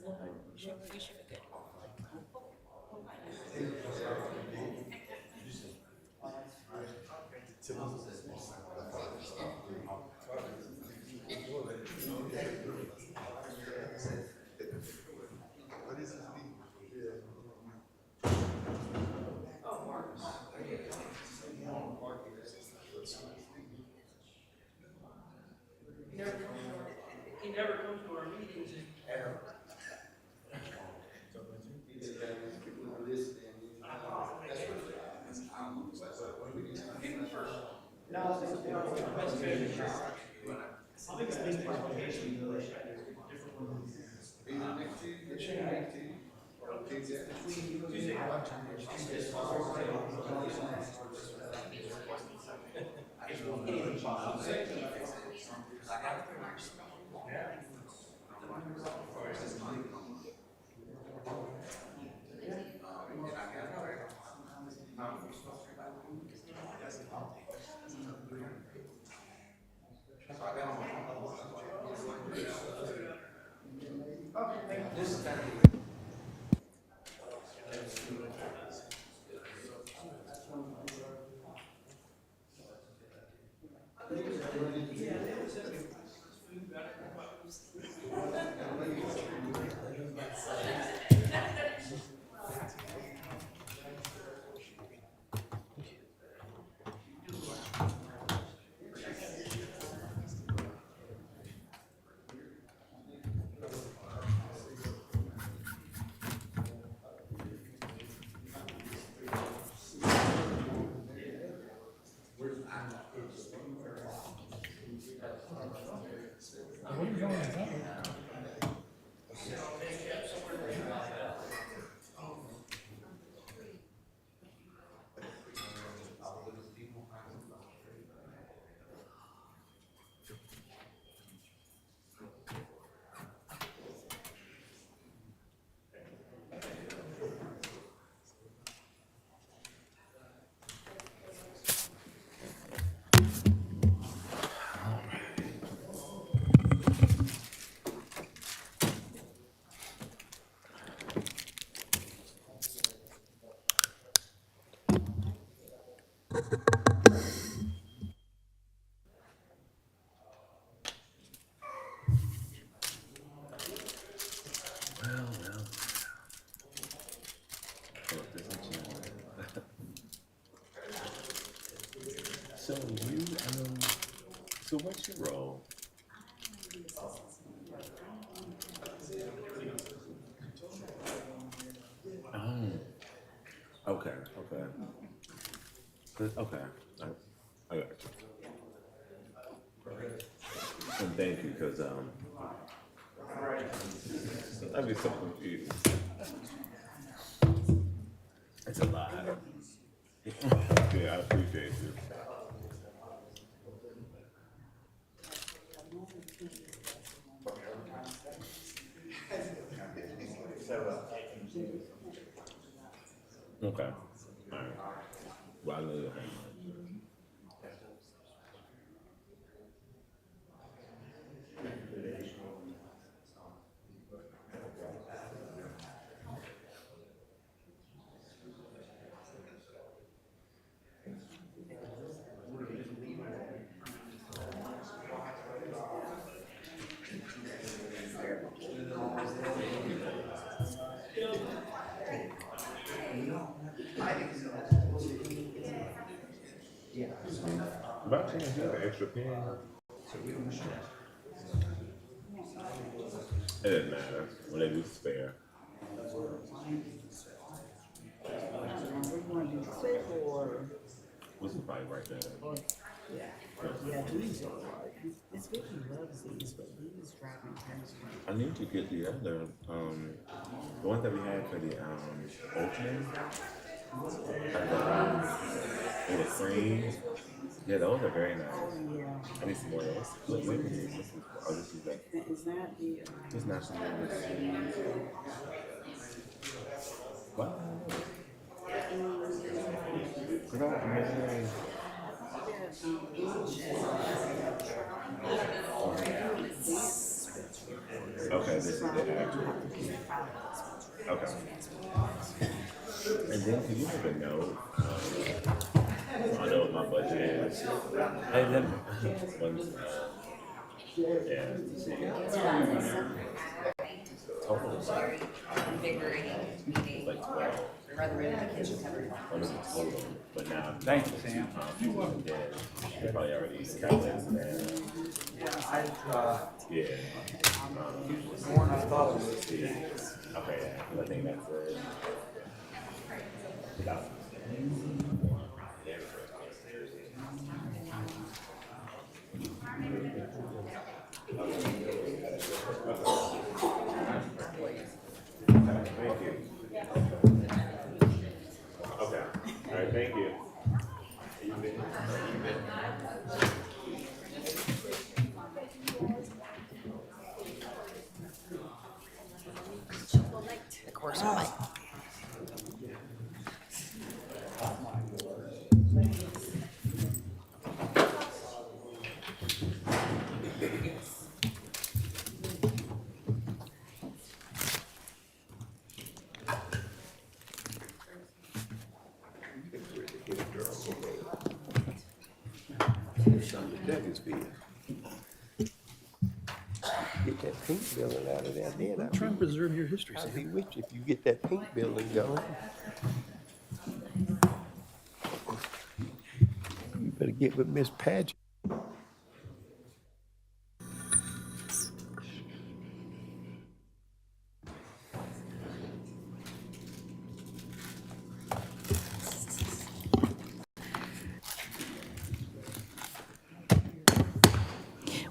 We should be good. He never comes to our meetings. Well. Oh, this is Jim. So you, so what's your role? Oh, okay. Okay, I got you. And thank you, because I'd be so confused. It's a lot. Yeah, I appreciate you. Okay. All right. Well, I know you'll hang on. By chance, you have an extra pen? It doesn't matter. Whatever you spare. We're going to do quick or, What's the fight right there? yeah, these are hard. This Vicky loves these, but these drive me crazy. I need to get the other, the ones that we had for the, opening. And the cream. Yeah, those are very nice. Yeah. I need some more of those. Look, maybe this is, oh, this is that. Is that the, It's not some of this. What? Girl, man. Okay, this is the actual. Okay. And then, could you make a note? I know what my budget is. Hey, let me, Yeah. Total is like, like 12. What is the total? But now, thank you, Sam. dead. They probably already calculated that. Yeah. More than I thought it was. Okay, yeah. I think that's it. Thank you. Okay. All right. Thank you. Of course, I like. Get that pink building out of there, then I'd Trying to preserve your history, I'd Sam. be with you if you get that pink building going. You better get with Miss Paget.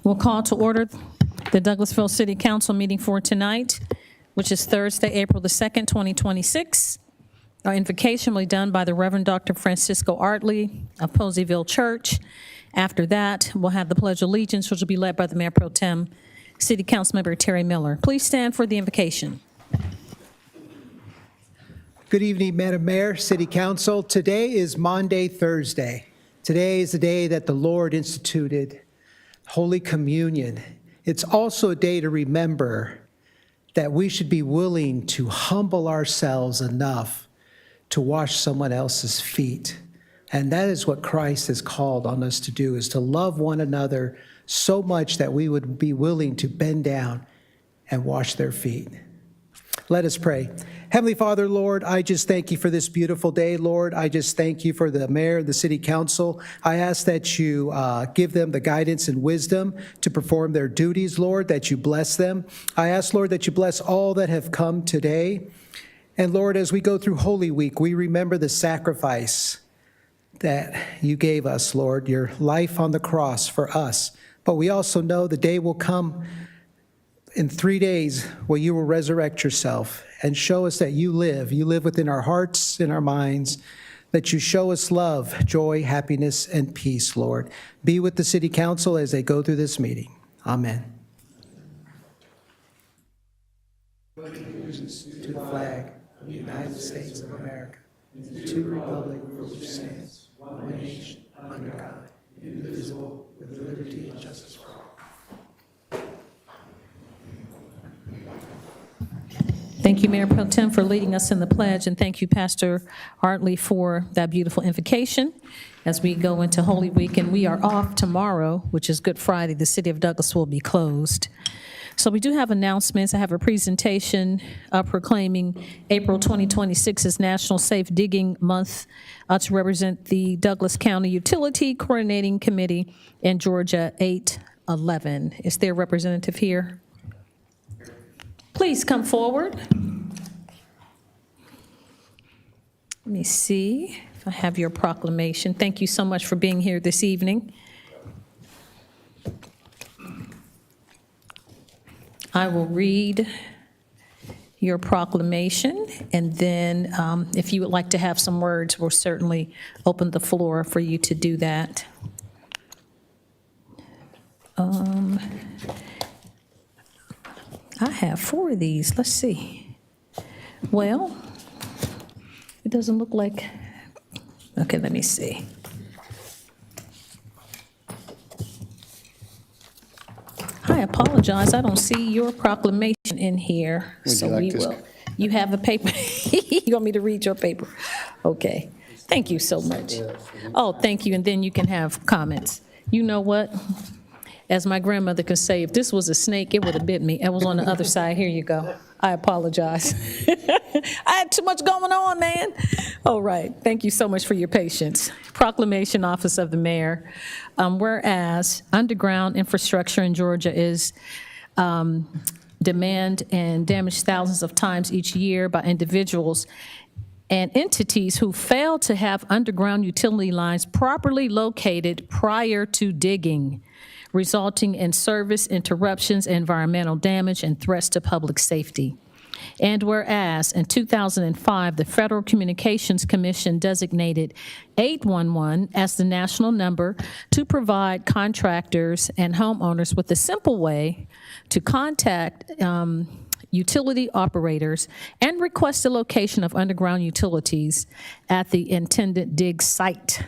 We'll call to order the Douglasville City Council meeting for tonight, which is Thursday, April the 2nd, 2026. Our invocation will be done by the Reverend Dr. Francisco Artley of Poseyville Church. After that, we'll have the Pledge of Allegiance, which will be led by the Mayor Pro Tem, City Council Member Terry Miller. Please stand for the invocation. Good evening, Madam Mayor, City Council. Today is Maundy Thursday. Today is the day that the Lord instituted Holy Communion. It's also a day to remember that we should be willing to humble ourselves enough to wash someone else's feet. And that is what Christ has called on us to do, is to love one another so much that we would be willing to bend down and wash their feet. Let us pray. Heavenly Father, Lord, I just thank you for this beautiful day, Lord. I just thank you for the mayor, the city council. I ask that you give them the guidance and wisdom to perform their duties, Lord, that you bless them. I ask, Lord, that you bless all that have come today. And Lord, as we go through Holy Week, we remember the sacrifice that you gave us, Lord, your life on the cross for us. But we also know the day will come in 3 days where you will resurrect yourself and show us that you live. You live within our hearts and our minds, that you show us love, joy, happiness, and peace, Lord. Be with the city council as they go through this meeting. Amen. To the flag of the United States of America, to the republic for which stands one nation under God, indivisible, with liberty and justice for all. Thank you, Mayor Pro Tem, for leading us in the pledge, and thank you, Pastor Artley, for that beautiful invocation as we go into Holy Week. And we are off tomorrow, which is Good Friday. The city of Douglas will be closed. So we do have announcements. I have a presentation proclaiming April 2026 as National Safe Digging Month to represent the Douglas County Utility Coordinating Committee in Georgia 811. Is there a representative here? Please come forward. Let me see if I have your proclamation. Thank you so much for being here this evening. I will read your proclamation, and then if you would like to have some words, we'll certainly open the floor for you to do that. I have 4 of these. Let's see. Well, it doesn't look like, okay, let me see. I I apologize, I don't see your proclamation in here. Would you So like we this? will. You have a paper? You want me to read your paper? Okay, thank you so much. Oh, thank you, and then you can have comments. You know what? As my grandmother could say, if this was a snake, it would have bit me. It was on the other side. Here you go. I apologize. I had too much going on, man. All right. Thank you so much for your patience. Proclamation, Office of the Mayor. Whereas underground infrastructure in Georgia is demand and damaged thousands of times each year by individuals and entities who fail to have underground utility lines properly located prior to digging, resulting in service interruptions, environmental damage, and threats to public safety. And whereas in 2005, the Federal Communications Commission designated 811 as the national number to provide contractors and homeowners with a simple way to contact utility operators and request the location of underground utilities at the intended dig site.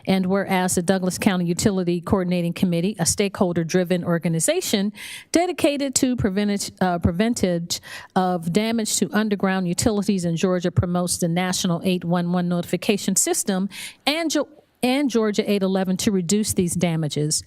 And whereas the Douglas County Utility Coordinating Committee, a stakeholder-driven organization dedicated to preventage of damage to underground utilities in Georgia, promotes the National 811 notification system and Georgia 811 to reduce these damages.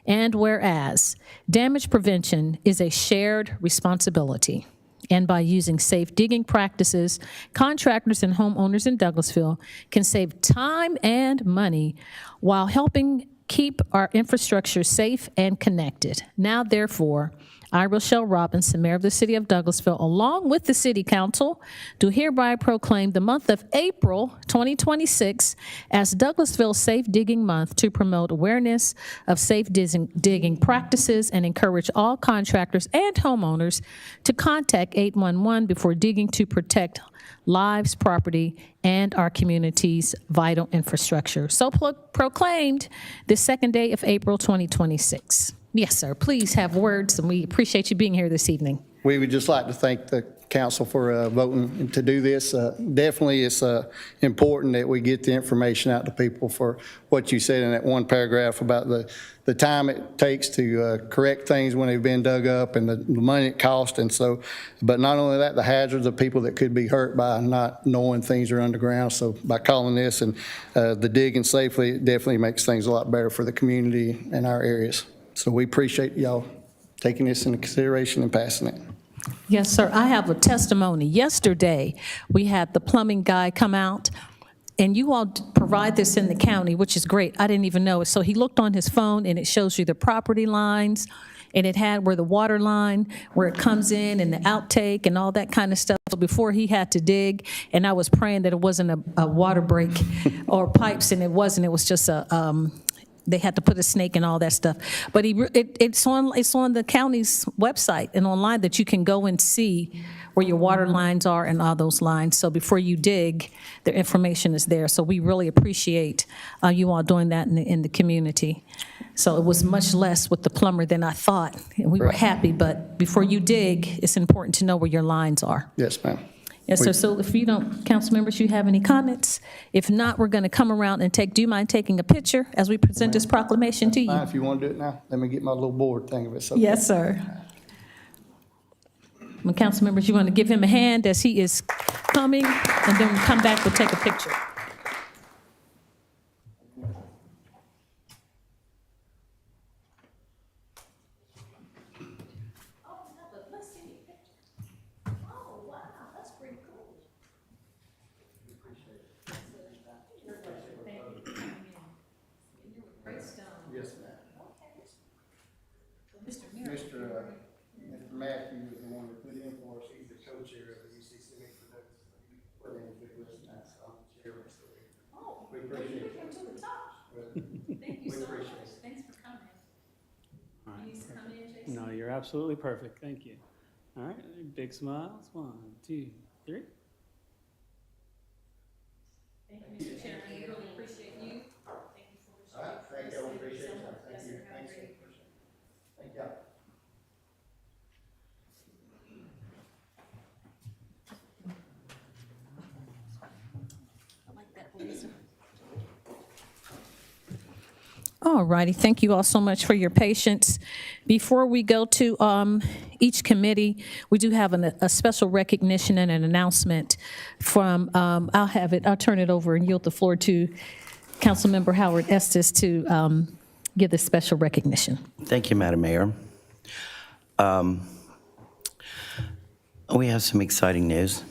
And whereas damage prevention is a shared responsibility, and by using safe digging practices, contractors and homeowners in Douglasville can save time and money while helping keep our infrastructure safe and connected. Now, therefore, I, Rochelle Robinson, Mayor of the City of Douglasville, along with the City Council, do hereby proclaim the month of April 2026 as Douglasville Safe Digging Month to promote awareness of safe digging practices and encourage all contractors and homeowners to contact 811 before digging to protect lives, property, and our community's vital infrastructure. So proclaimed this second day of April 2026. Yes, sir. Please have words, and we appreciate you being here this evening. We would just like to thank the council for voting to do this. Definitely, it's important that we get the information out to people for what you said in that one paragraph about the time it takes to correct things when they've been dug up and the money it costs. And so, but not only that, the hazards of people that could be hurt by not knowing things are underground. So by calling this and the digging safely, it definitely makes things a lot better for the community and our areas. So we appreciate y'all taking this into consideration and passing it. Yes, sir. I have a testimony. Yesterday, we had the plumbing guy come out, and you all provide this in the county, which is great. I didn't even know it. So he looked on his phone, and it shows you the property lines, and it had where the water line, where it comes in, and the outtake, and all that kind of stuff. So before he had to dig, and I was praying that it wasn't a water break or pipes, and it wasn't. It was just they had to put a snake and all that stuff. But it's on the county's website and online that you can go and see where your water lines are and all those lines. So before you dig, the information is there. So we really appreciate you all doing that in the community. So it was much less with the plumber than I thought. And we were happy, but before you dig, it's important to know where your lines are. Yes, ma'am. Yes, sir. So if you don't, council members, you have any comments? If not, we're going to come around and do you mind taking a picture as we present this proclamation to you? Fine, if you want to do it now, let me get my little board thing of it. So Yes, sir. My council members, you want to give him a hand as he is coming, and then we'll come back, we'll take a picture. Mr. Matthew is the one that put in for us. He's the co-chair of the UCC for Douglas. Put in for this and that, so I'm the chairman. So we appreciate it. Thank you so much. Thanks for coming. All right. You need to come in, Jason? No, you're absolutely perfect. Thank you. All right, big smiles. 1, 2, 3. Thank you, Mr. Chairman. We really appreciate you. Thank you for All right, thank you. I appreciate it. Yes, Thank you. sir. Have a Thanks. great- Thank you. All righty, thank you all so much for your patience. Before we go to each committee, we do have a special recognition and an announcement from, I'll turn it over and yield the floor to Councilmember Howard Estes to give this special recognition. Thank you, Madam Mayor. We have some exciting news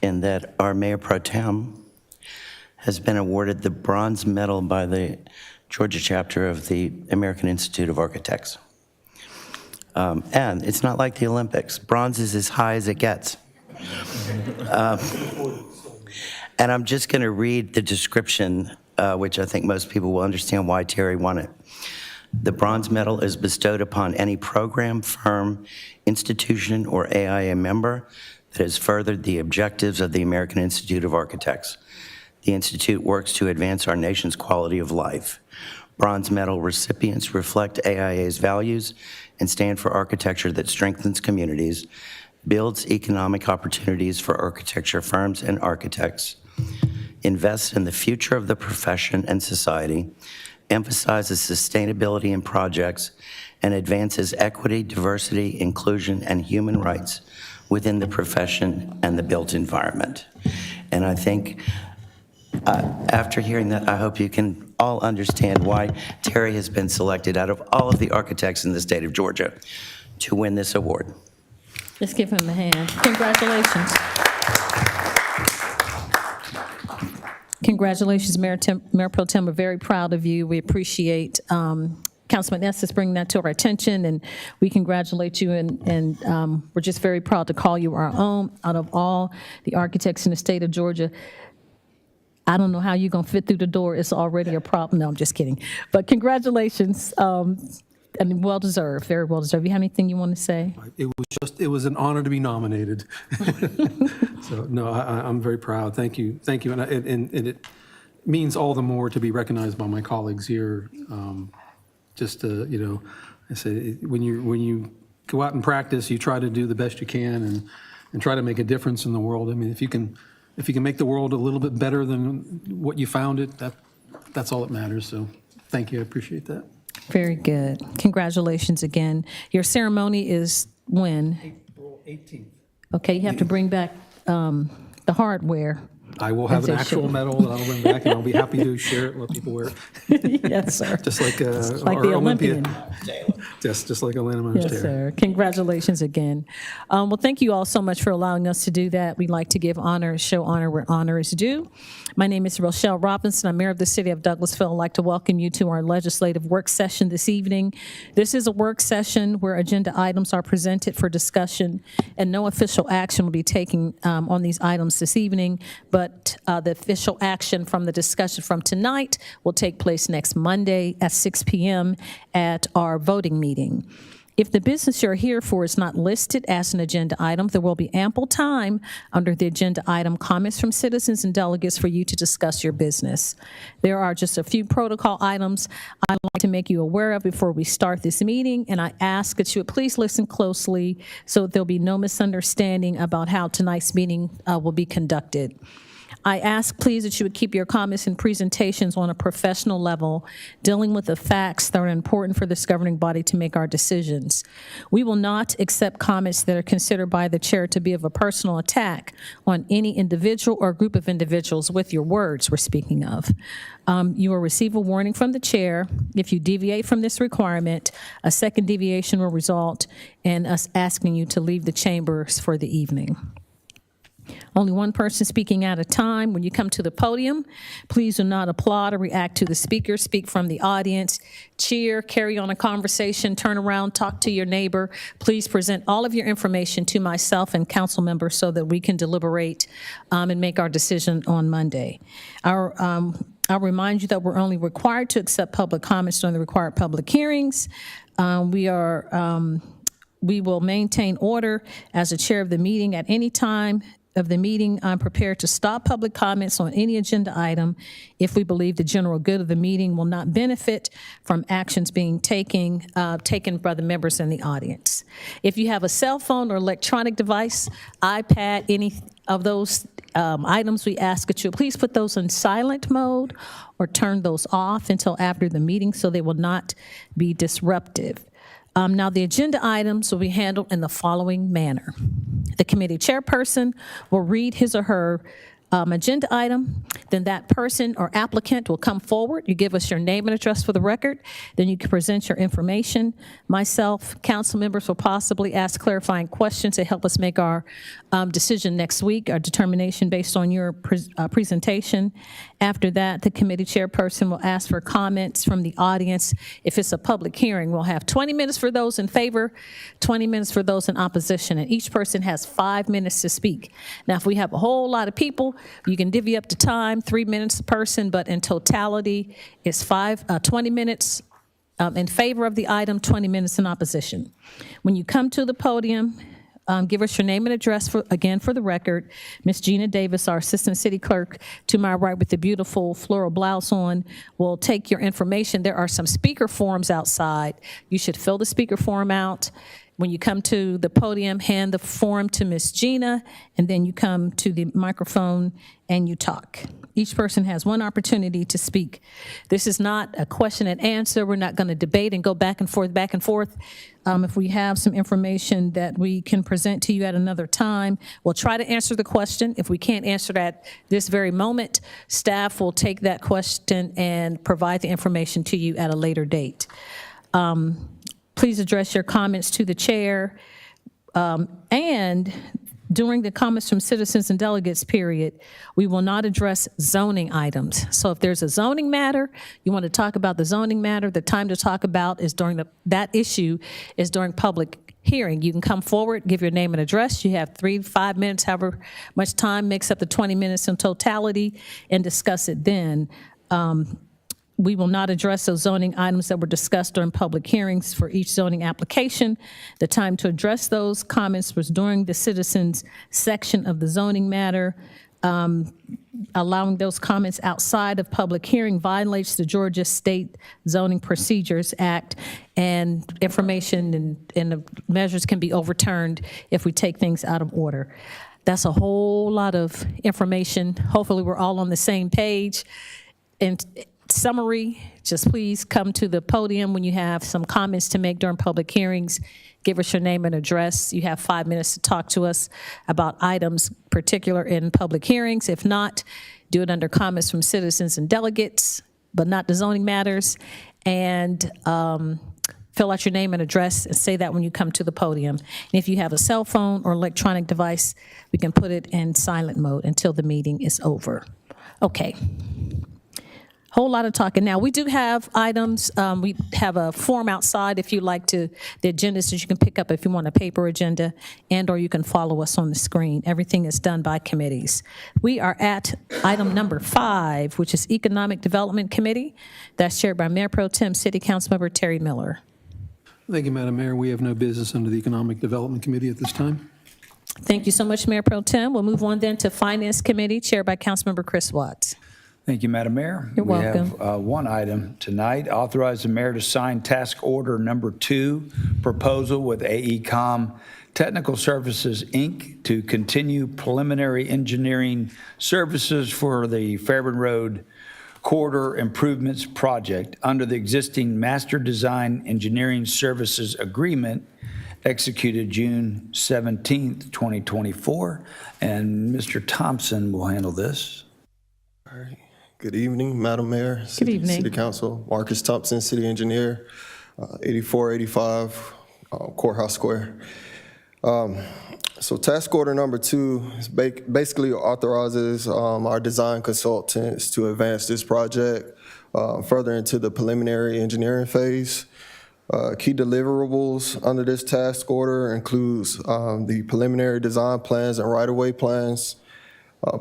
in that our Mayor Pro Tem has been awarded the Bronze Medal by the Georgia chapter of the American Institute of Architects. And it's not like the Olympics. Bronze is as high as it gets. And I'm just going to read the description, which I think most people will understand why Terry won it. The Bronze Medal is bestowed upon any program, firm, institution, or AIA member that has furthered the objectives of the American Institute of Architects. The Institute works to advance our nation's quality of life. Bronze Medal recipients reflect AIA's values and stand for architecture that strengthens communities, builds economic opportunities for architecture firms and architects, invests in the future of the profession and society, emphasizes sustainability in projects, and advances equity, diversity, inclusion, and human rights within the profession and the built environment. And I think after hearing that, I hope you can all understand why Terry has been selected out of all of the architects in the state of Georgia to win this award. Let's give him a hand. Congratulations. Congratulations, Mayor Pro Tem. We're very proud of you. We appreciate Councilman Estes bringing that to our attention, and we congratulate you, and we're just very proud to call you our own. Out of all the architects in the state of Georgia, I don't know how you're going to fit through the door. It's already a problem. No, I'm just kidding. But congratulations, and well-deserved, very well-deserved. You have anything you want to say? It was an honor to be nominated. So, no, I'm very proud. Thank you. Thank you. And it means all the more to be recognized by my colleagues here. Just to, I say, when you go out and practice, you try to do the best you can and try to make a difference in the world. I mean, if you can make the world a little bit better than what you found it, that's all that matters. So thank you. I appreciate that. Very good. Congratulations again. Your ceremony is when? April 18th. Okay, you have to bring back the hardware. I will have an actual medal that I'll bring back, and I'll be happy to share it and let people wear it. Yes, sir. Just like like the Olympian. Just like Atlanta Myers Yes, Terry. sir. Congratulations again. Well, thank you all so much for allowing us to do that. We'd like to give honor, show honor where honor is due. My name is Rochelle Robinson. I'm Mayor of the City of Douglasville. I'd like to welcome you to our legislative work session this evening. This is a work session where agenda items are presented for discussion, and no official action will be taken on these items this evening, but the official action from the discussion from tonight will take place next Monday at 6 p.m. at our voting meeting. If the business you're here for is not listed as an agenda item, there will be ample time under the agenda item comments from citizens and delegates for you to discuss your business. There are just a few protocol items I'd like to make you aware of before we start this meeting, and I ask that you would please listen closely so there'll be no misunderstanding about how tonight's meeting will be conducted. I ask, please, that you would keep your comments and presentations on a professional level, dealing with the facts that are important for this governing body to make our decisions. We will not accept comments that are considered by the chair to be of a personal attack on any individual or group of individuals with your words we're speaking of. You will receive a warning from the chair. If you deviate from this requirement, a second deviation will result in us asking you to leave the chambers for the evening. Only one person speaking at a time. When you come to the podium, please do not applaud or react to the speaker. Speak from the audience. Cheer, carry on a conversation, turn around, talk to your neighbor. Please present all of your information to myself and council members so that we can deliberate and make our decision on Monday. I'll remind you that we're only required to accept public comments during the required public hearings. We will maintain order as the chair of the meeting. At any time of the meeting, I'm prepared to stop public comments on any agenda item if we believe the general good of the meeting will not benefit from actions being taken by the members in the audience. If you have a cell phone or electronic device, iPad, any of those items, we ask that you please put those in silent mode or turn those off until after the meeting so they will not be disruptive. Now, the agenda items will be handled in the following manner. The committee chairperson will read his or her agenda item, then that person or applicant will come forward. You give us your name and address for the record, then you can present your information. Myself, council members will possibly ask clarifying questions to help us make our decision next week, our determination based on your presentation. After that, the committee chairperson will ask for comments from the audience. If it's a public hearing, we'll have 20 minutes for those in favor, 20 minutes for those in opposition, and each person has 5 minutes to speak. Now, if we have a whole lot of people, you can divvy up the time, 3 minutes a person, but in totality, it's 20 minutes in favor of the item, 20 minutes in opposition. When you come to the podium, give us your name and address, again, for the record. Ms. Gina Davis, our Assistant City Clerk, to my right with the beautiful floral blouse on, will take your information. There are some speaker forms outside. You should fill the speaker form out. When you come to the podium, hand the form to Ms. Gina, and then you come to the microphone and you talk. Each person has one opportunity to speak. This is not a question and answer. We're not going to debate and go back and forth, back and forth. If we have some information that we can present to you at another time, we'll try to answer the question. If we can't answer that this very moment, staff will take that question and provide the information to you at a later date. Please address your comments to the chair. And during the comments from citizens and delegates period, we will not address zoning items. So if there's a zoning matter, you want to talk about the zoning matter, the time to talk about is during that issue is during public hearing. You can come forward, give your name and address. You have 3 to 5 minutes, however much time makes up the 20 minutes in totality, and discuss it then. We will not address those zoning items that were discussed during public hearings for each zoning application. The time to address those comments was during the citizens section of the zoning matter. Allowing those comments outside of public hearing violates the Georgia State Zoning Procedures Act, and information and the measures can be overturned if we take things out of order. That's a whole lot of information. Hopefully we're all on the same page. And summary, just please come to the podium when you have some comments to make during public hearings. Give us your name and address. You have 5 minutes to talk to us about items particular in public hearings. If not, do it under comments from citizens and delegates, but not the zoning matters. And fill out your name and address and say that when you come to the podium. And if you have a cell phone or electronic device, we can put it in silent mode until the meeting is over. Okay. Whole lot of talking. Now, we do have items. We have a form outside if you like to, the agendas that you can pick up if you want a paper agenda, and or you can follow us on the screen. Everything is done by committees. We are at item number 5, which is Economic Development Committee. That's chaired by Mayor Pro Tem City Councilmember Terry Miller. Thank you, Madam Mayor. We have no business under the Economic Development Committee at this time. Thank you so much, Mayor Pro Tem. We'll move on then to Finance Committee, chaired by Councilmember Chris Watts. Thank you, Madam Mayor. You're welcome. We have one item tonight. Authorize the mayor to sign task order number 2, proposal with AECom Technical Services, Inc. to continue preliminary engineering services for the Fairburn Road Corridor Improvements Project under the existing Master Design Engineering Services Agreement executed June 17th, 2024. And Mr. Thompson will handle this. All right. Good evening, Madam Mayor, evening. City Council. Marcus Thompson, City Engineer, 8485 Courthouse Square. So task order number 2 is basically authorizes our design consultants to advance this project further into the preliminary engineering phase. Key deliverables under this task order includes the preliminary design plans and right-of-way plans,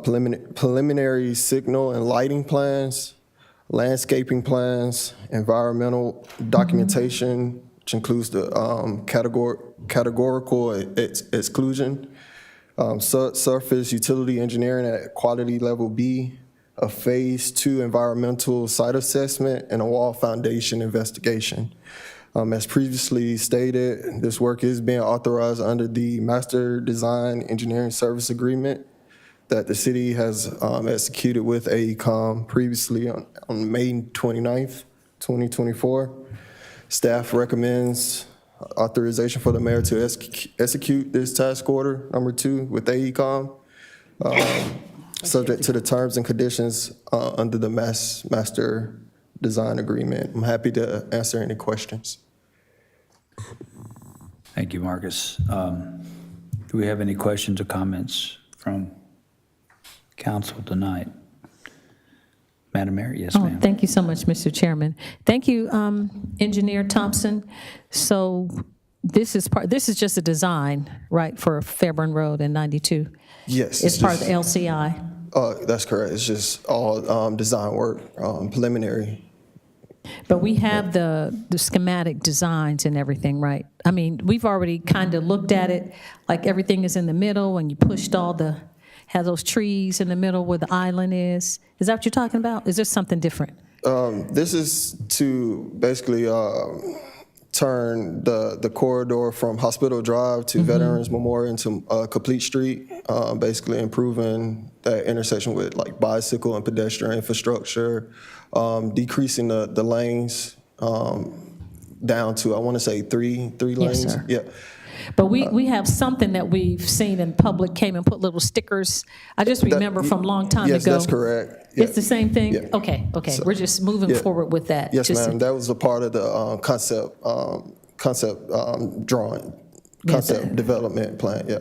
preliminary signal and lighting plans, landscaping plans, environmental documentation, which includes the categorical exclusion, subsurface utility engineering at quality level B, a phase 2 environmental site assessment, and a wall foundation investigation. As previously stated, this work is being authorized under the Master Design Engineering Service Agreement that the city has executed with AECOM previously on May 29th, 2024. Staff recommends authorization for the mayor to execute this task order number 2 with AECOM, subject to the terms and conditions under the master design agreement. I'm happy to answer any questions. Thank you, Marcus. Do we have any questions or comments from council tonight? Madam Mayor, yes, Oh, ma'am. thank you so much, Mr. Chairman. Thank you, Engineer Thompson. So this is just a design, right, for Fairburn Road and 92? Yes. It's part of the LCI? That's correct. It's just all design work, preliminary. But we have the schematic designs and everything, right? I mean, we've already kind of looked at it, like everything is in the middle, and you pushed have those trees in the middle where the island is. Is that what you're talking about? Is this something different? This is to basically turn the corridor from Hospital Drive to Veterans Memorial into Complete Street, basically improving that intersection with like bicycle and pedestrian infrastructure, decreasing the lanes down to, I want to say, three lanes. Yes, sir. Yeah. But we have something that we've seen in public, came and put little stickers. I just remember from a long time ago. Yes, that's correct. Yeah. It's the same thing? Yeah. Okay. So, We're just moving yeah. forward with that. Yes, Just- ma'am. That was a part of the concept development plan. Yeah.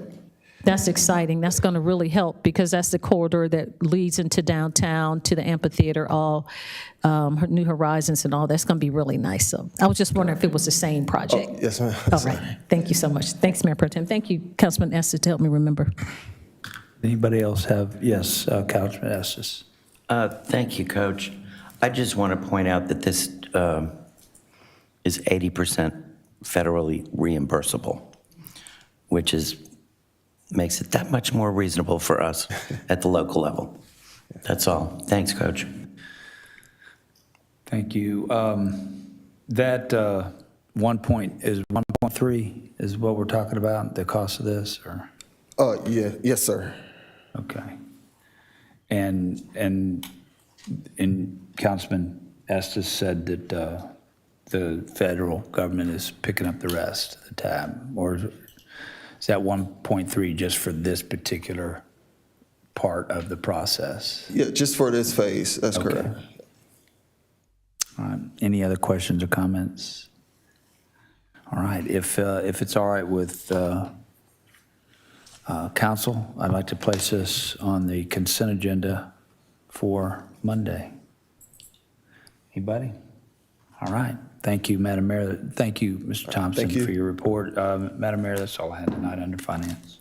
That's exciting. That's going to really help because that's the corridor that leads into downtown, to the amphitheater, all New Horizons and all. That's going to be really nice. So I was just wondering if it was the same project. Yes, ma'am. All right. Thank you so much. Thanks, Mayor Pro Tem. Thank you, Councilman Estes, to help me remember. Anybody else have? Yes, Councilman Estes. Thank you, Coach. I just want to point out that this is 80% federally reimbursable, which makes it that much more reasonable for us at the local level. That's all. Thanks, Coach. Thank you. That 1.3 is what we're talking about, the cost of this, or? Yeah. Yes, sir. Okay. And Councilman Estes said that the federal government is picking up the rest of the tab, or is that 1.3 just for this particular part of the process? Yeah, just for this phase. That's Okay. correct. All right. Any other questions or comments? All right. If it's all right with council, I'd like to place this on the consent agenda for Monday. Anybody? All right. Thank you, Madam Mayor. Thank you, Mr. Thompson, Thank you. for your report. Madam Mayor, that's all I had tonight under finance.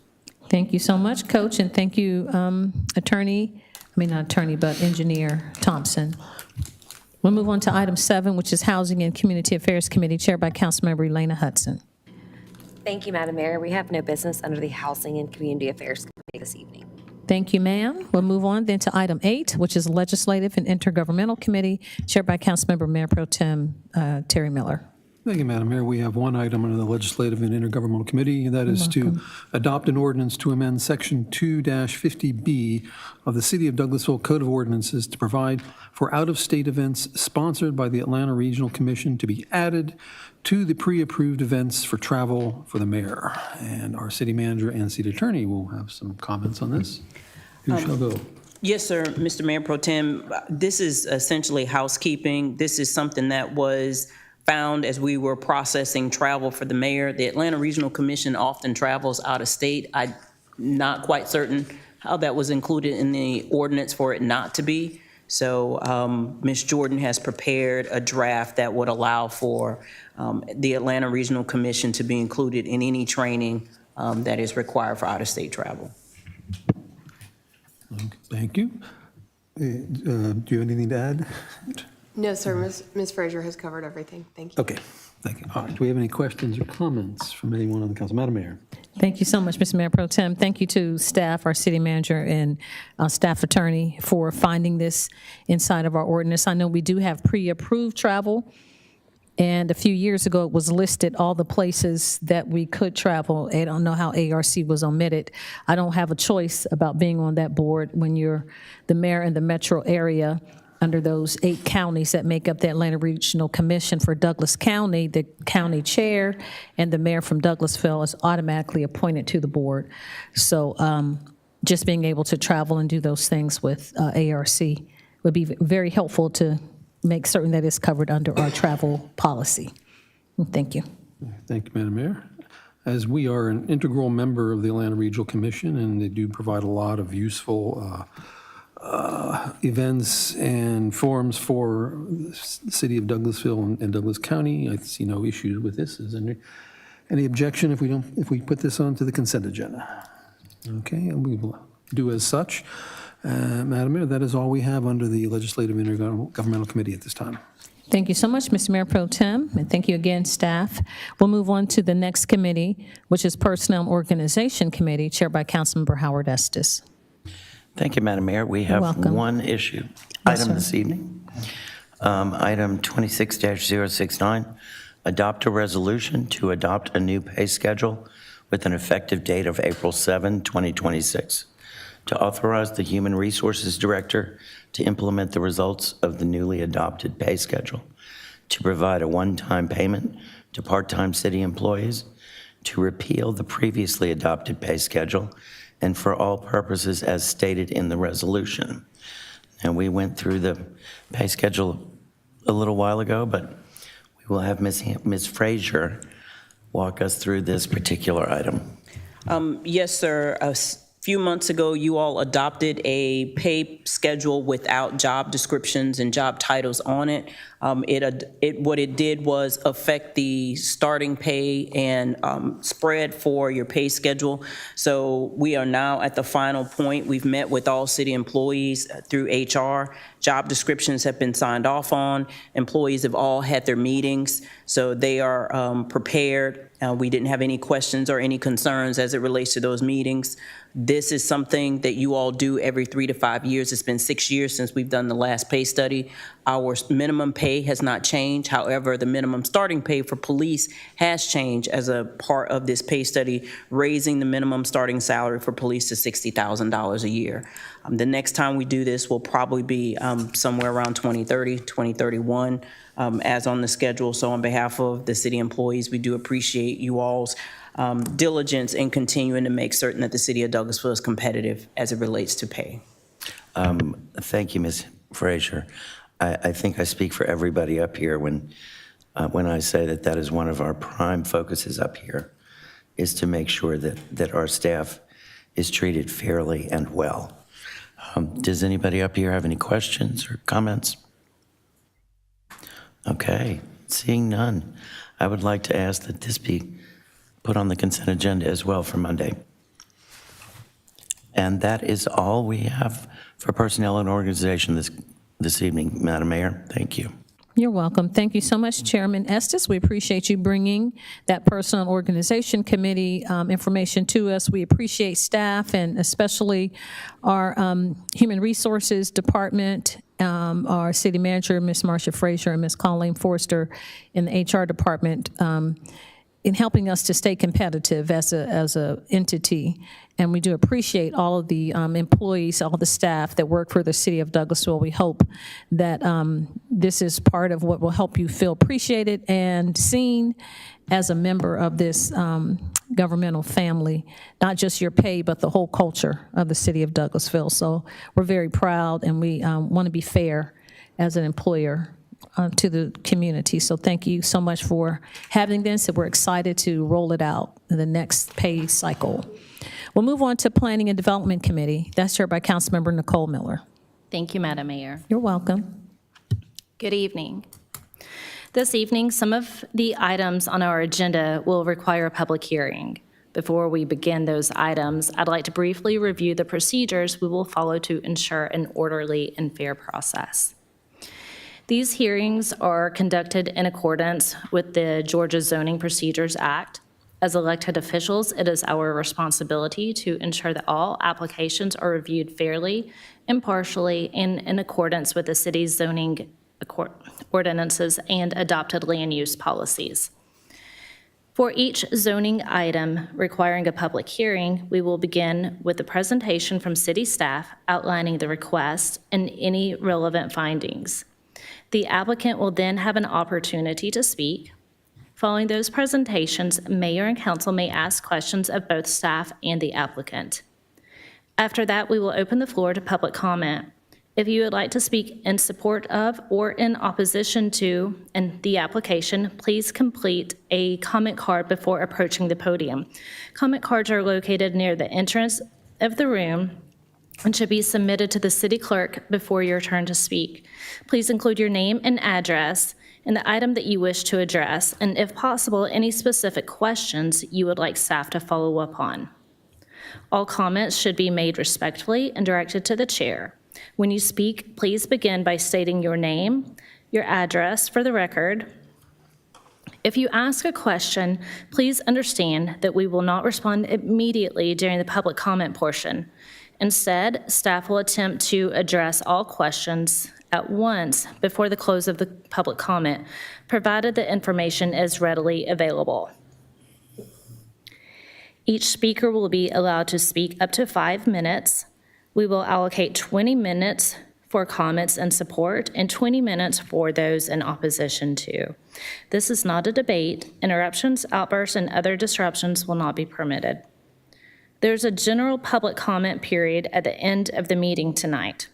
Thank you so much, Coach, and thank you, Engineer Thompson. We'll move on to item 7, which is Housing and Community Affairs Committee, chaired by Councilmember Elena Hudson. Thank you, Madam Mayor. We have no business under the Housing and Community Affairs Committee this evening. Thank you, ma'am. We'll move on then to item 8, which is Legislative and Intergovernmental Committee, chaired by Councilmember Mayor Pro Tem Terry Miller. Thank you, Madam Mayor. We have one item under the Legislative and Intergovernmental Committee, and that is to adopt an ordinance to amend Section 2-50B of the City of Douglasville Code of Ordinances to provide for out-of-state events sponsored by the Atlanta Regional Commission to be added to the pre-approved events for travel for the mayor. And our city manager and city attorney will have some comments on this. Who shall go? Yes, sir, Mr. Mayor Pro Tem. This is essentially housekeeping. This is something that was found as we were processing travel for the mayor. The Atlanta Regional Commission often travels out of state. I'm not quite certain how that was included in the ordinance for it not to be. So Ms. Jordan has prepared a draft that would allow for the Atlanta Regional Commission to be included in any training that is required for out-of-state travel. Thank you. Do you have anything to add? No, sir. Ms. Frazier has covered everything. Thank you. Okay, thank you. All right, do we have any questions or comments from anyone on the council? Madam Mayor. Thank you so much, Mr. Mayor Pro Tem. Thank you to staff, our city manager and staff attorney for finding this inside of our ordinance. I know we do have pre-approved travel And a few years ago, it was listed all the places that we could travel. I don't know how ARC was omitted. I don't have a choice about being on that board when you're the mayor in the metro area. Under those 8 counties that make up the Atlanta Regional Commission for Douglas County, the county chair and the mayor from Douglasville is automatically appointed to the board. So just being able to travel and do those things with ARC would be very helpful to make certain that it's covered under our travel policy. Thank you. Thank you, Madam Mayor. As we are an integral member of the Atlanta Regional Commission, and they do provide a lot of useful events and forums for the city of Douglasville and Douglas County, I see no issues with this. Is there any objection if we put this onto the consent agenda? Okay, and we will do as such. Madam Mayor, that is all we have under the Legislative Intergovernmental Committee at this time. Thank you so much, Mr. Mayor Pro Tem, and thank you again, staff. We'll move on to the next committee, which is Personnel and Organization Committee, chaired by Councilmember Howard Estes. Thank you, Madam Mayor. We have welcome. one item this evening. Item 26-069, adopt a resolution to adopt a new pay schedule with an effective date of April 7, 2026, to authorize the Human Resources Director to implement the results of the newly adopted pay schedule, to provide a one-time payment to part-time city employees, to repeal the previously adopted pay schedule, and for all purposes as stated in the resolution. And we went through the pay schedule a little while ago, but we will have Ms. Frazier walk us through this particular item. Yes, sir. A few months ago, you all adopted a pay schedule without job descriptions and job titles on it. What it did was affect the starting pay and spread for your pay schedule. So we are now at the final point. We've met with all city employees through HR. Job descriptions have been signed off on. Employees have all had their meetings, so they are prepared. We didn't have any questions or any concerns as it relates to those meetings. This is something that you all do every 3 to 5 years. It's been 6 years since we've done the last pay study. Our minimum pay has not changed. However, the minimum starting pay for police has changed as a part of this pay study, raising the minimum starting salary for police to $60,000 a year. The next time we do this will probably be somewhere around 2030, 2031, as on the schedule. So on behalf of the city employees, we do appreciate you all's diligence in continuing to make certain that the city of Douglasville is competitive as it relates to pay. Thank you, Ms. Frazier. I think I speak for everybody up here when I say that that is one of our prime focuses up here, is to make sure that our staff is treated fairly and well. Does anybody up here have any questions or comments? Okay, seeing none, I would like to ask that this be put on the consent agenda as well for Monday. And that is all we have for personnel and organization this evening, Madam Mayor. Thank you. You're welcome. Thank you so much, Chairman Estes. We appreciate you bringing that Personnel and Organization Committee information to us. We appreciate staff and especially our Human Resources Department, our City Manager, Ms. Marcia Frazier, and Ms. Colleen Forrester in the HR Department in helping us to stay competitive as a entity. And we do appreciate all of the employees, all the staff that work for the city of Douglasville. We hope that this is part of what will help you feel appreciated and seen as a member of this governmental family, not just your pay, but the whole culture of the city of Douglasville. So we're very proud, and we want to be fair as an employer to the community. So thank you so much for having this, and we're excited to roll it out in the next pay cycle. We'll move on to Planning and Development Committee. That's chaired by Councilmember Nicole Miller. Thank you, Madam Mayor. You're welcome. Good evening. This evening, some of the items on our agenda will require a public hearing. Before we begin those items, I'd like to briefly review the procedures we will follow to ensure an orderly and fair process. These hearings are conducted in accordance with the Georgia Zoning Procedures Act. As elected officials, it is our responsibility to ensure that all applications are reviewed fairly, impartially, and in accordance with the city's zoning ordinances and adopted land use policies. For each zoning item requiring a public hearing, we will begin with a presentation from city staff outlining the request and any relevant findings. The applicant will then have an opportunity to speak. Following those presentations, mayor and council may ask questions of both staff and the applicant. After that, we will open the floor to public comment. If you would like to speak in support of or in opposition to the application, please complete a comment card before approaching the podium. Comment cards are located near the entrance of the room and should be submitted to the city clerk before your turn to speak. Please include your name and address and the item that you wish to address, and if possible, any specific questions you would like staff to follow up on. All comments should be made respectfully and directed to the chair. When you speak, please begin by stating your name, your address for the record. If you ask a question, please understand that we will not respond immediately during the public comment portion. Instead, staff will attempt to address all questions at once before the close of the public comment, provided the information is readily available. Each speaker will be allowed to speak up to 5 minutes. We will allocate 20 minutes for comments and support and 20 minutes for those in opposition to. This is not a debate. Interruptions, outbursts, and other disruptions will not be permitted. There's a general public comment period at the end of the meeting tonight,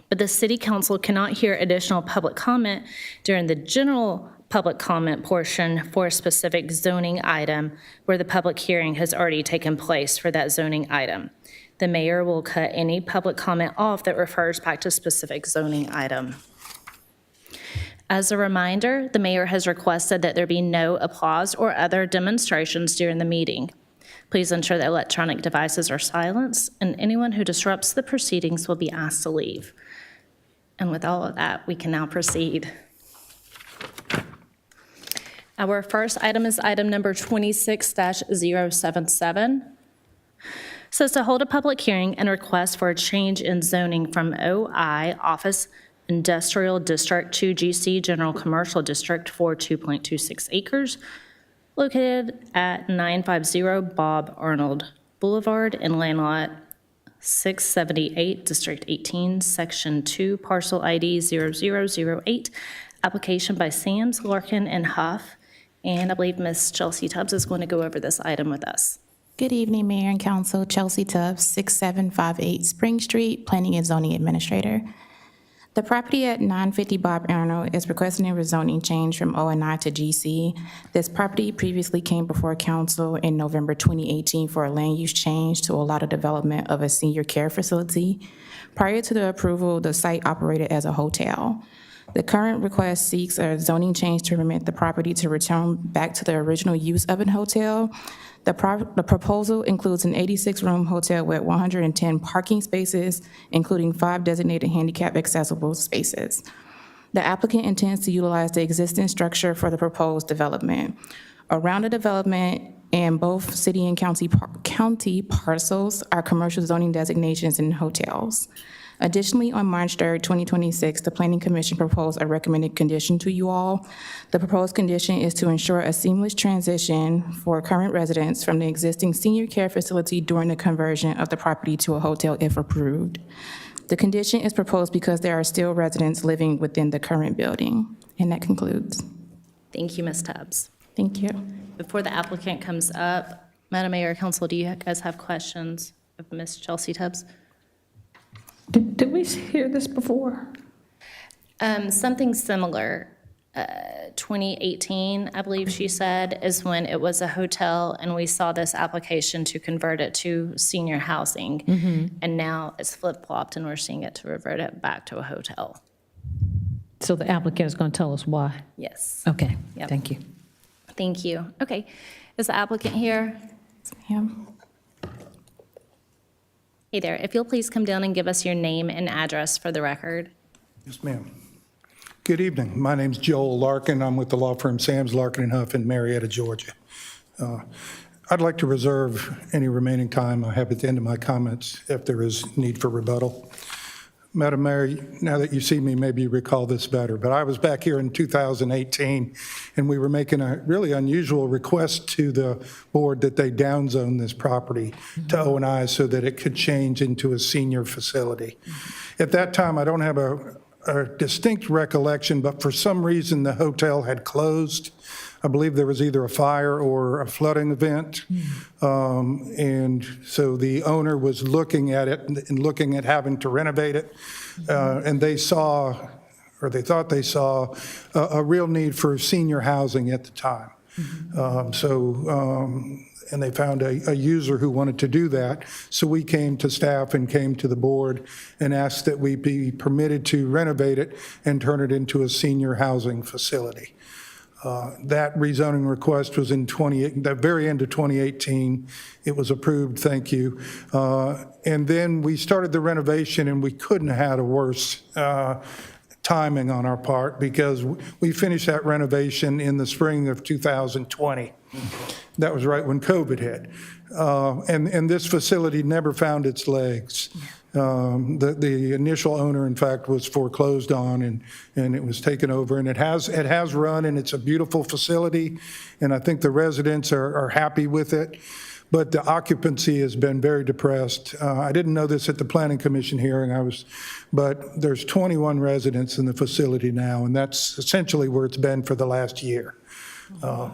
but the City Council cannot hear additional public comment during the general public comment portion for a specific zoning item where the public hearing has already taken place for that zoning item. The mayor will cut any public comment off that refers back to a specific zoning item. As a reminder, the mayor has requested that there be no applause or other demonstrations during the meeting. Please ensure that electronic devices are silenced, and anyone who disrupts the proceedings will be asked to leave. And with all of that, we can now proceed. Our first item is item number 26-077. Says to hold a public hearing and request for a change in zoning from OI Office Industrial District to GC General Commercial District for 2.26 acres located at 950 Bob Arnold Boulevard in land lot 678, District 18, Section 2, Parcel ID 0008, application by Sams, Larkin, and Huff. And I believe Ms. Chelsea Tubbs is going to go over this item with us. Good evening, Mayor and Council. Chelsea Tubbs, 6758 Spring Street, Planning and Zoning Administrator. The property at 950 Bob Arnold is requesting a rezoning change from O&I to GC. This property previously came before Council in November 2018 for a land use change to allow the development of a senior care facility. Prior to the approval, the site operated as a hotel. The current request seeks a zoning change to permit the property to return back to the original use of a hotel. The proposal includes an 86-room hotel with 110 parking spaces, including 5 designated handicap accessible spaces. The applicant intends to utilize the existing structure for the proposed development. Around the development and both city and county parcels are commercial zoning designations and hotels. Additionally, on March 3rd, 2026, the Planning Commission proposed a recommended condition to you all. The proposed condition is to ensure a seamless transition for current residents from the existing senior care facility during the conversion of the property to a hotel if approved. The condition is proposed because there are still residents living within the current building. And that concludes. Thank you, Ms. Tubbs. Thank you. Before the applicant comes up, Madam Mayor, Council, do you guys have questions of Ms. Chelsea Tubbs? Did we hear this before? Something similar. 2018, I believe she said, is when it was a hotel, and we saw this application to convert it to senior housing. And now it's flip-flopped, and we're seeing it to revert it back to a hotel. So the applicant is going to tell us why? Yes. Okay, Yep. thank you. Thank you. Okay. Is the applicant here? Ma'am. Hey there. If you'll please come down and give us your name and address for the record. Yes, ma'am. Good evening. My name's Joel Larkin. I'm with the law firm Sams, Larkin and Huff in Marietta, Georgia. I'd like to reserve any remaining time I have at the end of my comments if there is need for rebuttal. Madam Mayor, now that you see me, maybe you recall this better, but I was back here in 2018, and we were making a really unusual request to the board that they downzone this property to O&I so that it could change into a senior facility. At that time, I don't have a distinct recollection, but for some reason, the hotel had closed. I believe there was either a fire or a flooding event. And so the owner was looking at it and looking at having to renovate it. And they saw, or they thought they saw, a real need for senior housing at the time. And they found a user who wanted to do that. So we came to staff and came to the board and asked that we be permitted to renovate it and turn it into a senior housing facility. That rezoning request was in the very end of 2018. It was approved, thank you. And then we started the renovation, and we couldn't have had a worse timing on our part, because we finished that renovation in the spring of 2020. That was right when COVID hit. And this facility never found its legs. The initial owner, in fact, was foreclosed on, and it was taken over, and it has run, and it's a beautiful facility, and I think the residents are happy with it, but the occupancy has been very depressed. I didn't know this at the Planning Commission hearing, but there's 21 residents in the facility now, and that's essentially where it's been for the last year.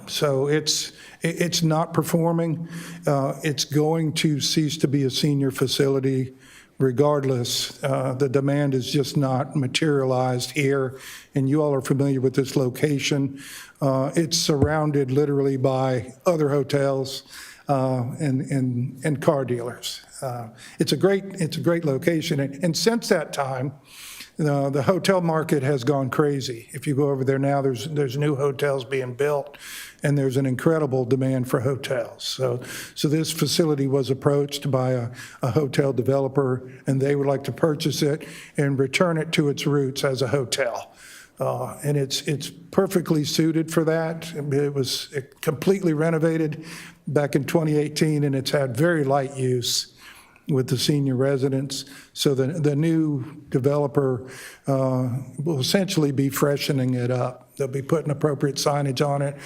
So it's not performing. It's going to cease to be a senior facility regardless. The demand is just not materialized here, and you all are familiar with this location. It's surrounded literally by other hotels and car dealers. It's a great location, and since that time, the hotel market has gone crazy. If you go over there now, there's new hotels being built, and there's an incredible demand for hotels. So this facility was approached by a hotel developer, and they would like to purchase it and return it to its roots as a hotel. And it's perfectly suited for that. It was completely renovated back in 2018, and it's had very light use with the senior residents. So the new developer will essentially be freshening it up. They'll be putting appropriate signage on it,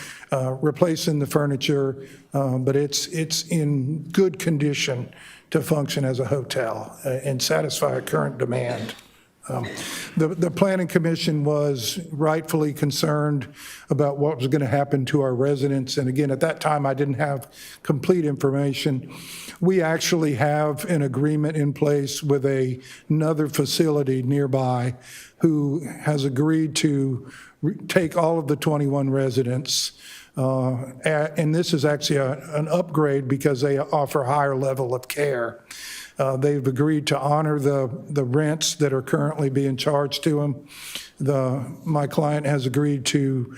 replacing the furniture, but it's in good condition to function as a hotel and satisfy current demand. The Planning Commission was rightfully concerned about what was going to happen to our residents. And again, at that time, I didn't have complete information. We actually have an agreement in place with another facility nearby who has agreed to take all of the 21 residents. And this is actually an upgrade because they offer a higher level of care. They've agreed to honor the rents that are currently being charged to them. My client has agreed to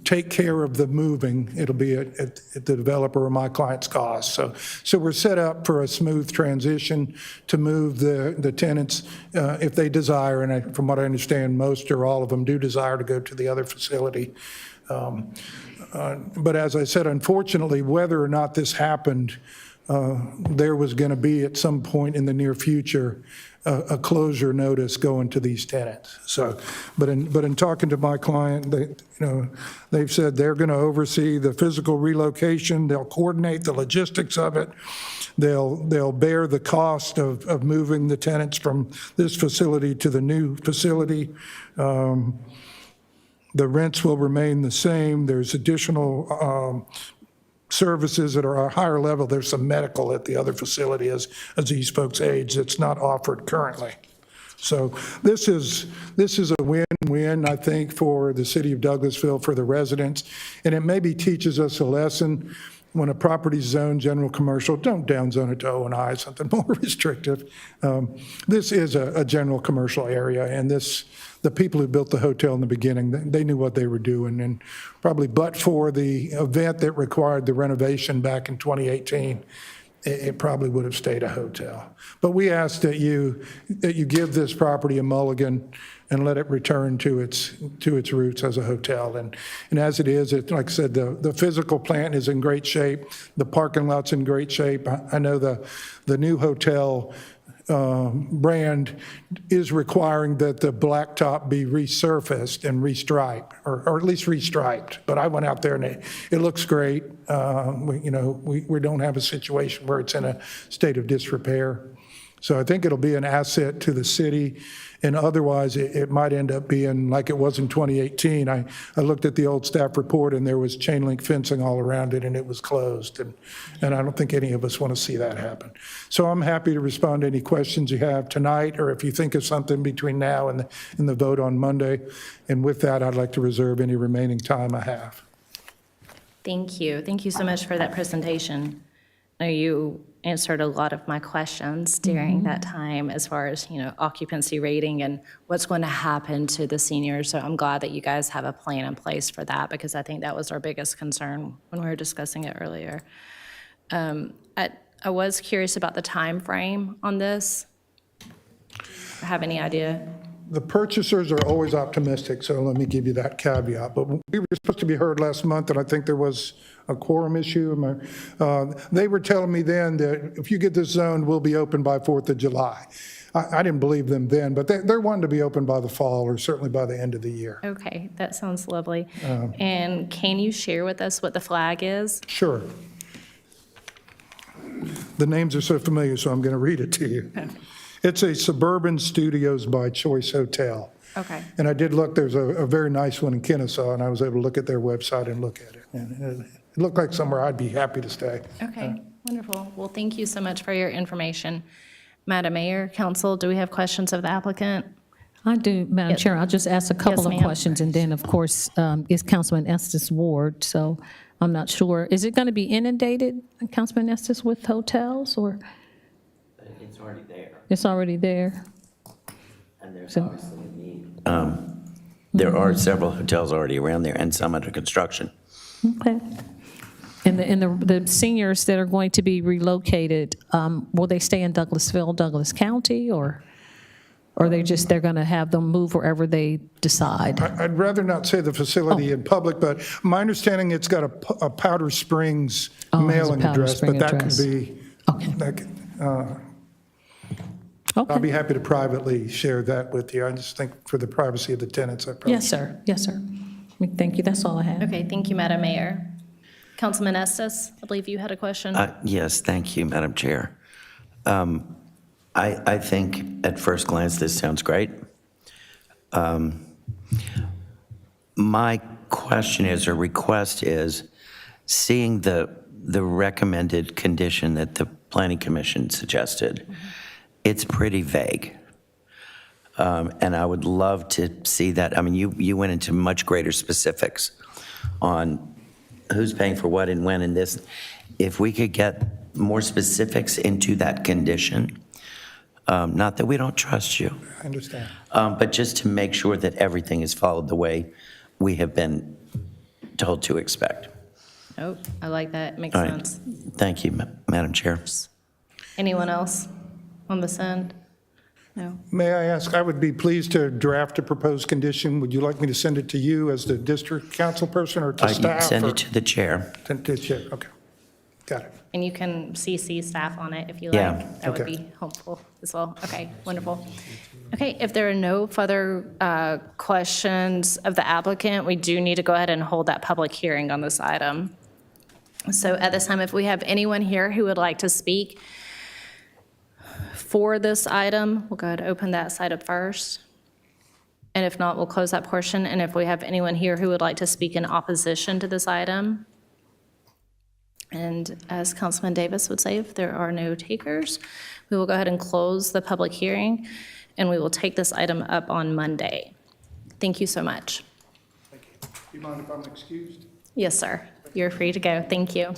take care of the moving. It'll be at the developer or my client's cost. So we're set up for a smooth transition to move the tenants if they desire, and from what I understand, most or all of them do desire to go to the other facility. But as I said, unfortunately, whether or not this happened, there was going to be at some point in the near future a closure notice going to these tenants. So, but in talking to my client, they've said they're going to oversee the physical relocation. They'll coordinate the logistics of it. They'll bear the cost of moving the tenants from this facility to the new facility. The rents will remain the same. There's additional services that are a higher level. There's some medical at the other facility as these folks age that's not offered currently. So this is a win-win, I think, for the city of Douglasville, for the residents, and it maybe teaches us a lesson. When a property's zoned general commercial, don't downzone it to O&I, something more restrictive. This is a general commercial area, and the people who built the hotel in the beginning, they knew what they were doing, and probably but for the event that required the renovation back in 2018, it probably would have stayed a hotel. But we ask that you give this property a mulligan and let it return to its roots as a hotel. And as it is, like I said, the physical plant is in great shape. The parking lot's in great shape. I know the new hotel brand is requiring that the blacktop be resurfaced and restriped, or at least restriped. But I went out there and it looks great. We don't have a situation where it's in a state of disrepair. So I think it'll be an asset to the city, and otherwise it might end up being like it was in 2018. I looked at the old staff report and there was chain link fencing all around it and it was closed. And I don't think any of us want to see that happen. So I'm happy to respond to any questions you have tonight, or if you think of something between now and the vote on Monday. And with that, I'd like to reserve any remaining time I have. Thank you. Thank you so much for that presentation. I know you answered a lot of my questions during that time as far as, occupancy rating and what's going to happen to the seniors. So I'm glad that you guys have a plan in place for that, because I think that was our biggest concern when we were discussing it earlier. I was curious about the time frame on this. Have any idea? The purchasers are always optimistic, so let me give you that caveat. But we were supposed to be heard last month, and I think there was a quorum issue. They were telling me then that if you get this zoned, we'll be open by 4th of July. I didn't believe them then, but they're wanting to be open by the fall, or certainly by the end of the year. Okay, that sounds lovely. And can you share with us what the flag is? Sure. The names are so familiar, so I'm going to read it to you. It's a Suburban Studios by Choice Hotel. Okay. And I did look, there's a very nice one in Kennesaw, and I was able to look at their website and look at it. And it looked like somewhere I'd be happy to stay. Okay, wonderful. Well, thank you so much for your information. Madam Mayor, Council, do we have questions of the applicant? I do, Madam Yes. Chair. I'll just ask a couple of ma'am. questions, and then, of course, it's Councilman Estes' ward, so I'm not sure. Is it going to be inundated, Councilman Estes, with hotels, or It's already there. it's already there? And there's So- obviously a need. There are several hotels already around there and some under construction. Okay. And the seniors that are going to be relocated, will they stay in Douglasville, Douglas County, or they're going to have them move wherever they decide? I'd rather not say the facility in public, but my understanding, it's got a Powder Springs Oh, it has a mailing Powder address, Spring but that address. can be, Okay. I'll Okay. be happy to privately share that with you. I just think for the privacy of the tenants, I probably. Yes, sir. Yes, sir. Thank you. That's all I have. Okay, thank you, Madam Mayor. Councilman Estes, I believe you had a question. Yes, thank you, Madam Chair. I think at first glance, this sounds great. My question is, or request is, seeing the recommended condition that the Planning Commission suggested, it's pretty vague. And I would love to see that. I mean, you went into much greater specifics on who's paying for what and when and this. If we could get more specifics into that condition, not that we don't trust you, I understand. but just to make sure that everything is followed the way we have been told to expect. Oh, I like that. Makes All right. sense. Thank you, Madam Chair. Anyone else on this end? No? May I ask, I would be pleased to draft a proposed condition. Would you like me to send it to you as the district council person, or to I staff? can send or- it to the chair. To the chair, okay. Got it. And you can CC staff on it if you Yeah. like. That would Okay. be helpful as well. Okay, wonderful. Okay, if there are no further questions of the applicant, we do need to go ahead and hold that public hearing on this item. So at this time, if we have anyone here who would like to speak for this item, we'll go ahead and open that side up first. And if not, we'll close that portion. And if we have anyone here who would like to speak in opposition to this item, and as Councilman Davis would say, if there are no takers, we will go ahead and close the public hearing, and we will take this item up on Monday. Thank you so much. Thank you. Do you mind if I'm excused? Yes, sir. You're free to go. Thank you.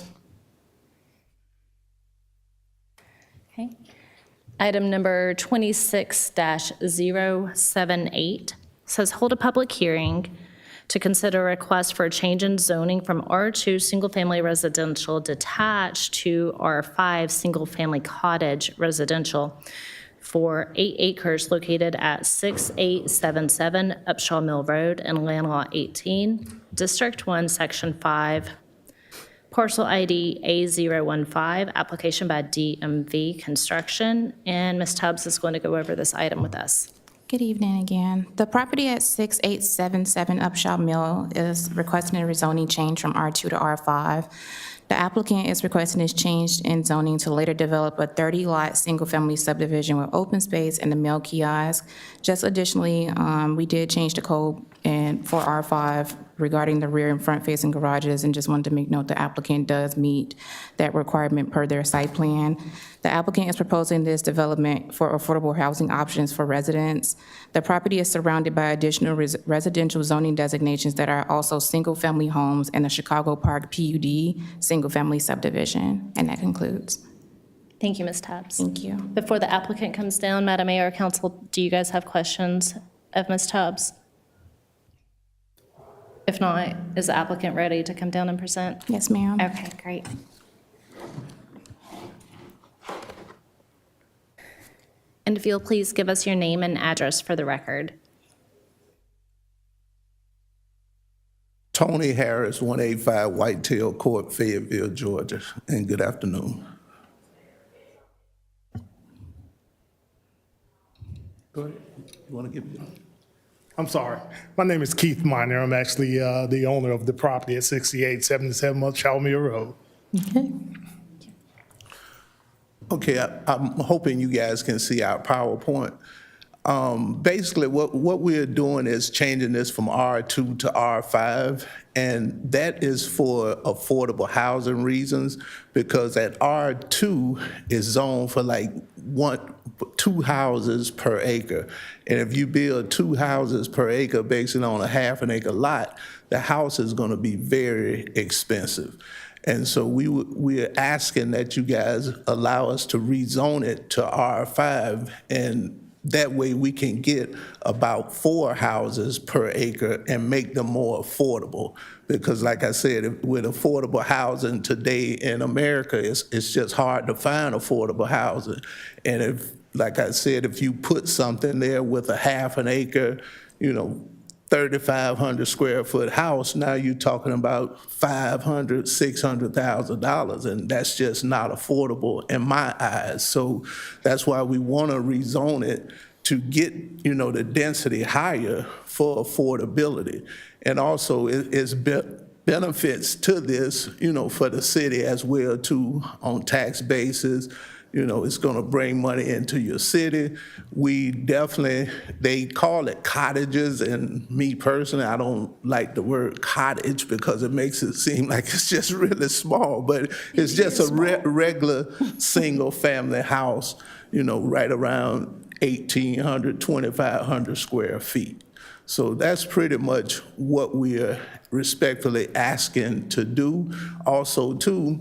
Okay. Item number 26-078 says, hold a public hearing to consider a request for a change in zoning from R2 single-family residential detached to R5 single-family cottage residential for 8 acres located at 6877 Upshaw Mill Road and Land Law 18, District 1, Section 5, Parcel ID A015, application by DMV Construction. And Ms. Tubbs is going to go over this item with us. Good evening again. The property at 6877 Upshaw Mill is requesting a rezoning change from R2 to R5. The applicant is requesting this change in zoning to later develop a 30-lot single-family subdivision with open space and a mill kiosk. Just additionally, we did change the code for R5 regarding the rear and front-facing garages, and just wanted to make note the applicant does meet that requirement per their site plan. The applicant is proposing this development for affordable housing options for residents. The property is surrounded by additional residential zoning designations that are also single-family homes and a Chicago Park PUD single-family subdivision. And that concludes. Thank you, Ms. Tubbs. Thank you. Before the applicant comes down, Madam Mayor, Council, do you guys have questions of Ms. Tubbs? If not, is the applicant ready to come down and present? Yes, ma'am. Okay, great. And if you'll please give us your name and address for the record. Tony Harris, 185 Whitetail Court, Fayetteville, Georgia, and good afternoon. Go ahead. You want to give me? I'm sorry. My name is Keith Miner. I'm actually the owner of the property at 6877 Upshaw Mill Road. Okay, I'm hoping you guys can see our PowerPoint. Basically, what we're doing is changing this from R2 to R5, and that is for affordable housing reasons, because at R2 is zoned for like 2 houses per acre. And if you build 2 houses per acre based on a half an acre lot, the house is going to be very expensive. And so we're asking that you guys allow us to rezone it to R5, and that way we can get about 4 houses per acre and make them more affordable. Because like I said, with affordable housing today in America, it's just hard to find affordable housing. And if, like I said, if you put something there with a half an acre, 3,500 square foot house, now you're talking about $500,000, $600,000, and that's just not affordable in my eyes. So that's why we want to rezone it to get, the density higher for affordability. And also it's benefits to this, for the city as well too, on tax basis. It's going to bring money into your city. We definitely, they call it cottages, and me personally, I don't like the word cottage because it makes it seem like it's just really small, but it's just a regular single-family house, right around 1,800, 2,500 square feet. So that's pretty much what we are respectfully asking to do. Also, too,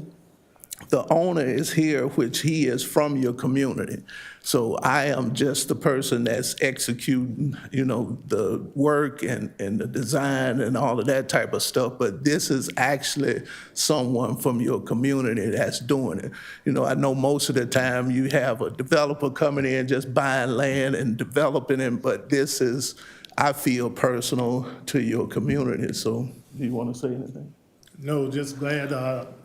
the owner is here, which he is from your community. So I am just the person that's executing, the work and the design and all of that type of stuff. But this is actually someone from your community that's doing it. I know most of the time you have a developer coming in just buying land and developing it, but this is, I feel, personal to your community. So do you want to say anything? No, just glad.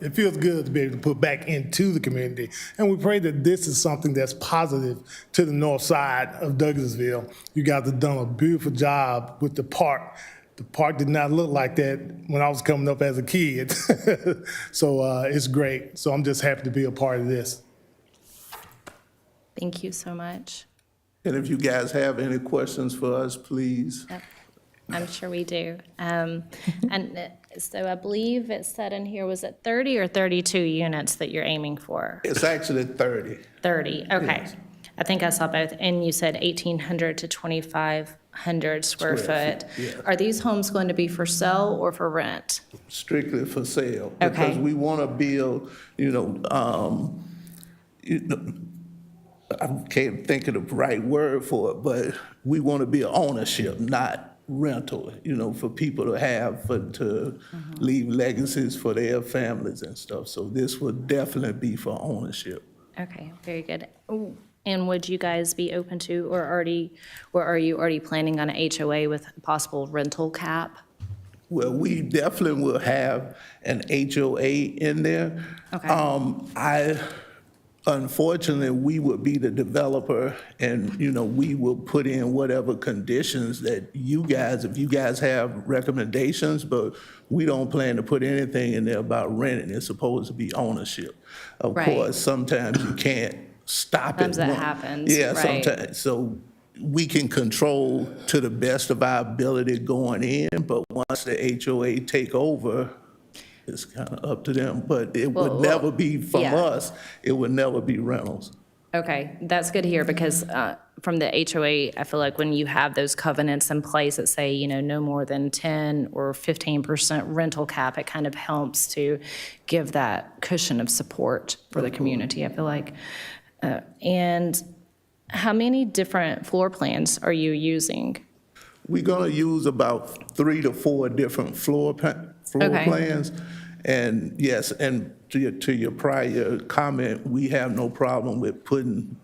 It feels good to be able to put back into the community. And we pray that this is something that's positive to the north side of Douglasville. You guys have done a beautiful job with the park. The park did not look like that when I was coming up as a kid. So it's great. So I'm just happy to be a part of this. Thank you so much. And if you guys have any questions for us, please. Yep, I'm sure we do. And so I believe it said in here, was it 30 or 32 units that you're aiming for? It's actually 30. 30, okay. Yes. I think I saw both, and you said 1,800 to 2,500 square foot. Yeah. Are these homes going to be for sale or for rent? Strictly for sale. Okay. Because we want to build, I can't think of the right word for it, but we want to be ownership, not rental, for people to have, to leave legacies for their families and stuff. So this would definitely be for ownership. Okay, very good. Ooh, and would you guys be open to, or are you already planning on an HOA with a possible rental cap? Well, we definitely will have an HOA in there. Okay. Unfortunately, we would be the developer and, we will put in whatever conditions that you guys, if you guys have recommendations, but we don't plan to put anything in there about renting. It's supposed to be ownership. Of Right. course, sometimes you can't stop it. Sometimes that happens, Yeah, right. sometimes. So we can control to the best of our ability going in, but once the HOA take over, it's kind of up to them. But it would never be from yeah. us. It would never be rentals. Okay, that's good to hear because from the HOA, I feel like when you have those covenants in place that say, no more than 10 or 15% rental cap, it kind of helps to give that cushion of support for the community, I feel like. And how many different floor plans are you using? We're going to use about 3 to 4 different floor Okay. plans. And yes, and to your prior comment, we have no problem with putting,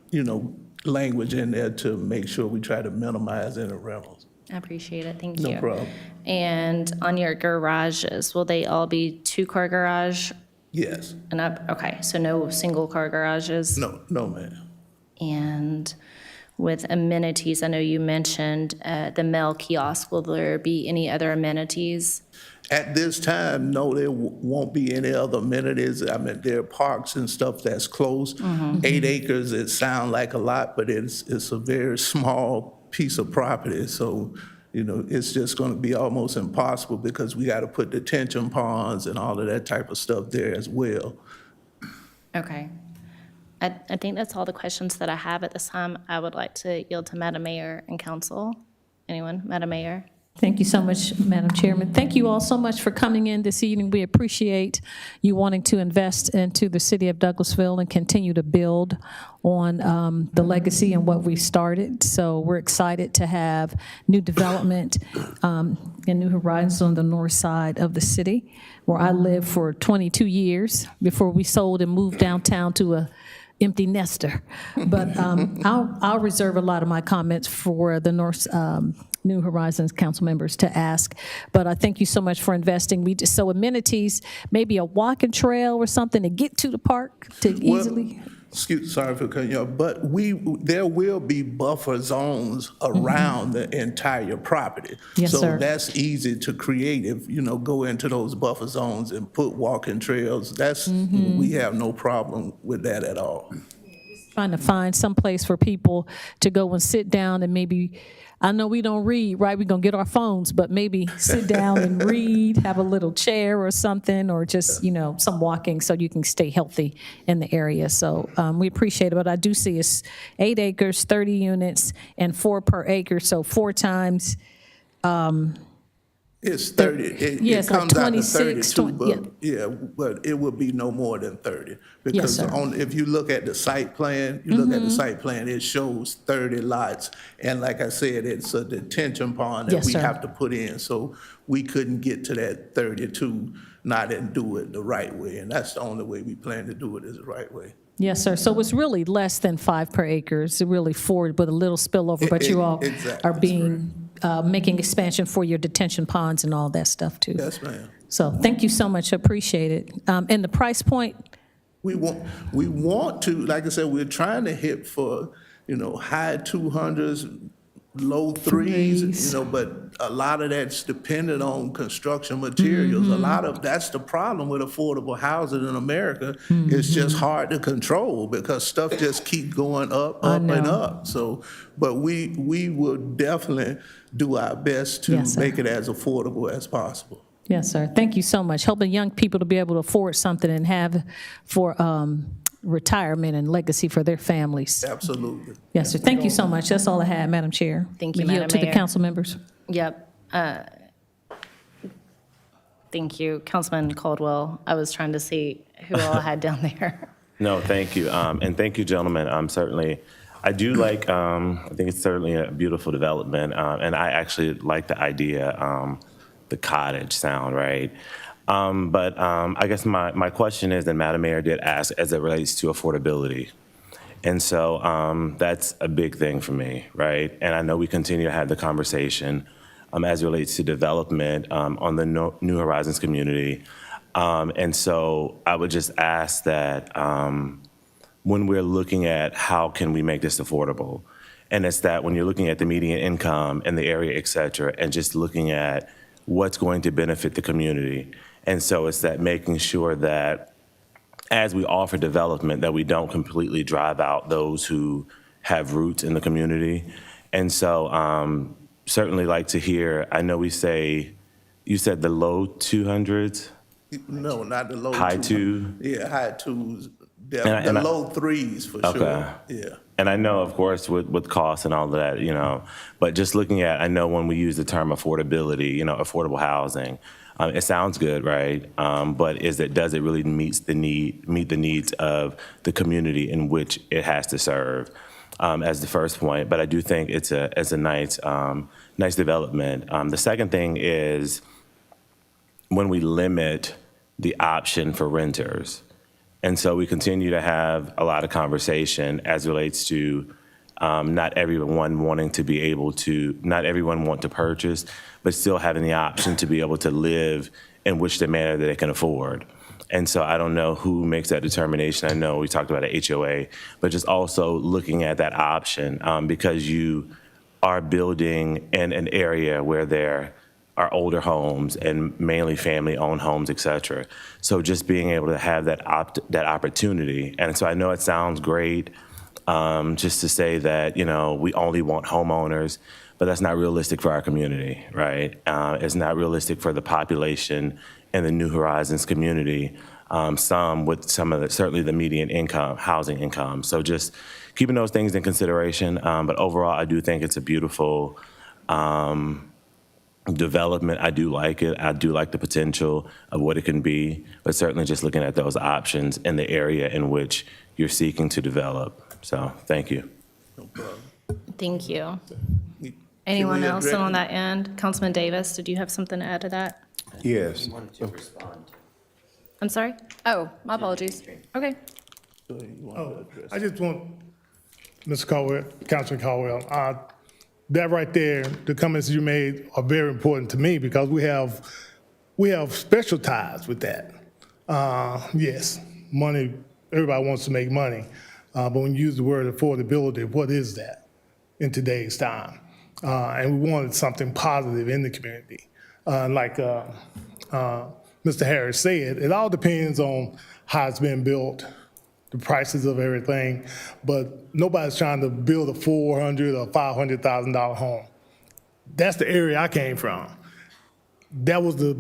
language in there to make sure we try to minimize any rentals. I appreciate it, thank you. No problem. And on your garages, will they all be 2-car garage Yes. and up? Okay, so no single-car garages? No, ma'am. And with amenities, I know you mentioned the mail kiosk. Will there be any other amenities? At this time, no, there won't be any other amenities. I mean, there are parks and stuff that's close. 8 acres, it sounds like a lot, but it's a very small piece of property. So, it's just going to be almost impossible because we got to put detention ponds and all of that type of stuff there as well. Okay. I think that's all the questions that I have at this time. I would like to yield to Madam Mayor and Council. Anyone? Madam Mayor? Thank you so much, Madam Chairman. Thank you all so much for coming in this evening. We appreciate you wanting to invest into the city of Douglasville and continue to build on the legacy and what we started. So we're excited to have new development and New Horizons on the north side of the city, where I lived for 22 years before we sold and moved downtown to a empty nester. But I'll reserve a lot of my comments for the North New Horizons council members to ask. But I thank you so much for investing. So amenities, maybe a walking trail or something to get to the park to easily. Sorry for cutting you off, but there will be buffer zones around the entire property. Yes, so sir. that's easy to create if, go into those buffer zones and put walking trails. We have no problem with that at all. Trying to find some place for people to go and sit down and maybe, I know we don't read, right? We're going to get our phones, but maybe sit down and read, have a little chair or something, or just, some walking so you can stay healthy in the area. So we appreciate it. But I do see it's 8 acres, 30 units, and 4 per acre. So 4 times. It's 30. It like comes out to 26, 32, but it would be no more than 30. Because sir. if you look at the site plan, it shows 30 lots. And like I said, it's a detention pond that Yes, we sir. have to put in. So we couldn't get to that 32 not and do it the right way. And that's the only way we plan to do it is the right way. Yes, sir. So it's really less than 5 per acre. It's really 4 with a little spillover, but you all Exactly, are making expansion for your detention ponds and all that stuff too. Yes, ma'am. So thank you so much. I appreciate it. And the price point, We want to, like I said, we're trying to hit for, high 200s, low threes, but a lot of that's dependent on construction materials. A lot of that's the problem with affordable housing in America. It's just hard to control because stuff just keep going up and up. So, but we will definitely do our best to Yes, sir. make it as affordable as possible. yes, sir. Thank you so much. Helping young people to be able to afford something and have for retirement and legacy for their families. Absolutely. Yes, sir. Thank you so much. That's all I had, Madam Chair. Thank you, We yield Madam to the Mayor. council members. Yep. Thank you, Councilman Caldwell. I was trying to see who all I had down there. No, thank you. And thank you, gentlemen. Certainly, I do like, I think it's certainly a beautiful development. And I actually like the idea, the cottage sound, right? But I guess my question is, and Madam Mayor did ask, as it relates to affordability. And so that's a big thing for me, right? And I know we continue to have the conversation as it relates to development on the New Horizons community. And so I would just ask that when we're looking at how can we make this affordable, and it's that when you're looking at the median income and the area, et cetera, and just looking at what's going to benefit the community. And so it's that making sure that as we offer development, that we don't completely drive out those who have roots in the community. And so certainly like to hear, I know you said the low 200s? No, not the low. High two? Yeah, high twos. And The I- low threes for Okay. sure. Yeah. And I know, of course, with costs and all of that, but just looking at, I know when we use the term affordability, affordable housing, it sounds good, right? But does it really meet the needs of the community in which it has to serve? As the first point, but I do think it's a nice development. The second thing is when we limit the option for renters. And so we continue to have a lot of conversation as it relates to not everyone want to purchase, but still having the option to be able to live in which the manner that they can afford. And so I don't know who makes that determination. I know we talked about an HOA, but just also looking at that option because you are building in an area where there are older homes and mainly family-owned homes, et cetera. So just being able to have that opportunity. And so I know it sounds great just to say that, we only want homeowners, but that's not realistic for our community, right? It's not realistic for the population in the New Horizons community, certainly the median income, housing income. So just keeping those things in consideration. But overall, I do think it's a beautiful development. I do like it. I do like the potential of what it can be, but certainly just looking at those options in the area in which you're seeking to develop. So thank you. Thank you. Anyone else on that end? Councilman Davis, did you have something to add to that? Yes. I'm sorry? Oh, my apologies. Okay. I just want, Mr. Caldwell, Councilman Caldwell, that right there, the comments you made are very important to me because we have special ties with that. Yes, money, everybody wants to make money, but when you use the word affordability, what is that in today's time? And we wanted something positive in the community. Like Mr. Harris said, it all depends on how it's been built, the prices of everything, but nobody's trying to build a $400,000 or $500,000 home. That's the area I came from. That was the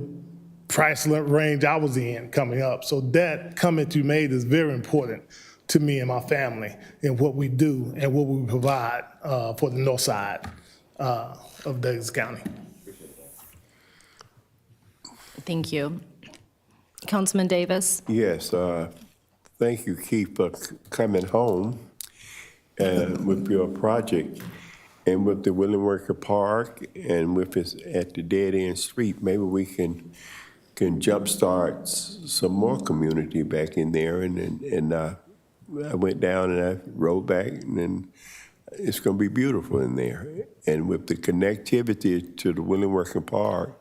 price range I was in coming up. So that comment you made is very important to me and my family in what we do and what we provide for the north side of Douglas County. Thank you. Councilman Davis? Yes, thank you, Keith, for coming home with your project and with the Willing Worker Park and with it at the dead end street. Maybe we can jumpstart some more community back in there. And I went down and I rode back, and then it's going to be beautiful in there. And with the connectivity to the Willing Worker Park,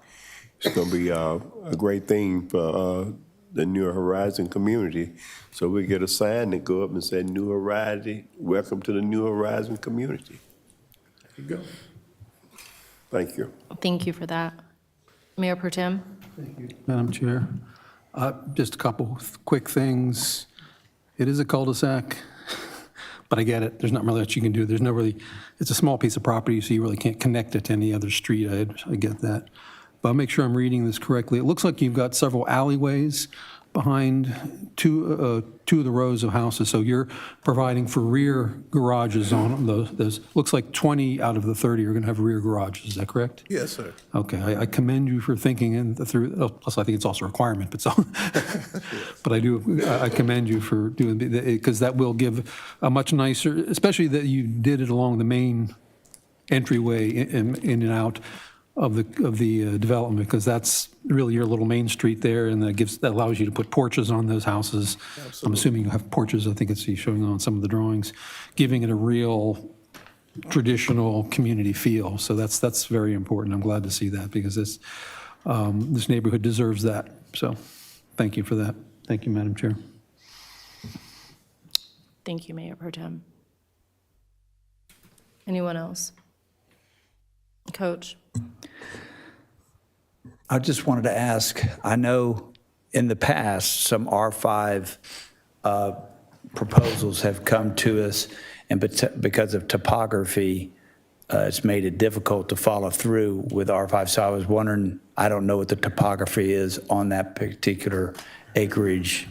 it's going to be a great thing for the New Horizon community. So we get a sign that go up and say, New Horizon, welcome to the New Horizon community. There you go. Thank you. Thank you for that. Mayor Pro Tem? Madam Chair, just a couple quick things. It is a cul-de-sac, but I get it. There's not really much you can do. It's a small piece of property, so you really can't connect it to any other street. I get that. But I'll make sure I'm reading this correctly. It looks like you've got several alleyways behind two of the rows of houses. So you're providing for rear garages on those. Looks like 20 out of the 30 are going to have rear garages. Is that correct? Yes, sir. Okay, I commend you for thinking through, plus I think it's also a requirement, but I commend you for doing, because that will give a much nicer, especially that you did it along the main entryway in and out of the development, because that's really your little main street there, and that allows you to put porches on those houses. Absolutely. I'm assuming you have porches. I think it's showing on some of the drawings, giving it a real traditional community feel. So that's very important. I'm glad to see that because this neighborhood deserves that. So thank you for that. Thank you, Madam Chair. Thank you, Mayor Pro Tem. Anyone else? Coach? I just wanted to ask, I know in the past, some R5 proposals have come to us, and because of topography, it's made it difficult to follow through with R5. So I was wondering, I don't know what the topography is on that particular acreage.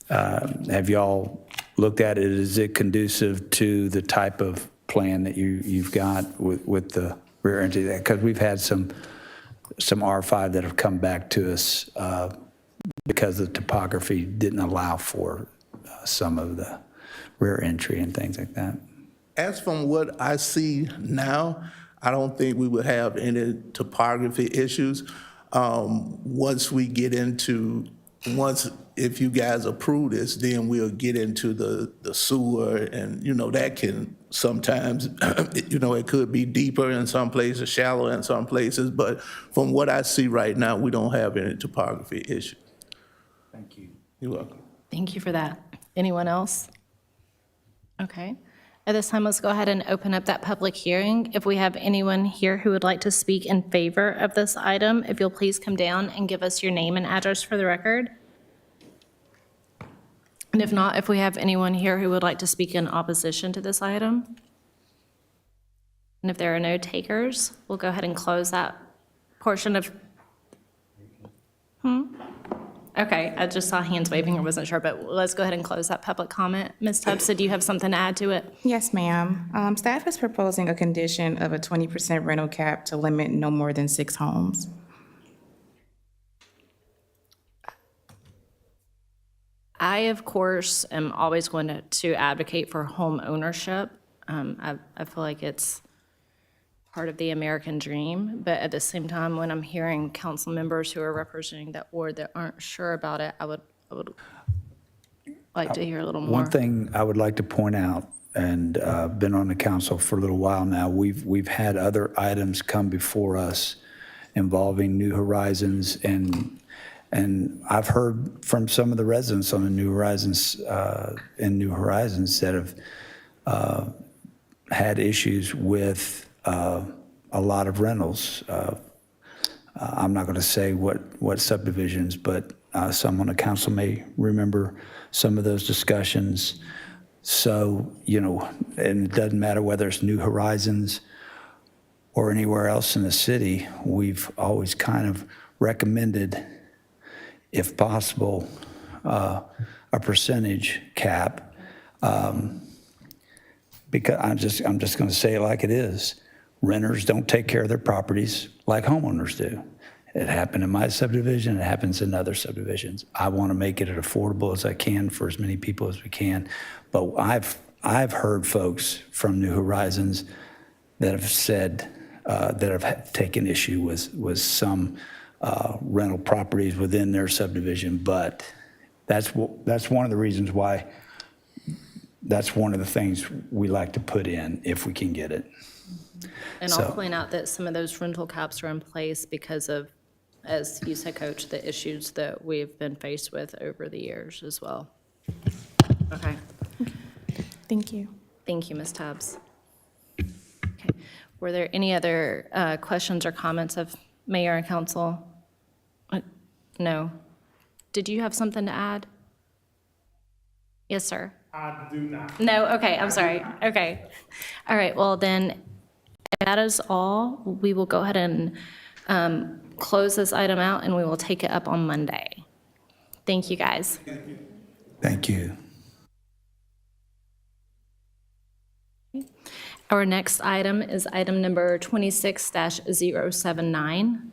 Have y'all looked at it? Is it conducive to the type of plan that you've got with the rear entry? Because we've had some R5 that have come back to us because the topography didn't allow for some of the rear entry and things like that. As from what I see now, I don't think we would have any topography issues. If you guys approve this, then we'll get into the sewer, and, that can sometimes, it could be deeper in some places, shallower in some places, but from what I see right now, we don't have any topography issues. Thank you. You're welcome. Thank you for that. Anyone else? Okay. At this time, let's go ahead and open up that public hearing. If we have anyone here who would like to speak in favor of this item, if you'll please come down and give us your name and address for the record. And if not, if we have anyone here who would like to speak in opposition to this item. And if there are no takers, we'll go ahead and close that portion of, Okay, I just saw hands waving, I wasn't sure, but let's go ahead and close that public comment. Ms. Tubbs, do you have something to add to it? Yes, ma'am. Staff is proposing a condition of a 20% rental cap to limit no more than 6 homes. I, of course, am always going to advocate for home ownership. I feel like it's part of the American dream, but at the same time, when I'm hearing council members who are representing that ward that aren't sure about it, I would like to hear a little more. One thing I would like to point out, and been on the council for a little while now, we've had other items come before us involving New Horizons, and I've heard from some of the residents on the New Horizons that have had issues with a lot of rentals. I'm not going to say what subdivisions, but some on the council may remember some of those discussions. So, and it doesn't matter whether it's New Horizons or anywhere else in the city, we've always kind of recommended, if possible, a percentage cap. Because I'm just going to say it like it is. Renters don't take care of their properties like homeowners do. It happened in my subdivision. It happens in other subdivisions. I want to make it as affordable as I can for as many people as we can. But I've heard folks from New Horizons that have said that have taken issue with some rental properties within their subdivision. But that's one of the reasons why. That's one of the things we like to put in if we can get it. And I'll point out that some of those rental caps are in place because of, as you said, Coach, the issues that we've been faced with over the years as well. Okay. Thank you. Thank you, Ms. Tubbs. Okay. Were there any other questions or comments of Mayor and Council? No. Did you have something to add? Yes, sir. I do not. No, okay, I'm sorry. Okay. All right, well then, if that is all, we will go ahead and close this item out and we will take it up on Monday. Thank you, guys. Thank you. Our next item is item number 26-079.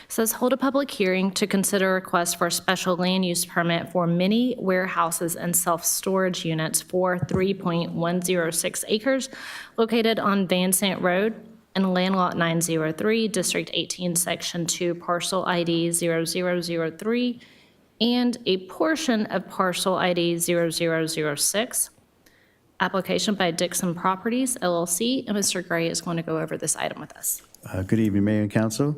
Says hold a public hearing to consider a request for a special land use permit for mini warehouses and self-storage units for 3.106 acres located on Van Sant Road in Land Lot 903, District 18, Section 2, Parcel ID 0003, and a portion of Parcel ID 0006. application by Dixon Properties LLC, and Mr. Gray is going to go over this item with us. Good evening, Mayor and Council.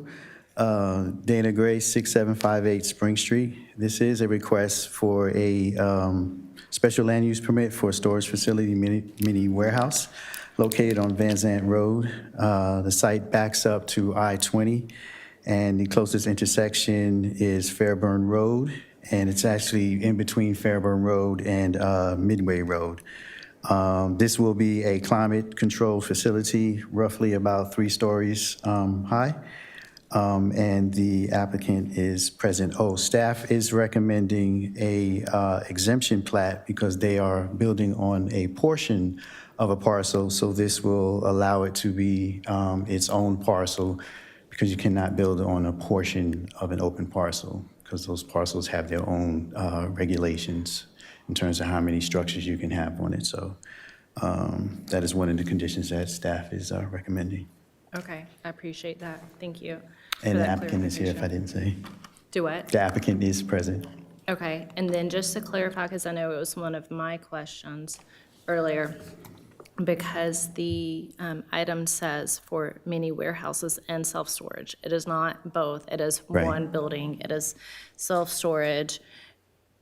Dana Gray, 6758 Spring Street. This is a request for a special land use permit for a storage facility mini warehouse located on Van Zant Road. The site backs up to I-20, and the closest intersection is Fairburn Road, and it's actually in between Fairburn Road and Midway Road. This will be a climate-controlled facility, roughly about 3 stories high, and the applicant is present. Staff is recommending a exemption plat because they are building on a portion of a parcel, so this will allow it to be its own parcel because you cannot build on a portion of an open parcel because those parcels have their own regulations in terms of how many structures you can have on it. So that is one of the conditions that staff is recommending. Okay, I appreciate that. Thank you. And the applicant is here, if I didn't say. Do what? The applicant is present. Okay, and then just to clarify, because I know it was one of my questions earlier, because the item says for mini warehouses and self-storage. It is not both. It is Right. one building. It is self-storage.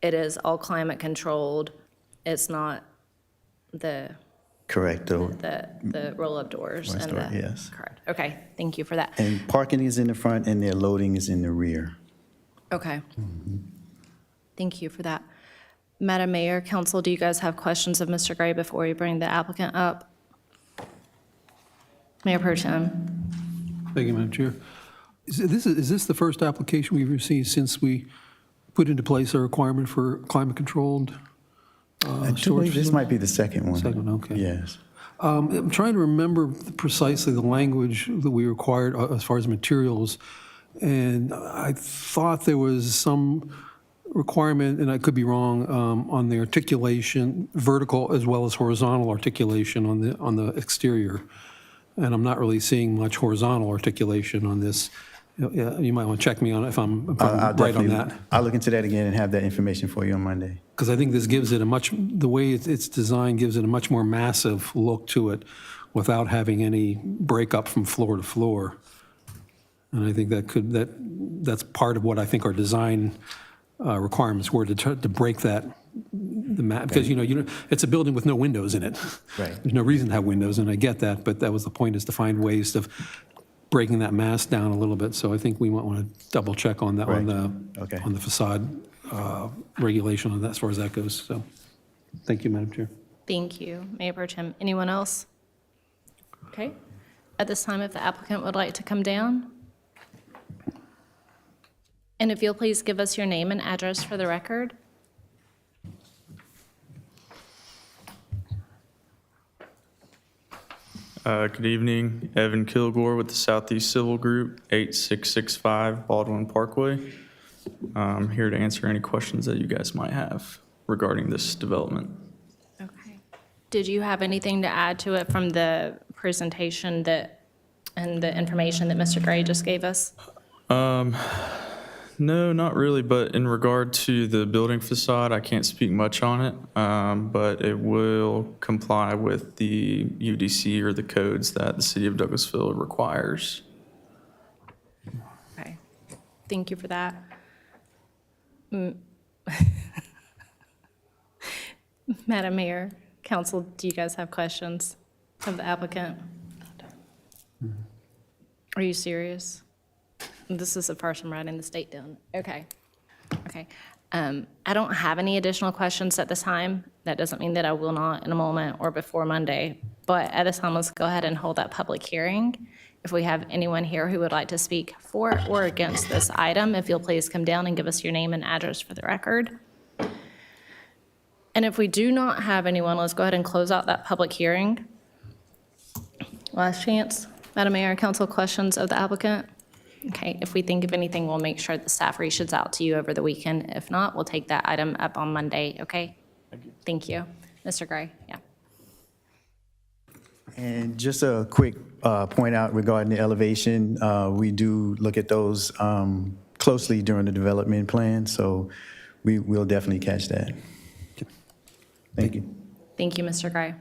It is all climate controlled. It's not the Correct. the roll-up doors One and story, the. yes. Correct. Okay, thank you for that. And parking is in the front and their loading is in the rear. Okay. Thank you for that. Madam Mayor, Council, do you guys have questions of Mr. Gray before we bring the applicant up? Mayor Pro Tem. Thank you, Madam Chair. Is this the first application we've received since we put into place a requirement for climate-controlled I do storage believe this facility? might be the second one. Second one, okay. Yes. I'm trying to remember precisely the language that we required as far as materials, and I thought there was some requirement, and I could be wrong, on the articulation, vertical as well as horizontal articulation on the exterior. And I'm not really seeing much horizontal articulation on this. You might want to check me on it if I'm I'll right on definitely- that. I'll look into that again and have that information for you on Monday. Because I think this gives it the way it's designed gives it a much more massive look to it without having any breakup from floor to floor. And I think that's part of what I think our design requirements were, to try to break that, because, it's a building with no windows in it. Right. There's no reason to have windows, and I get that, but that was the point, is to find ways of breaking that mass down a little bit. So I think we might want to double check on that, Right. on the facade regulation on that, as far as that goes. So, thank you, Madam Chair. Thank you, Mayor Pro Tem. Anyone else? Okay. At this time, if the applicant would like to come down. And if you'll please give us your name and address for the record. Good evening, Evan Kilgore with the Southeast Civil Group, 8665 Baldwin Parkway. I'm here to answer any questions that you guys might have regarding this development. Okay. Did you have anything to add to it from the presentation and the information that Mr. Gray just gave us? No, not really, but in regard to the building facade, I can't speak much on it, but it will comply with the UDC or the codes that the city of Douglasville requires. Okay. Thank you for that. Madam Mayor, Council, do you guys have questions of the applicant? Are you serious? This is the first I'm writing the state down. Okay. Okay. I don't have any additional questions at this time. That doesn't mean that I will not in a moment or before Monday. But at this time, let's go ahead and hold that public hearing. If we have anyone here who would like to speak for or against this item, if you'll please come down and give us your name and address for the record. And if we do not have anyone, let's go ahead and close out that public hearing. Last chance. Madam Mayor, Council, questions of the applicant? Okay, if we think of anything, we'll make sure the staff reaches out to you over the weekend. If not, we'll take that item up on Monday, okay? Thank you. Mr. Gray, yeah. And just a quick point out regarding the elevation, we do look at those closely during the development plan, so we'll definitely catch that. Thank you. Thank you, Mr. Gray.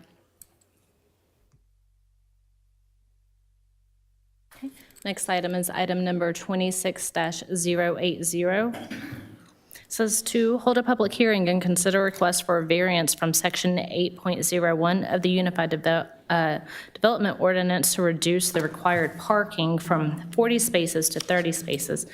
Next item is item number 26-080. Says to hold a public hearing and consider request for a variance from section 8.01 of the Unified Development Ordinance to reduce the required parking from 40 spaces to 30 spaces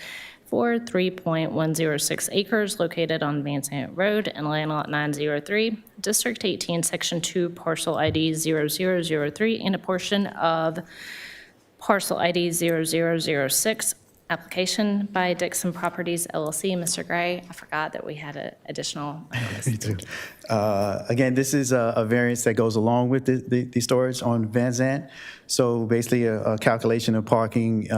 for 3.106 acres located on Van Zandt Road and Land Lot 903, District 18, Section 2, Parcel ID 0003, and a portion of Parcel ID 0006. Application by Dixon Properties LLC. Mr. Gray, I forgot that we had an additional. Me too. Again, this is a variance that goes along with the storage on Van Zandt. So basically, a calculation of parking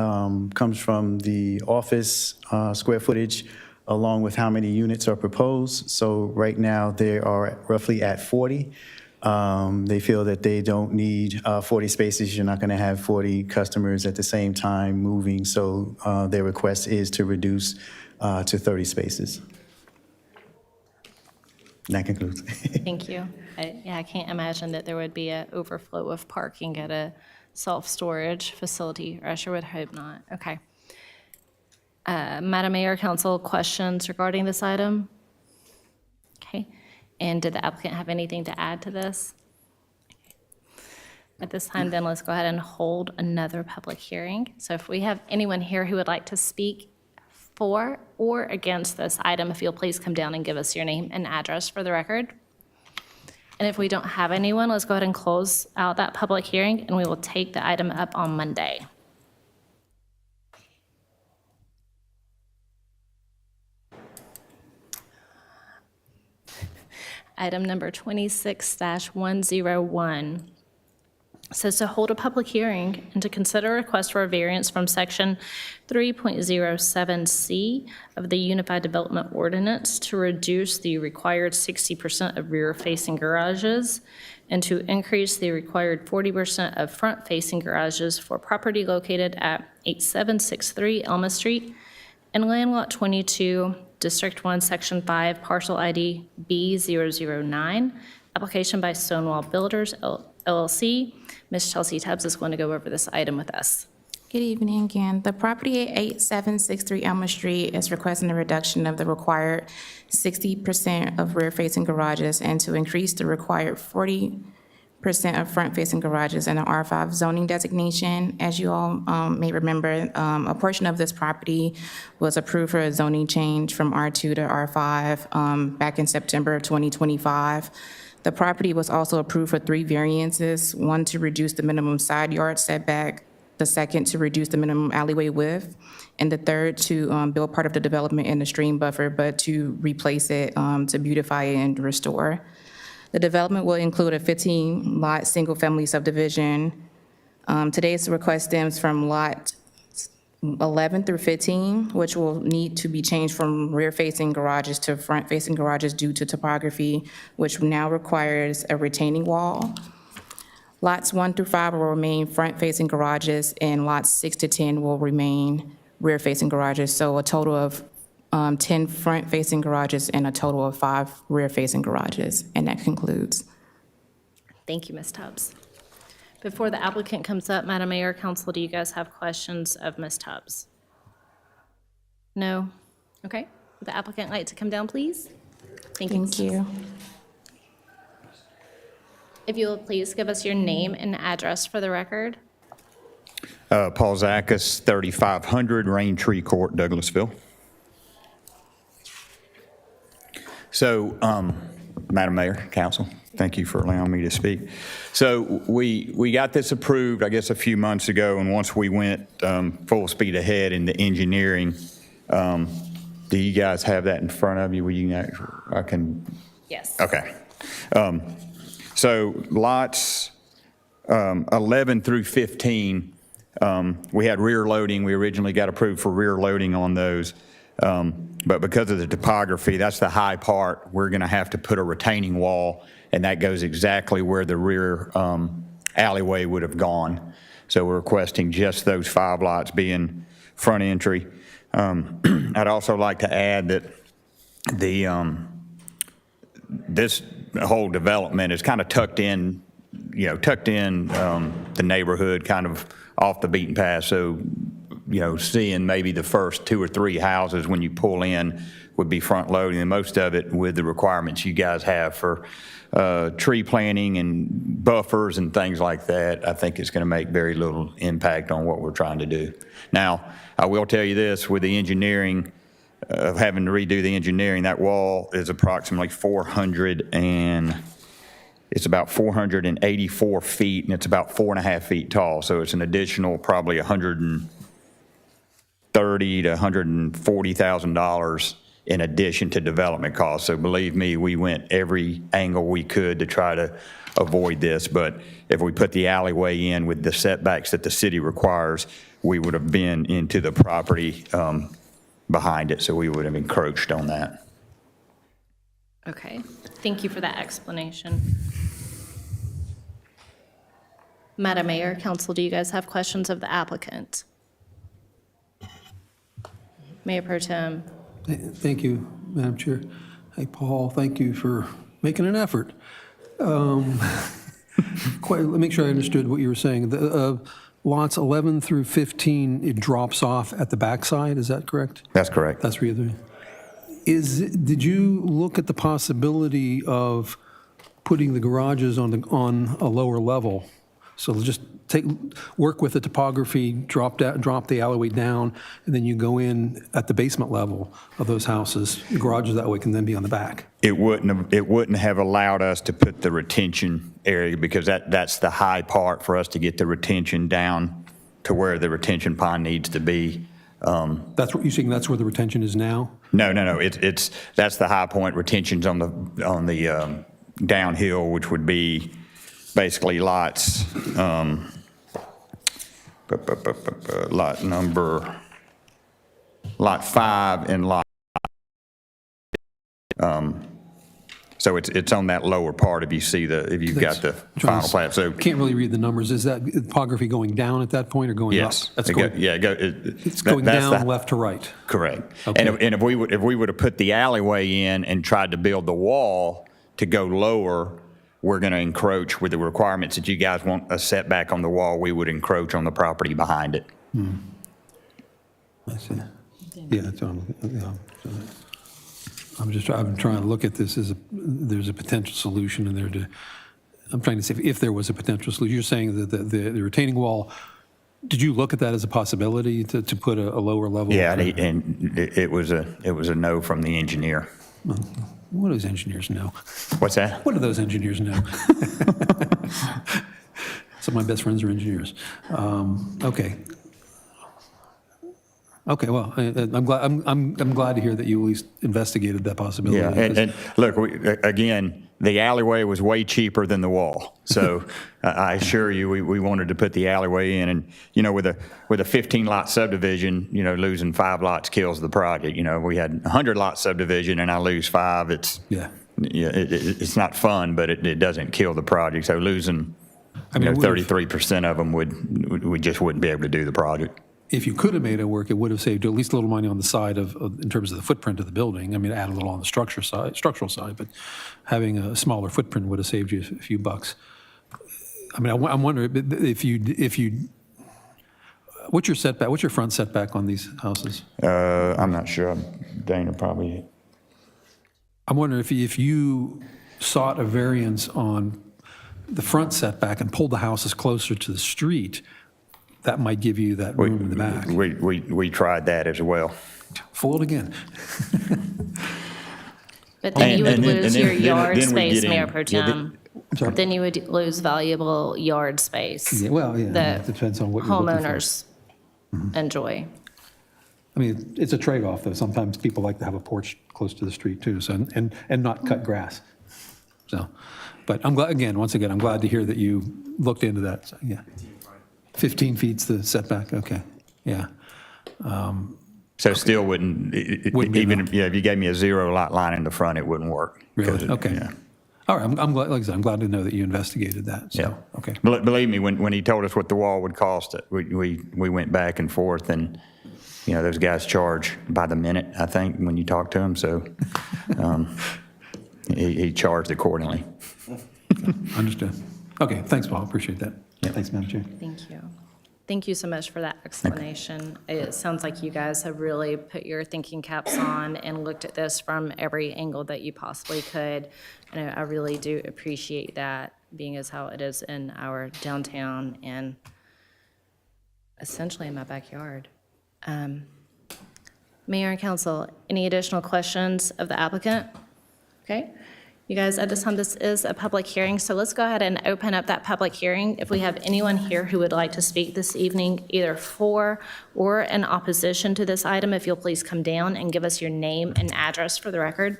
comes from the office square footage along with how many units are proposed. So right now, they are roughly at 40. They feel that they don't need 40 spaces. You're not going to have 40 customers at the same time moving. So their request is to reduce to 30 spaces. And that concludes. Thank you. Yeah, I can't imagine that there would be an overflow of parking at a self-storage facility, or I sure would hope not. Okay. Madam Mayor, Council, questions regarding this item? Okay. And did the applicant have anything to add to this? At this time, then, let's go ahead and hold another public hearing. So if we have anyone here who would like to speak for or against this item, if you'll please come down and give us your name and address for the record. And if we don't have anyone, let's go ahead and close out that public hearing, and we will take the item up on Monday. Item number 26-101 says to hold a public hearing and to consider a request for a variance from section 3.07C of the Unified Development Ordinance to reduce the required 60% of rear-facing garages and to increase the required 40% of front-facing garages for property located at 8763 Elma Street and Land Lot 22, District 1, Section 5, Parcel ID B009, application by Stonewall Builders, LLC. Ms. Chelsea Tubbs is going to go over this item with us. Good evening again. The property at 8763 Elma Street is requesting a reduction of the required 60% of rear-facing garages and to increase the required 40% of front-facing garages in the R5 zoning designation. As you all may remember, a portion of this property was approved for a zoning change from R2 to R5 back in September of 2025. The property was also approved for 3 variances, one to reduce the minimum side yard setback, the second to reduce the minimum alleyway width, and the third to build part of the development in the stream buffer, but to replace it to beautify it and restore. The development will include a 15-lot single-family subdivision. Today's request stems from lot 11 through 15, which will need to be changed from rear-facing garages to front-facing garages due to topography, which now requires a retaining wall. Lots 1 through 5 will remain front-facing garages, and lots 6 to 10 will remain rear-facing garages. So a total of 10 front-facing garages and a total of 5 rear-facing garages, and that concludes. Thank you, Ms. Tubbs. Before the applicant comes up, Madam Mayor, Council, do you guys have questions of Ms. Tubbs? No? Okay. Would the applicant like to come down, please? Thank you. Thank you. If you will please give us your name and address for the record. Paul Zachas, 3500 Rain Tree Court, Douglasville. So, Madam Mayor, Council, thank you for allowing me to speak. So we got this approved, I guess, a few months ago, and once we went full speed ahead in the engineering, do you guys have that in front of you? Will you, I can? Yes. Okay. So lots 11 through 15, we had rear loading. We originally got approved for rear loading on those. But because of the topography, that's the high part, we're going to have to put a retaining wall, and that goes exactly where the rear alleyway would have gone. So we're requesting just those 5 lots being front entry. I'd also like to add that the this whole development is kind of tucked in the neighborhood, kind of off the beaten path. So seeing maybe the first 2 or 3 houses when you pull in would be front loading, and most of it with the requirements you guys have for tree planting and buffers and things like that. I think it's going to make very little impact on what we're trying to do. Now, I will tell you this, with the engineering, of having to redo the engineering, that wall is approximately 484 feet, and it's about 4.5 feet tall. So it's an additional probably $130,000 to $140,000 in addition to development costs. So believe me, we went every angle we could to try to avoid this. But if we put the alleyway in with the setbacks that the city requires, we would have been into the property behind it, so we would have encroached on that. Okay, thank you for that explanation. Madam Mayor, Council, do you guys have questions of the applicant? Mayor Pro Tem. Thank you, Madam Chair. Hey, Paul, thank you for making an effort. Let me make sure I understood what you were saying. The lots 11 through 15, it drops off at the backside, is that correct? That's correct. That's where you're doing. Did you look at the possibility of putting the garages on a lower level? So just work with the topography, drop the alleyway down, and then you go in at the basement level of those houses. The garages that way can then be on the back. It wouldn't have allowed us to put the retention area, because that's the high part for us to get the retention down to where the retention pond needs to be. That's what you're saying, that's where the retention is now? No. That's the high point. Retention's on the downhill, which would be basically lots, lot 5 and lot. So it's on that lower part if you've got the final plat. So Can't really read the numbers. Is that topography going down at that point or going up? yes, That's it's going down left to right. Correct. Okay. And if we would have put the alleyway in and tried to build the wall to go lower, we're going to encroach with the requirements that you guys want a setback on the wall. We would encroach on the property behind it. I see. Yeah, that's what I'm trying to look at this as there's a potential solution in there I'm trying to see if there was a potential solution. You're saying that the retaining wall, did you look at that as a possibility to put a lower level? Yeah, and it was a no from the engineer. What do those engineers know? What's that? What do those engineers know? Some of my best friends are engineers. Okay. Okay, well, I'm glad to hear that you at least investigated that possibility. Yeah, and look, again, the alleyway was way cheaper than the wall. So I assure you, we wanted to put the alleyway in, and with a 15-lot subdivision, losing 5 lots kills the project. We had a 100-lot subdivision, and I lose 5. It's it's not fun, but it doesn't kill the project. So losing 33% of them we just wouldn't be able to do the project. If you could have made it work, it would have saved you at least a little money on the side in terms of the footprint of the building. I mean, add a little on the structural side, but having a smaller footprint would have saved you a few bucks. I mean, I'm wondering if you, what's your setback? What's your front setback on these houses? I'm not sure. Dana probably. I'm wondering if you sought a variance on the front setback and pulled the houses closer to the street, that might give you that room in the back. We tried that as well. Fold again. But then you would lose your yard then we space, get in- Mayor Pro yeah, Tem. sorry? Then you would lose valuable yard space. Yeah, well, yeah, that it depends on what you're looking for. homeowners enjoy. I mean, it's a trade-off, though. Sometimes people like to have a porch close to the street, too, so, and not cut grass. So, but I'm glad, once again, I'm glad to hear that you looked into that. So, yeah. 15 feet's the setback, okay, yeah. So still wouldn't be even enough. if you gave me a 0 lot line in the front, it wouldn't work. Really? Okay. Yeah. All right, I'm glad, like I said, I'm glad to know that you investigated that, so, Yeah. okay. Believe me, when he told us what the wall would cost, we went back and forth, and those guys charge by the minute, I think, when you talk to them. So he charged accordingly. Understood. Okay, thanks, Paul, appreciate that. Thanks, Madam Chair. Thank you. Thank you so much for that explanation. It sounds like you guys have really put your thinking caps on and looked at this from every angle that you possibly could. And I really do appreciate that, being as how it is in our downtown and essentially in my backyard. Mayor and council, any additional questions of the applicant? Okay. You guys, at this time, this is a public hearing, so let's go ahead and open up that public hearing. If we have anyone here who would like to speak this evening, either for or in opposition to this item, if you'll please come down and give us your name and address for the record.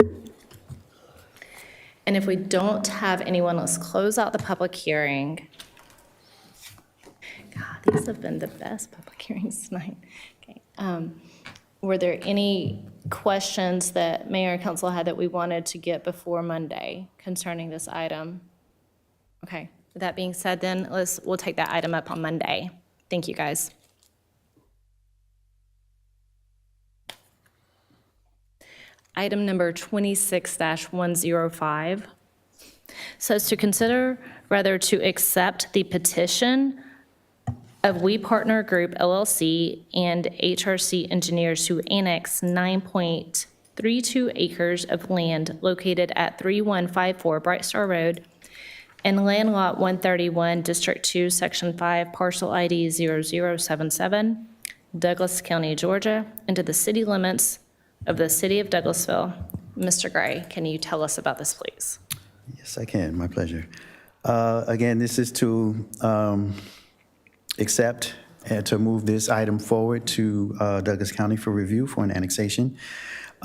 And if we don't have anyone, let's close out the public hearing. God, these have been the best public hearings tonight. Okay. Were there any questions that Mayor and Council had that we wanted to get before Monday concerning this item? Okay, with that being said, then we'll take that item up on Monday. Thank you, guys. Item number 26-105 says to consider whether to accept the petition of We Partner Group LLC and HRC Engineers to annex 9.32 acres of land located at 3154 Bright Star Road and Land Lot 131, District 2, Section 5, Parcel ID 0077, Douglas County, Georgia, into the city limits of the city of Douglasville. Mr. Gray, can you tell us about this, please? Yes, I can. My pleasure. Again, this is to accept and to move this item forward to Douglas County for review for an annexation.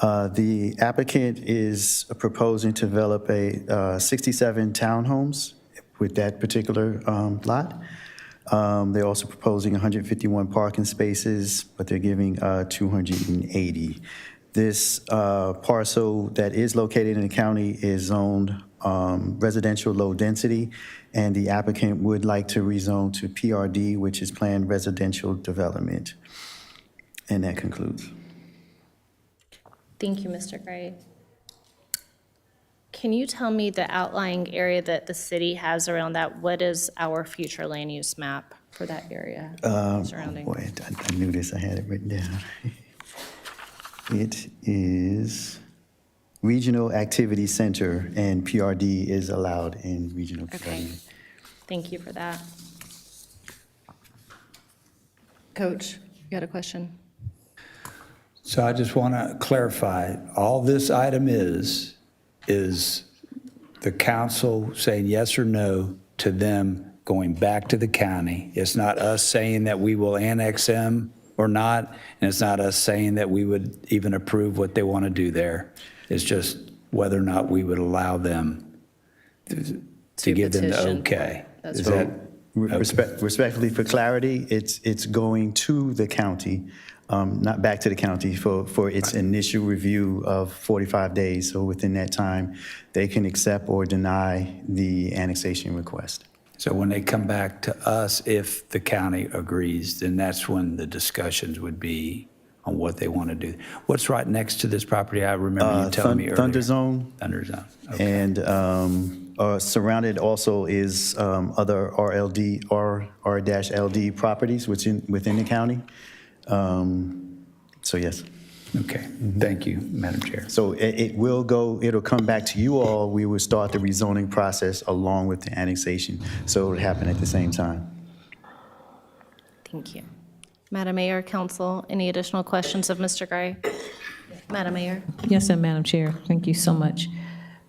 The applicant is proposing to develop a 67 townhomes with that particular lot. They're also proposing 151 parking spaces, but they're giving 280. This parcel that is located in the county is zoned residential low density, and the applicant would like to rezone to PRD, which is Planned Residential Development. And that concludes. Thank you, Mr. Gray. Can you tell me the outlying area that the city has around that? What is our future land use map for that area surrounding? Boy, I knew this. I had it written down. It is Regional Activity Center, and PRD is allowed in regional Okay. PRD. Thank you for that. Coach, you got a question? So I just want to clarify, all this item is the council saying yes or no to them going back to the county. It's not us saying that we will annex them or not, and it's not us saying that we would even approve what they want to do there. It's just whether or not we would allow them to give them the petition. okay. That's Is right. that Respectfully, for clarity, it's going to the county, not back to the county for its initial review of 45 days. So within that time, they can accept or deny the annexation request. So when they come back to us, if the county agrees, then that's when the discussions would be on what they want to do. What's right next to this property? I remember you telling me earlier. Thunder Zone. Thunder Zone. Okay. And surrounded also is other R-LD properties within the county. So yes. Okay. Thank you, Madam Chair. So it'll come back to you all. We will start the rezoning process along with the annexation. So it'll happen at the same time. Thank you. Madam Mayor, Council, any additional questions of Mr. Gray? Madam Mayor? Yes, and Madam Chair, thank you so much.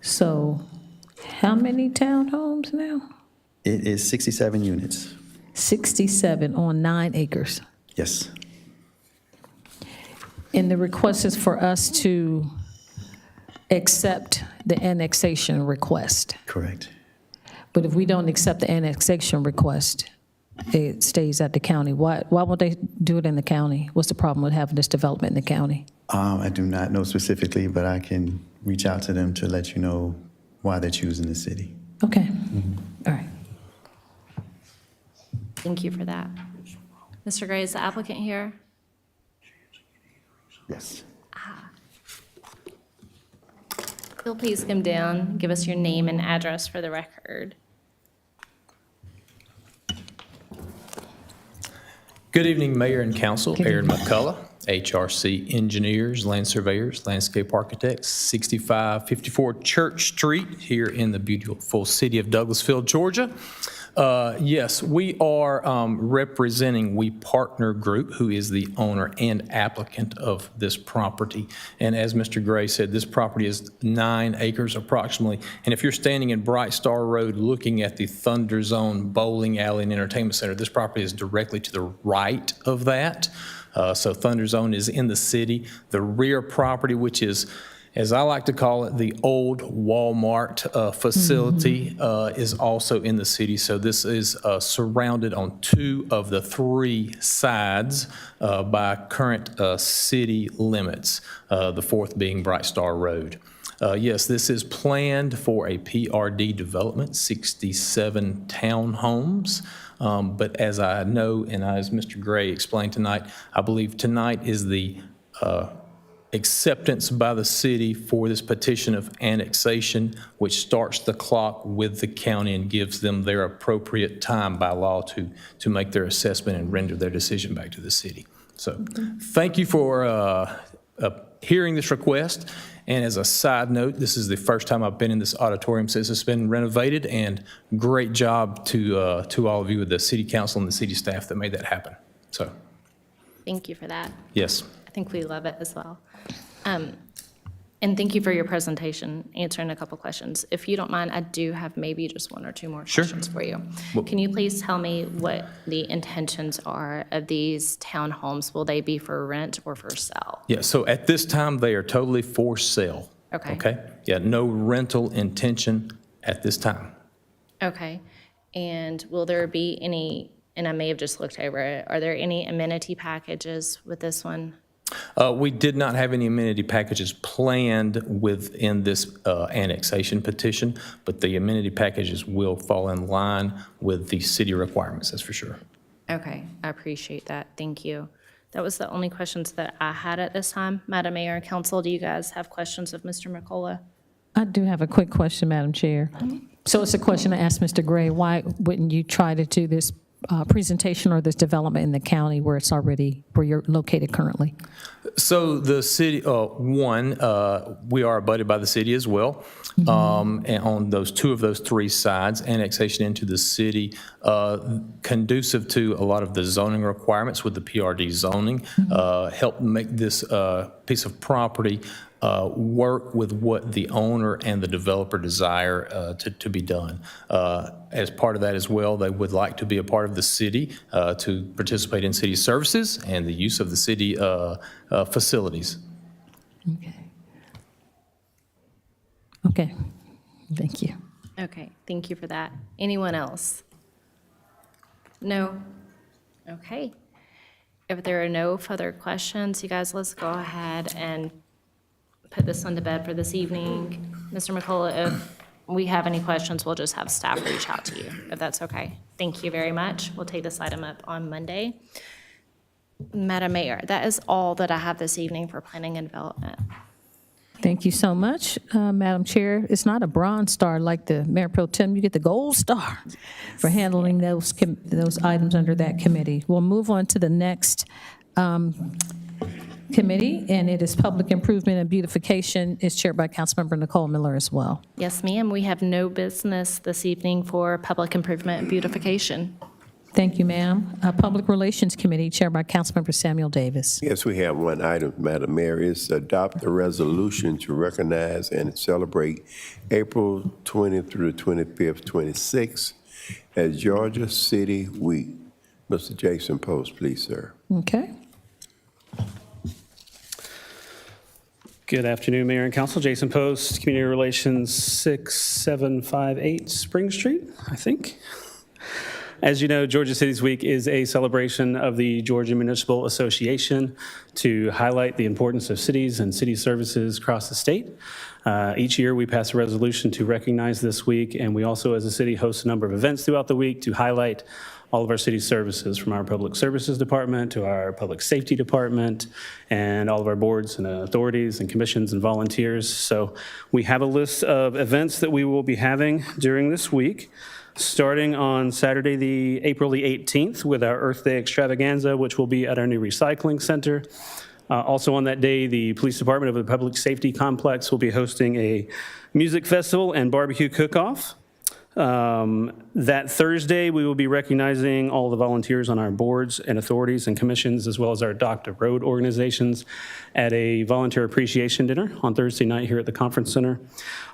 So how many townhomes now? It is 67 units. 67 on 9 acres. Yes. And the request is for us to accept the annexation request. Correct. But if we don't accept the annexation request, it stays at the county. Why won't they do it in the county? What's the problem with having this development in the county? I do not know specifically, but I can reach out to them to let you know why they're choosing the city. Okay, all right. Thank you for that. Mr. Gray, is the applicant here? Yes. If you'll please come down, give us your name and address for the record. Good evening, Mayor and Council. Aaron McCullough, HRC Engineers, Land Surveyors, Landscape Architects, 6554 Church Street here in the beautiful city of Douglasville, Georgia. Yes, we are representing We Partner Group, who is the owner and applicant of this property. And as Mr. Gray said, this property is 9 acres approximately. And if you're standing in Bright Star Road looking at the Thunder Zone Bowling Alley and Entertainment Center, this property is directly to the right of that. So Thunder Zone is in the city. The rear property, which is, as I like to call it, the old Walmart facility, is also in the city. So this is surrounded on 2 of the 3 sides by current city limits, the 4th being Bright Star Road. Yes, this is planned for a PRD development, 67 townhomes. But as I know, and as Mr. Gray explained tonight, I believe tonight is the acceptance by the city for this petition of annexation, which starts the clock with the county and gives them their appropriate time by law to make their assessment and render their decision back to the city. So thank you for hearing this request. And as a side note, this is the first time I've been in this auditorium since it's been renovated, and great job to all of you with the city council and the city staff that made that happen. So, Thank you for that. yes. I think we love it as well. And thank you for your presentation, answering a couple questions. If you don't mind, I do have maybe just 1 or 2 more Sure. questions for you. Well- Can you please tell me what the intentions are of these townhomes? Will they be for rent or for sale? Yeah, so at this time, they are totally for sale. Okay. Okay? Yeah, no rental intention at this time. Okay. And will there be any, and I may have just looked over it, are there any amenity packages with this one? We did not have any amenity packages planned within this annexation petition, but the amenity packages will fall in line with the city requirements, that's for sure. Okay, I appreciate that. Thank you. That was the only questions that I had at this time. Madam Mayor and Council, do you guys have questions of Mr. McCullough? I do have a quick question, Madam Chair. So it's a question I asked Mr. Gray. Why wouldn't you try to do this presentation or this development in the county where it's already, where you're located currently? So the city, we are abutted by the city as well. And on those 2 of those 3 sides, annexation into the city, conducive to a lot of the zoning requirements with the PRD zoning, help make this piece of property work with what the owner and the developer desire to be done. As part of that as well, they would like to be a part of the city to participate in city services and the use of the city facilities. Okay. Okay, thank you. Okay, thank you for that. Anyone else? No? Okay. If there are no further questions, you guys, let's go ahead and put this one to bed for this evening. Mr. McCullough, if we have any questions, we'll just have staff reach out to you, if that's okay. Thank you very much. We'll take this item up on Monday. Madam Mayor, that is all that I have this evening for planning and development. Thank you so much, Madam Chair. It's not a bronze star like the Mayor Pro Tem. You get the gold star for handling those items under that committee. We'll move on to the next committee, and it is Public Improvement and Beautification. It's chaired by Councilmember Nicole Miller as well. Yes, ma'am. We have no business this evening for public improvement and beautification. Thank you, ma'am. Public Relations Committee, chaired by Councilmember Samuel Davis. Yes, we have one item, Madam Mayor, is to adopt a resolution to recognize and celebrate April 20th through the 25th, 26th as Georgia City Week. Mr. Jason Post, please, sir. Okay. Good afternoon, Mayor and Council. Jason Post, Community Relations, 6758 Spring Street, I think. As you know, Georgia Cities Week is a celebration of the Georgia Municipal Association to highlight the importance of cities and city services across the state. Each year, we pass a resolution to recognize this week, and we also, as a city, host a number of events throughout the week to highlight all of our city services, from our Public Services Department to our Public Safety Department, and all of our boards and authorities and commissions and volunteers. So we have a list of events that we will be having during this week. starting on Saturday, April the 18th, with our Earth Day extravaganza, which will be at our new recycling center. Also on that day, the Police Department of the Public Safety Complex will be hosting a music festival and barbecue cook-off. That Thursday, we will be recognizing all the volunteers on our boards and authorities and commissions, as well as our Dock to Road organizations, at a volunteer appreciation dinner on Thursday night here at the Conference Center.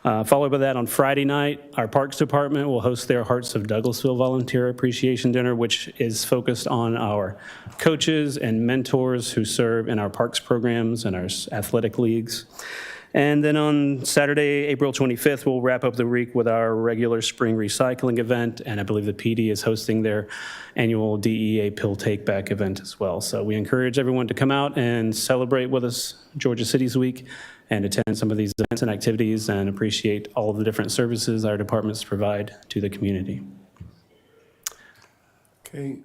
Followed by that, on Friday night, our Parks Department will host their Hearts of Douglasville Volunteer Appreciation Dinner, which is focused on our coaches and mentors who serve in our parks programs and our athletic leagues. And then on Saturday, April 25th, we'll wrap up the week with our regular spring recycling event, and I believe the PD is hosting their annual DEA Pill Take Back event as well. So we encourage everyone to come out and celebrate with us Georgia Cities Week and attend some of these events and activities and appreciate all of the different services our departments provide to the community. Okay,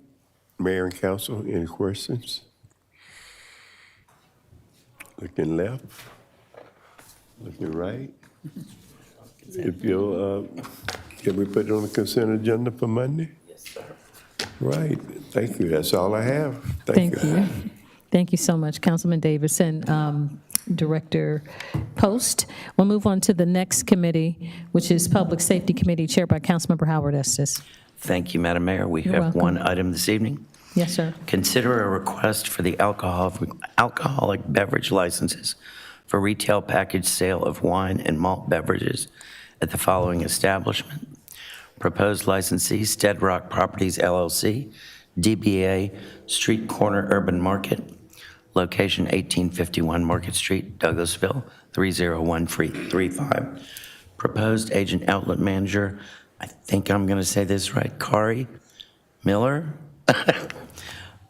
Mayor and Council, any questions? Looking left, looking right. If you'll, can we put it on the consent agenda for Monday? Yes, sir. Right, thank you, that's all I have. Thank you. Thank you so much, Councilman Davis and Director Post. We'll move on to the next committee, which is Public Safety Committee, chaired by Councilmember Howard Estes. Thank you, Madam Mayor. We You're have welcome. one item this evening. Yes, sir. Consider a request for the alcoholic beverage licenses for retail package sale of wine and malt beverages at the following establishment. Proposed licensee, Stead Rock Properties LLC, DBA Street Corner Urban Market, location 1851 Market Street, Douglasville, 30135. Proposed agent outlet manager, I think I'm going to say this right, Kari Miller.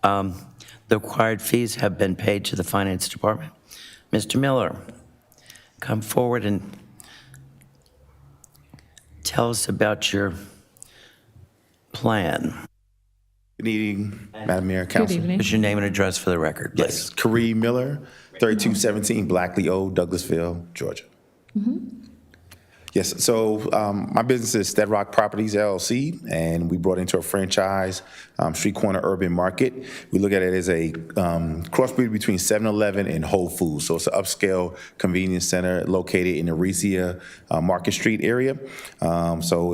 The required fees have been paid to the Finance Department. Mr. Miller, come forward and tell us about your plan. Good evening, Madam Mayor, Council. evening. What's your name and address for the record, please? Yes, Kareem Miller, 3217 Blackley O, Douglasville, Georgia. Yes, so my business is Stead Rock Properties LLC, and we brought into a franchise, Street Corner Urban Market. We look at it as a crossbreed between 7-Eleven and Whole Foods. So it's an upscale convenience center located in the Resia Market Street area. So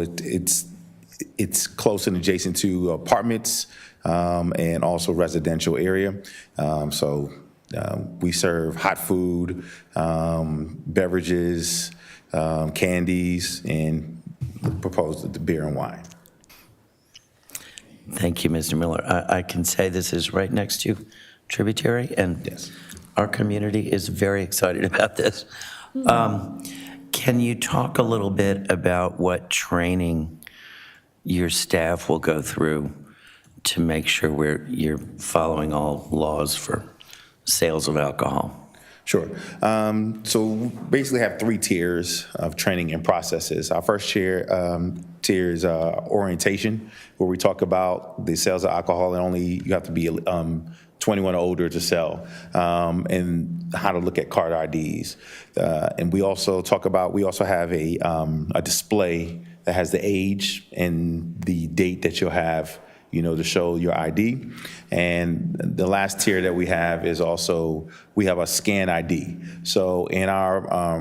it's close and adjacent to apartments and also residential area. We serve hot food, beverages, candies, and proposed the beer and wine. Thank you, Mr. Miller. I can say this is right next to Tributary, and Yes. our community is very excited about this. Can you talk a little bit about what training your staff will go through to make sure you're following all laws for sales of alcohol? Sure. So we basically have 3 tiers of training and processes. Our first tier is orientation, where we talk about the sales of alcohol, and only you have to be 21 or older to sell, and how to look at card IDs. And we also have a display that has the age and the date that you'll have, to show your ID. And the last tier that we have is also, we have a scan ID. So in our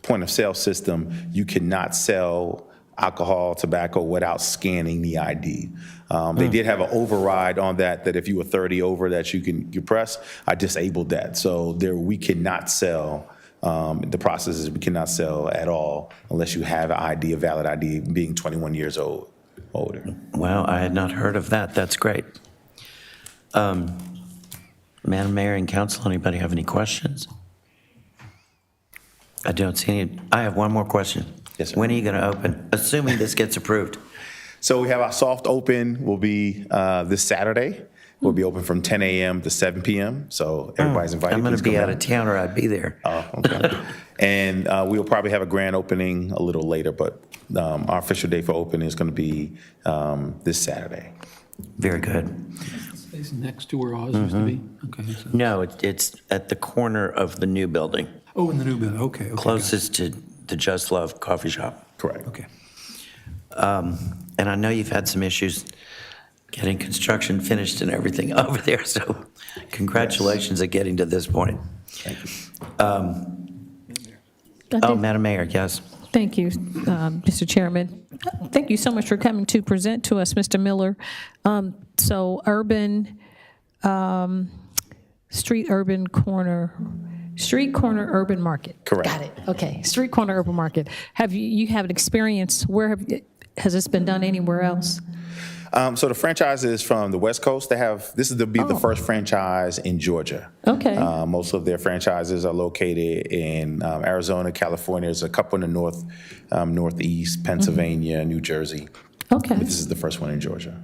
point of sale system, you cannot sell alcohol, tobacco without scanning the ID. They did have an override on that if you were 30 over that you press. I disabled that. So we cannot sell. The process is we cannot sell at all unless you have an ID, a valid ID, being 21 years older. Wow, I had not heard of that. That's great. Madam Mayor and Council, anybody have any questions? I don't see any. I have one more question. Yes, sir. When are you going to open, assuming this gets approved? So we have our soft open will be this Saturday. We'll be open from 10 a.m. to 7 p.m. So everybody's invited. I'm going Please to be come out of town or I'd be there. Oh, okay. And we'll probably have a grand opening a little later, but our official date for opening is going to be this Saturday. Very good. Space next to where Oz used to be? Okay. So. No, it's at the corner of the new building, Oh, in the new building, okay. closest to the Just Love coffee shop. Correct. Okay. And I know you've had some issues getting construction finished and everything over there, so congratulations at getting to this point. Madam Mayor, yes. Thank you, Mr. Chairman. Thank you so much for coming to present to us, Mr. Miller. So street corner urban market. Correct. Got it. Okay, street corner urban market. Have you have an experience? Has this been done anywhere else? So the franchise is from the West Coast. This is to be the first franchise in Georgia. Okay. Most of their franchises are located in Arizona, California. There's a couple in the Northeast, Pennsylvania, New Jersey. Okay. But this is the first one in Georgia.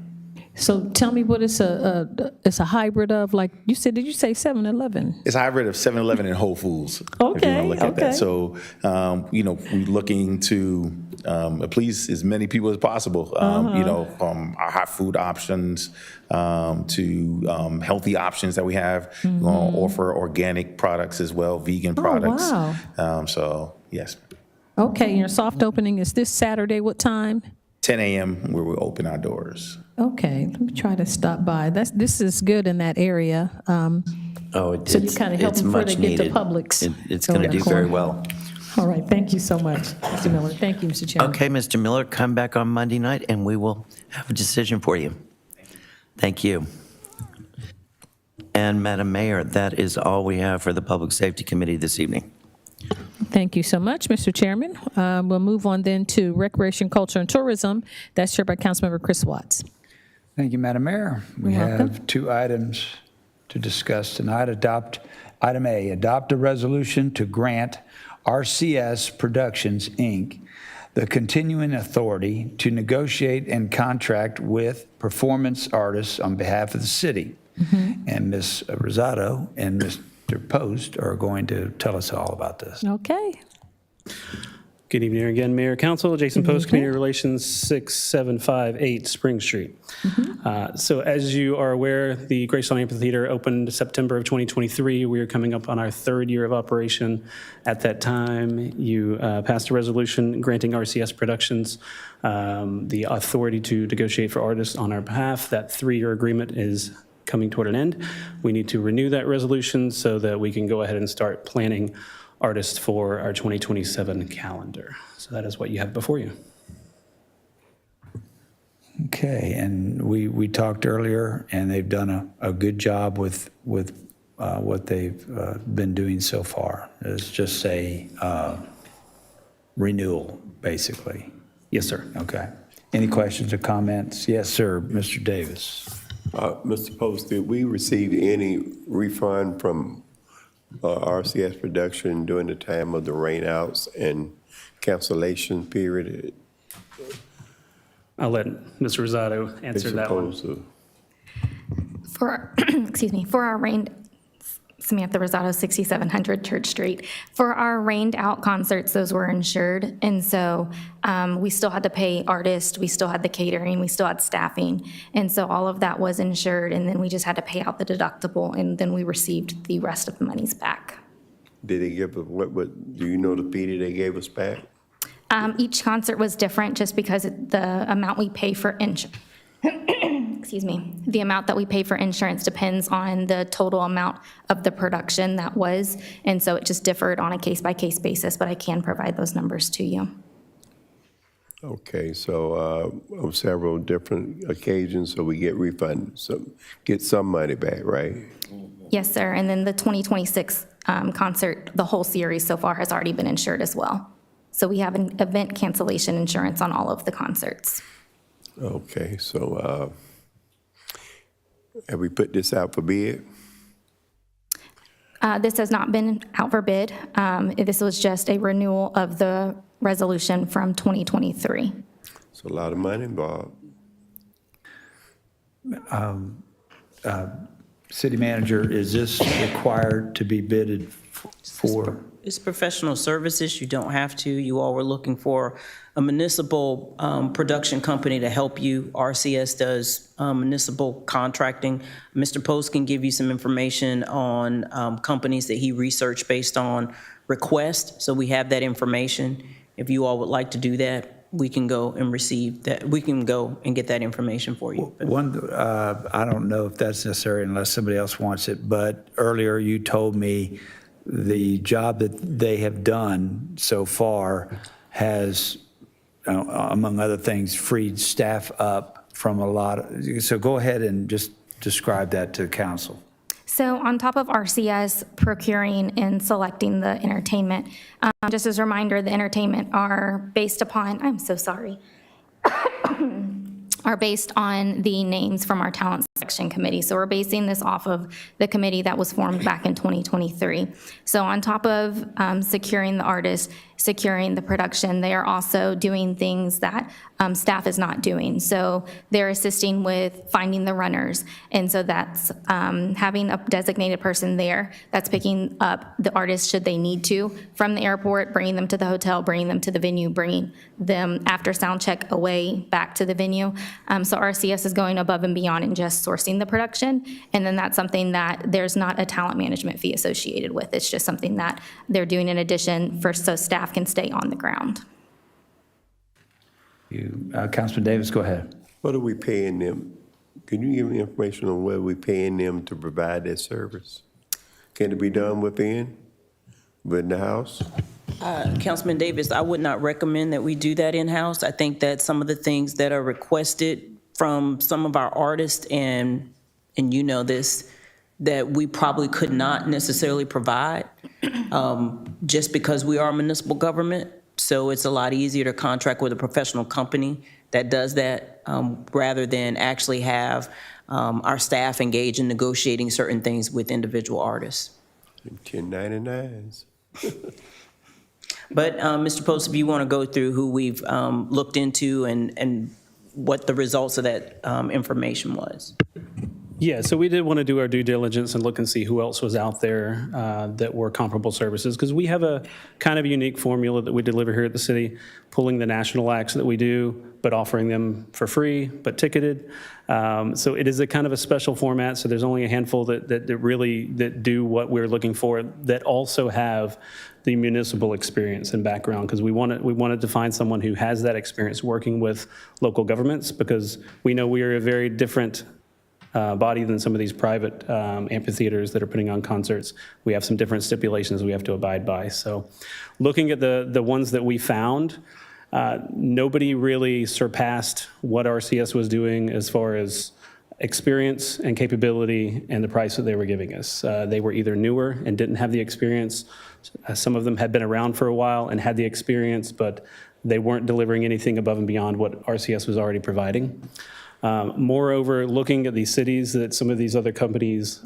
So tell me what it's a hybrid of, like you said, did you say 7-Eleven? It's a hybrid of 7-Eleven and Whole Foods. If you want to look at that. So, we're looking to please as many people as possible, from our hot food options to healthy options that we have. We're going to offer organic products as well, vegan products. Wow. So, yes. Okay, your soft opening is this Saturday, what time? 10 a.m. where we open our doors. Okay, let me try to stop by. This is good in that area. So you kind of help them before they get to Publix. It's going to do very well. All right, thank you so much, Mr. Miller. Thank you, Mr. Chairman. Okay, Mr. Miller, come back on Monday night and we will have a decision for you. Thank you. And Madam Mayor, that is all we have for the Public Safety Committee this evening. Thank you so much, Mr. Chairman. We'll move on then to Recreation, Culture, and Tourism. That's chaired by Councilmember Chris Watts. Thank you, Madam Mayor. We You're welcome. have two items to discuss tonight. Item A, adopt a resolution to grant RCS Productions, Inc., the continuing authority to negotiate and contract with performance artists on behalf of the city. And Ms. Rosado and Mr. Post are going to tell us all about this. Okay. Good evening again, Mayor, Council. Jason Post, Community Relations, 6758 Spring Street. So as you are aware, the Gracelawn Amphitheater opened September of 2023. We are coming up on our third year of operation. At that time, you passed a resolution granting RCS Productions the authority to negotiate for artists on our behalf. That 3-year agreement is coming toward an end. We need to renew that resolution so that we can go ahead and start planning artists for our 2027 calendar. So that is what you have before you. Okay, and we talked earlier, and they've done a good job with what they've been doing so far. It's just a renewal, basically. Yes, sir. Okay. Any questions or comments? Yes, sir, Mr. Davis. Mr. Post, did we receive any refund from RCS Production during the time of the rainouts and cancellation period? I'll let Mr. Rosado answer that one. For, excuse me, for our rained, Samantha Rosado, 6700 Church Street. For our rained out concerts, those were insured. And so we still had to pay artists, we still had the catering, we still had staffing. And so all of that was insured, and then we just had to pay out the deductible, and then we received the rest of the monies back. Did they give us, what, do you know the fee that they gave us back? Each concert was different just because the amount we pay for excuse me, the amount that we pay for insurance depends on the total amount of the production that was. And so it just differed on a case-by-case basis, but I can provide those numbers to you. Okay, so on several different occasions, so we get refunded, so get some money back, right? Yes, sir. And then the 2026 concert, the whole series so far has already been insured as well. So we have an event cancellation insurance on all of the concerts. Okay, so have we put this out for bid? This has not been out for bid. This was just a renewal of the resolution from 2023. It's a lot of money involved. City Manager, is this required to be bidded for? It's professional services. You don't have to. You all were looking for a municipal production company to help you. RCS does municipal contracting. Mr. Post can give you some information on companies that he researched based on request. So we have that information if you all would like to do that. we can go and receive that, we can go and get that information for you. One, I don't know if that's necessary unless somebody else wants it, but earlier you told me the job that they have done so far has, among other things, freed staff up from a lot of, so go ahead and just describe that to council. So on top of RCS procuring and selecting the entertainment, just as a reminder, the entertainment are based upon, I'm so sorry, are based on the names from our talent selection committee. So we're basing this off of the committee that was formed back in 2023. So on top of securing the artists, securing the production, they are also doing things that staff is not doing. So they're assisting with finding the runners. And so that's having a designated person there that's picking up the artists should they need to from the airport, bringing them to the hotel, bringing them to the venue, bringing them after sound check away back to the venue. So RCS is going above and beyond in just sourcing the production. And then that's something that there's not a talent management fee associated with. It's just something that they're doing in addition so staff can stay on the ground. Councilman Davis, go ahead. What are we paying them? Can you give me information on what we're paying them to provide that service? Can it be done within the house? Councilman Davis, I would not recommend that we do that in-house. I think that some of the things that are requested from some of our artists, and you know this, that we probably could not necessarily provide just because we are a municipal government. So it's a lot easier to contract with a professional company that does that rather than actually have our staff engage in negotiating certain things with individual artists. 1099s. But Mr. Post, if you want to go through who we've looked into and what the results of that information was. Yeah, so we did want to do our due diligence and look and see who else was out there that were comparable services, because we have a kind of unique formula that we deliver here at the city, pulling the national acts that we do, but offering them for free, but ticketed. So it is a kind of a special format, so there's only a handful that really do what we're looking for, that also have the municipal experience and background, because we wanted to find someone who has that experience working with local governments, because we know we are a very different body than some of these private amphitheaters that are putting on concerts. We have some different stipulations we have to abide by. So looking at the ones that we found, nobody really surpassed what RCS was doing as far as experience and capability and the price that they were giving us. They were either newer and didn't have the experience. Some of them had been around for a while and had the experience, but they weren't delivering anything above and beyond what RCS was already providing. Moreover, looking at these cities that some of these other companies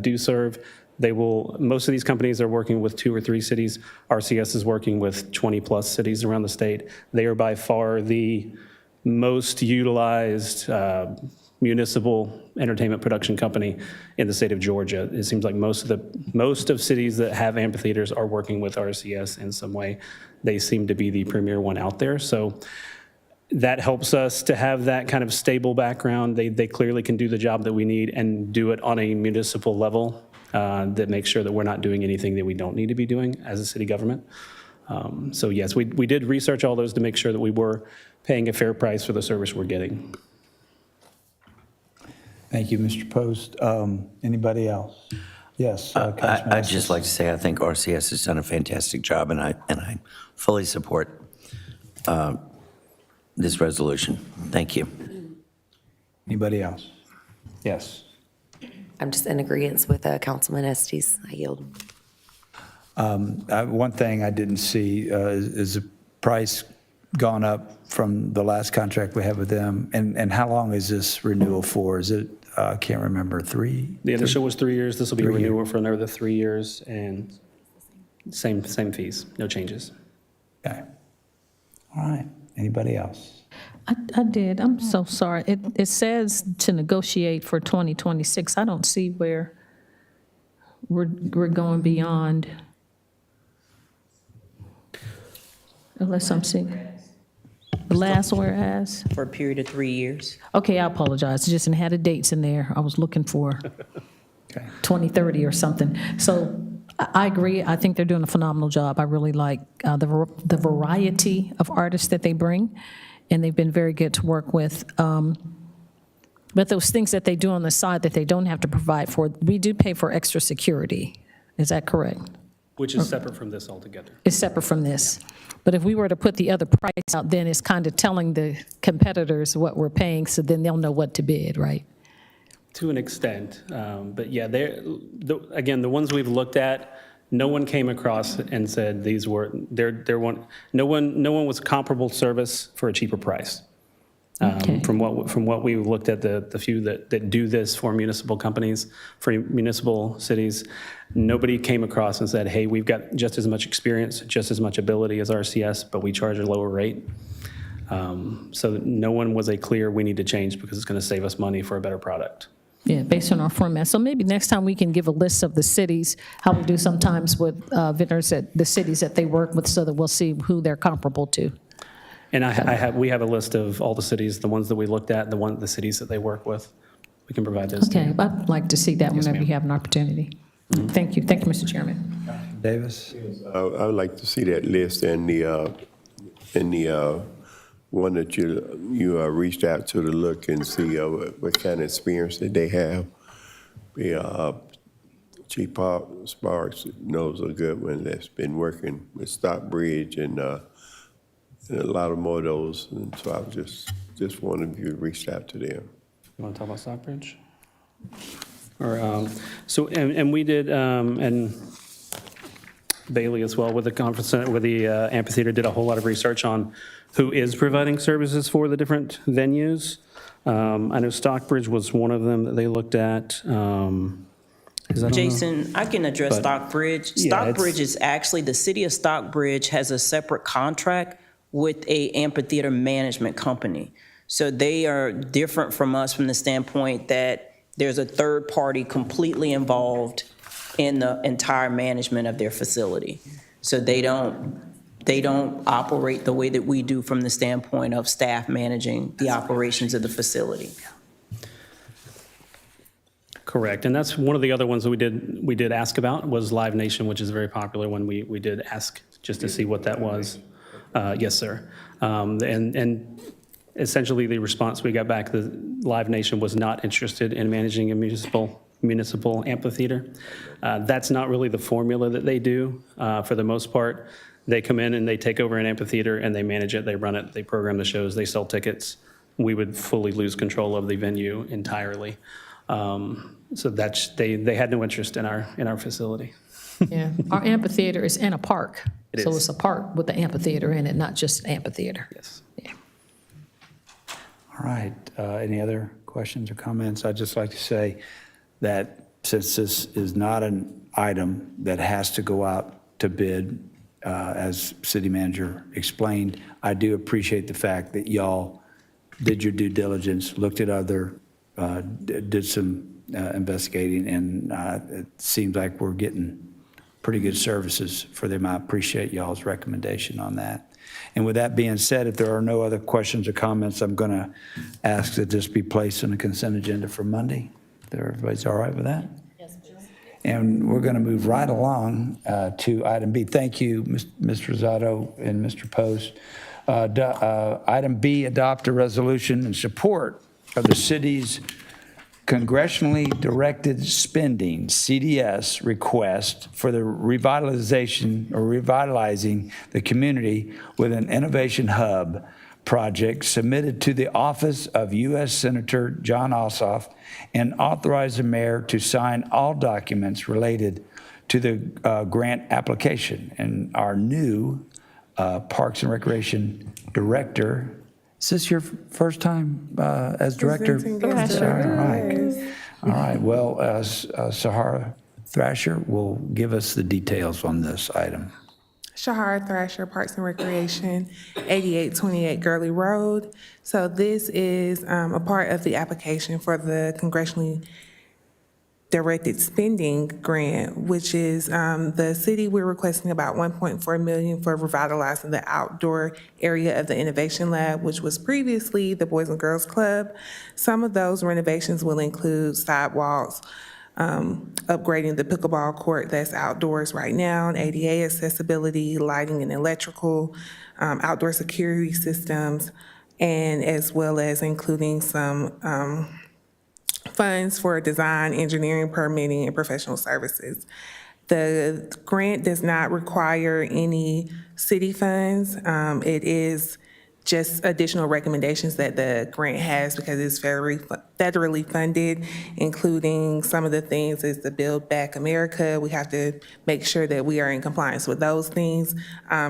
do serve, most of these companies are working with 2 or 3 cities. RCS is working with 20-plus cities around the state. They are by far the most utilized municipal entertainment production company in the state of Georgia. It seems like most of cities that have amphitheaters are working with RCS in some way. They seem to be the premier one out there. So that helps us to have that kind of stable background. They clearly can do the job that we need and do it on a municipal level that makes sure that we're not doing anything that we don't need to be doing as a city government. So yes, we did research all those to make sure that we were paying a fair price for the service we're getting. Thank you, Mr. Post. Anybody else? Yes, I'd just like to say I think RCS has done a fantastic job, and I fully support this resolution. Thank you. Anybody else? Yes. I'm just in agreement with Councilman Estes. I yield. One thing I didn't see is the price gone up from the last contract we had with them, and how long is this renewal for? Is it, I can't remember, 3? The initial was 3 years. This will be a renewal for another 3 years, and same fees, no changes. Okay. All right. Anybody else? I did. I'm so sorry. It says to negotiate for 2026. I don't see where we're going beyond. Unless I'm seeing the last whereas. For a period of 3 years. Okay, I apologize. Just had the dates in there. I was looking for 2030 or something. So I agree. I think they're doing a phenomenal job. I really like the variety of artists that they bring, and they've been very good to work with. But those things that they do on the side that they don't have to provide for, we do pay for extra security. Is that correct? Which is separate from this altogether. It's separate from this. But if we were to put the other price out, then it's kind of telling the competitors what we're paying, so then they'll know what to bid, right? To an extent, but yeah, again, the ones we've looked at, no one came across and said these were, no one was comparable service for a cheaper price. From what we looked at, the few that do this for municipal companies, for municipal cities, nobody came across and said, hey, we've got just as much experience, just as much ability as RCS, but we charge a lower rate. So no one was a clear, we need to change because it's going to save us money for a better product. Yeah, based on our format. So maybe next time we can give a list of the cities, how we do sometimes with vendors at the cities that they work with, so that we'll see who they're comparable to. And we have a list of all the cities, the ones that we looked at, the cities that they work with. We can provide those to you. Okay, I'd like to see that whenever you have an opportunity. Thank you. Thank you, Mr. Chairman. Davis? I would like to see that list and the one that you reached out to look and see what kind of experience that they have. Chief Sparks knows a good one that's been working with Stockbridge and a lot of more of those. And so I was just wondering if you reached out to them. You want to talk about Stockbridge? Or so, and we did, and Bailey as well with the conference, with the amphitheater, did a whole lot of research on who is providing services for the different venues. I know Stockbridge was one of them that they looked at. Jason, I can address Stockbridge. Yeah, Stockbridge is actually, the city of Stockbridge has a separate contract with a amphitheater management company. So they are different from us from the standpoint that there's a third party completely involved in the entire management of their facility. So they don't operate the way that we do from the standpoint of staff managing the operations of the facility. Correct, and that's one of the other ones that we did ask about was Live Nation, which is a very popular one. We did ask just to see what that was. Yes, sir. And essentially the response we got back, the Live Nation was not interested in managing a municipal amphitheater. That's not really the formula that they do. For the most part, they come in and they take over an amphitheater and they manage it, they run it, they program the shows, they sell tickets. We would fully lose control of the venue entirely. So they had no interest in our facility. Yeah, our amphitheater is in a park. It So is. it's a park with the amphitheater in it, not just an amphitheater. Yes. All right. Any other questions or comments? I'd just like to say that since this is not an item that has to go out to bid, as city manager explained, I do appreciate the fact that y'all did your due diligence, looked at other, did some investigating, and it seems like we're getting pretty good services for them. I appreciate y'all's recommendation on that. And with that being said, if there are no other questions or comments, I'm going to ask that this be placed on the consent agenda for Monday. If everybody's all right with that? Yes, and we're going to move right along to item B. Thank you, Mr. Rosado and Mr. Post. Item B, adopt a resolution in support of the city's congressionally directed spending, CDS, request for the revitalizing the community with an innovation hub project submitted to the office of U.S. Senator John Ossoff and authorize the mayor to sign all documents related to the grant application. And our new Parks and Recreation Director, is this your first time as director? All right. Well, Sahara Thrasher will give us the details on this item. Shahar Thrasher, Parks and Recreation, 8828 Gurley Road. So this is a part of the application for the congressionally directed spending grant, which is the city, we're requesting about $1.4 million for revitalizing the outdoor area of the Innovation Lab, which was previously the Boys and Girls Club. Some of those renovations will include sidewalks, upgrading the pickleball court that's outdoors right now, and ADA accessibility, lighting and electrical, outdoor security systems, and as well as including some funds for design, engineering, permitting, and professional services. The grant does not require any city funds. It is just additional recommendations that the grant has because it's federally funded, including some of the things is the Build Back America. We have to make sure that we are in compliance with those things.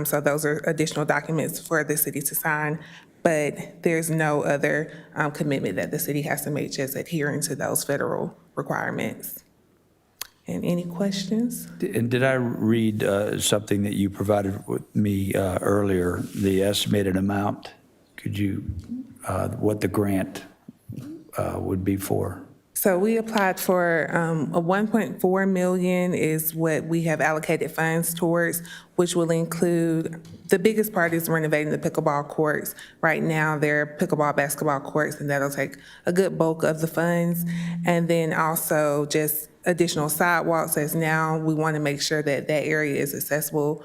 So those are additional documents for the city to sign. But there's no other commitment that the city has to make, just adhering to those federal requirements. And any questions? And did I read something that you provided with me earlier, the estimated amount? Could you, what the grant would be for? So we applied for a 1.4 million is what we have allocated funds towards, which will include, the biggest part is renovating the pickleball courts. Right now, they're pickleball, basketball courts, and that'll take a good bulk of the funds. And then also just additional sidewalks, as now we want to make sure that that area is accessible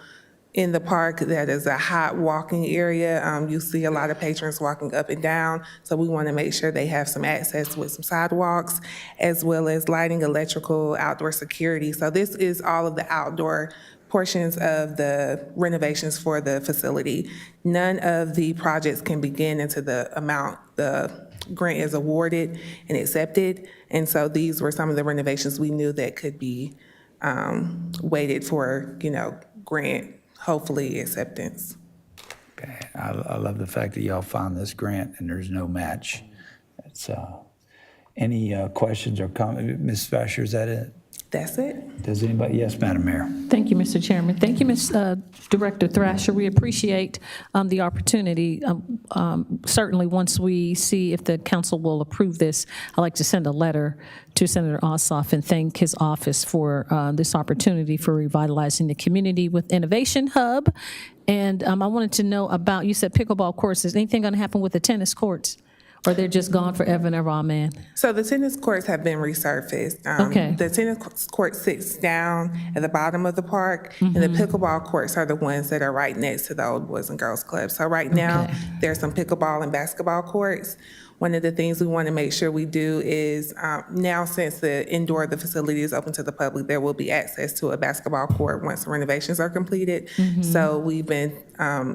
in the park. That is a hot walking area. You see a lot of patrons walking up and down, so we want to make sure they have some access with some sidewalks, as well as lighting, electrical, outdoor security. So this is all of the outdoor portions of the renovations for the facility. None of the projects can begin until the amount the grant is awarded and accepted. And so these were some of the renovations we knew that could be waited for, grant, hopefully acceptance. Okay, I love the fact that y'all found this grant and there's no match. It's, any questions or comments? Ms. Thrasher, is that it? That's it. Does anybody? Yes, Madam Mayor. Thank you, Mr. Chairman. Thank you, Ms. Director Thrasher. We appreciate the opportunity. Certainly, once we see if the council will approve this, I'd like to send a letter to Senator Ossoff and thank his office for this opportunity for revitalizing the community with Innovation Hub. And I wanted to know about, you said pickleball courts. Is anything going to happen with the tennis courts? Or they're just gone forever and ever, amen? So the tennis courts have been resurfaced. Okay. The tennis court sits down at the bottom of the park, and the pickleball courts are the ones that are right next to the old Boys and Girls Club. So right now, there's some pickleball and basketball courts. One of the things we want to make sure we do is, now since the indoor of the facility is open to the public, there will be access to a basketball court once the renovations are completed. So we've been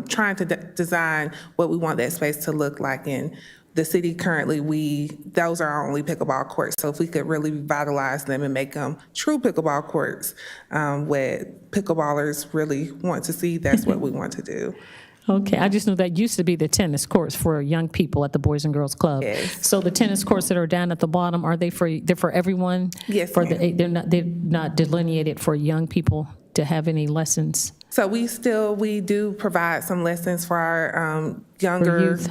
trying to design what we want that space to look like. In the city currently, those are our only pickleball courts. So if we could really revitalize them and make them true pickleball courts, what pickleballers really want to see, that's what we want to do. Okay, I just knew that used to be the tennis courts for young people at the Boys and Girls Club. Yes. So the tennis courts that are down at the bottom, are they they're for everyone? Yes, They're not delineated for young people to have any lessons? So we do provide some lessons for our younger youth.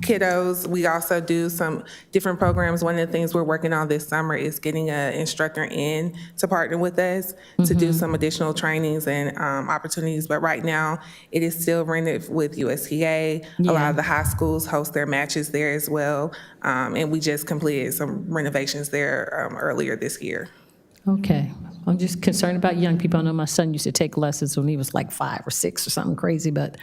kiddos. We also do some different programs. One of the things we're working on this summer is getting an instructor in to partner with us to do some additional trainings and opportunities. But right now, it is still rented with USTA. A lot of the high schools host their matches there as well. And we just completed some renovations there earlier this year. Okay. I'm just concerned about young people. I know my son used to take lessons when he was like 5 or 6 or something crazy, but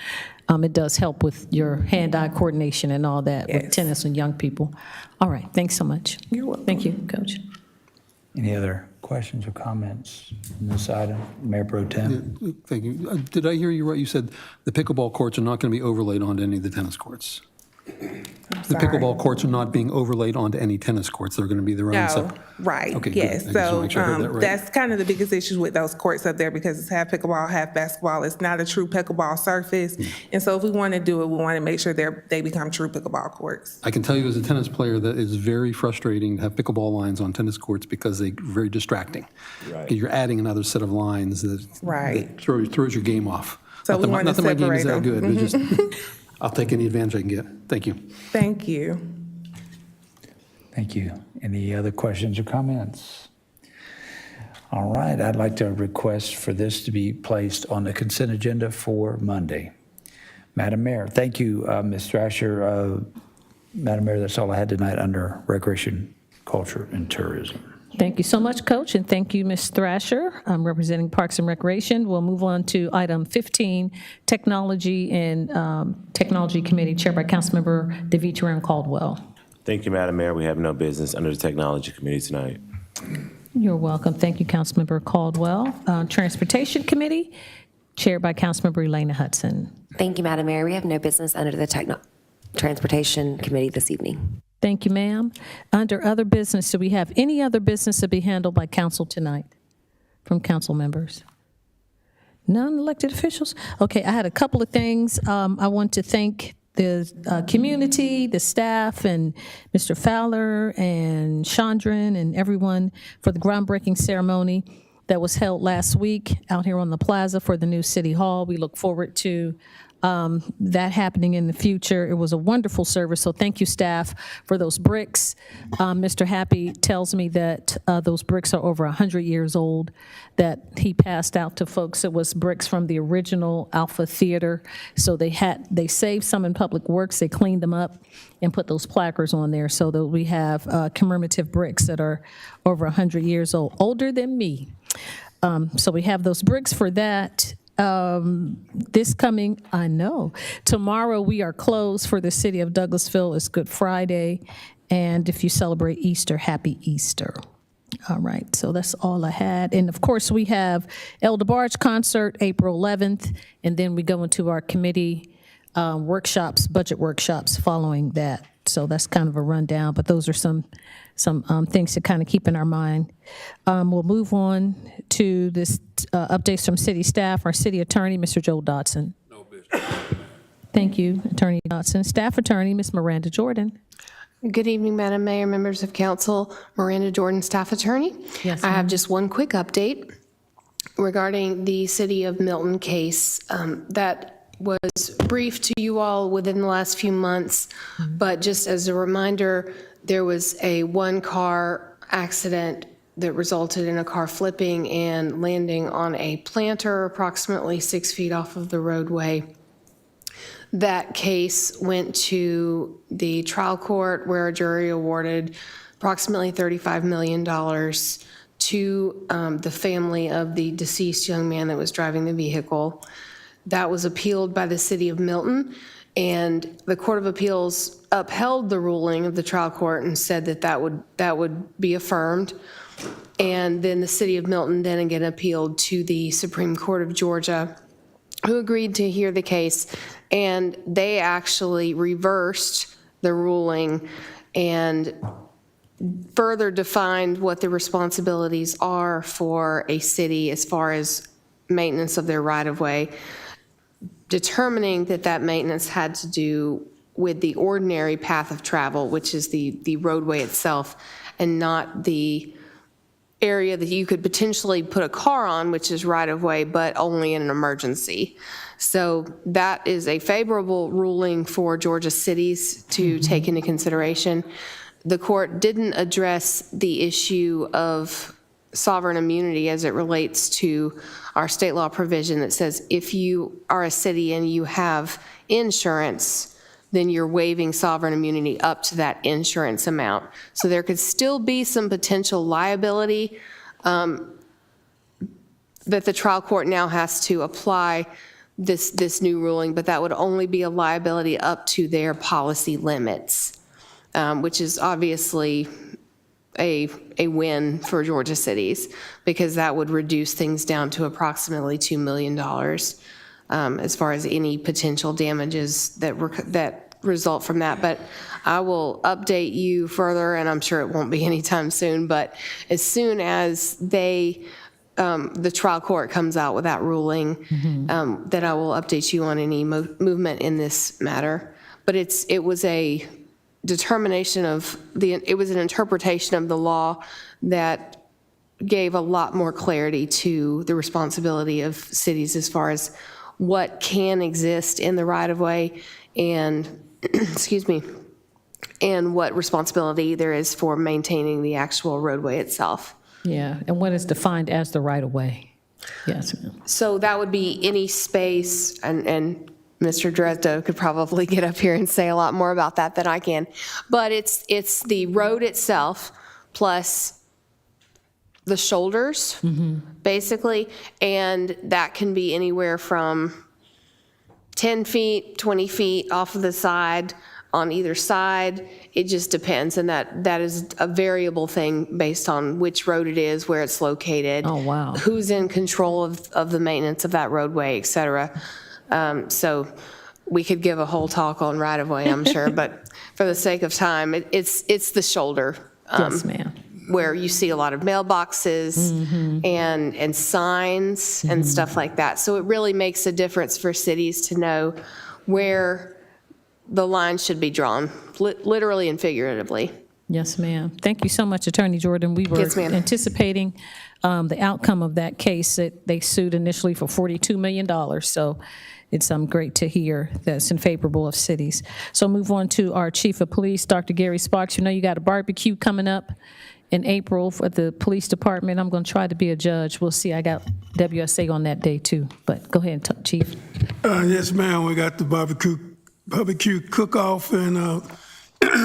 it does help with your hand-eye coordination and all that with tennis and young people. All right, thanks so much. You're welcome. Thank you, Coach. Any other questions or comments on this item? Mayor Pro Tem? Thank you. Did I hear you right? You said the pickleball courts are not going to be overlaid onto any of the tennis courts? The pickleball courts are not being overlaid onto any tennis courts. They're going to be their own No, separate. right, Okay, good. yes. I just wanna So make sure I heard that right. that's kind of the biggest issue with those courts up there because it's half pickleball, half basketball. It's not a true pickleball surface. And so if we want to do it, we want to make sure they become true pickleball courts. I can tell you as a tennis player that it's very frustrating to have pickleball lines on tennis courts because they're very distracting. Right. You're adding another set of lines that, Right. that throws your game off. So Not we that my- want to not that my game is separate that them. good, but just, I'll take any advantage I can get. Thank you. Thank you. Thank you. Any other questions or comments? All right, I'd like to request for this to be placed on the consent agenda for Monday. Madam Mayor, thank you, Ms. Thrasher. Madam Mayor, that's all I had tonight under Recreation, Culture, and Tourism. Thank you so much, Coach, and thank you, Ms. Thrasher, representing Parks and Recreation. We'll move on to item 15, Technology and Technology Committee, chaired by Councilmember DeVitri and Caldwell. Thank you, Madam Mayor. We have no business under the Technology Committee tonight. You're welcome. Thank you, Councilmember Caldwell. Transportation Committee, chaired by Councilmember Elena Hudson. Thank you, Madam Mayor. We have no business under the Transportation Committee this evening. Thank you, ma'am. Under other business, do we have any other business to be handled by council tonight from council members? None elected officials? Okay, I had a couple of things. I want to thank the community, the staff, and Mr. Fowler and Chandran and everyone for the groundbreaking ceremony that was held last week out here on the plaza for the new City Hall. We look forward to that happening in the future. It was a wonderful service, so thank you, staff, for those bricks. Mr. Happy tells me that those bricks are over 100 years old, that he passed out to folks. It was bricks from the original Alpha Theater, so they saved some in Public Works, they cleaned them up and put those placards on there so that we have commemorative bricks that are over 100 years old, older than me. So we have those bricks for that. Tomorrow we are closed for the city of Douglasville. It's Good Friday. And if you celebrate Easter, happy Easter. All right, so that's all I had. And of course, we have El DeBarge concert, April 11th, and then we go into our committee workshops, budget workshops following that. So that's kind of a rundown, but those are some things to kind of keep in our mind. We'll move on to this updates from city staff. Our city attorney, Mr. Joel Dodson. No business. Thank you, Attorney Dodson. Staff attorney, Ms. Miranda Jordan. Good evening, Madam Mayor, members of council. Miranda Jordan, staff attorney. Yes, I have just one quick update regarding the City of Milton case that was briefed to you all within the last few months, but just as a reminder, there was a one-car accident that resulted in a car flipping and landing on a planter approximately 6 feet off of the roadway. That case went to the trial court where a jury awarded approximately $35 million to the family of the deceased young man that was driving the vehicle. That was appealed by the City of Milton, and the Court of Appeals upheld the ruling of the trial court and said that that would be affirmed. And then the City of Milton then again appealed to the Supreme Court of Georgia, who agreed to hear the case, and they actually reversed the ruling and further defined what the responsibilities are for a city as far as maintenance of their right-of-way, determining that that maintenance had to do with the ordinary path of travel, which is the roadway itself, and not the area that you could potentially put a car on, which is right-of-way, but only in an emergency. So that is a favorable ruling for Georgia cities to take into consideration. The court didn't address the issue of sovereign immunity as it relates to our state law provision that says if you are a city and you have insurance, then you're waiving sovereign immunity up to that insurance amount. So there could still be some potential liability that the trial court now has to apply this new ruling, but that would only be a liability up to their policy limits, which is obviously a win for Georgia cities, because that would reduce things down to approximately $2 million as far as any potential damages that result from that. But I will update you further, and I'm sure it won't be anytime soon, but as soon as the trial court comes out with that ruling, that I will update you on any movement in this matter. But it was a determination of it was an interpretation of the law that gave a lot more clarity to the responsibility of cities as far as what can exist in the right-of-way and, excuse me, and what responsibility there is for maintaining the actual roadway itself. Yeah, and what is defined as the right-of-way? Yes, ma'am. So that would be any space, and Mr. Dresdo could probably get up here and say a lot more about that than I can. But it's the road itself plus the shoulders, basically, and that can be anywhere from 10 feet, 20 feet off of the side, on either side. It just depends, and that is a variable thing based on which road it is, where it's located. Oh, wow. Who's in control of the maintenance of that roadway, et cetera. So we could give a whole talk on right-of-way, I'm sure, but for the sake of time, it's the shoulder. Yes, ma'am. Where you see a lot of mailboxes and signs and stuff like that. So it really makes a difference for cities to know where the line should be drawn, literally and figuratively. Yes, ma'am. Thank you so much, Attorney Jordan. We were Yes, ma'am. anticipating the outcome of that case. They sued initially for $42 million, so it's great to hear that's in favorable of cities. So move on to our Chief of Police, Dr. Gary Sparks. You know you got a barbecue coming up in April for the police department. I'm going to try to be a judge. We'll see. I got WSA on that day, too. But go ahead, Chief. Yes, ma'am. We got the barbecue cook-off, and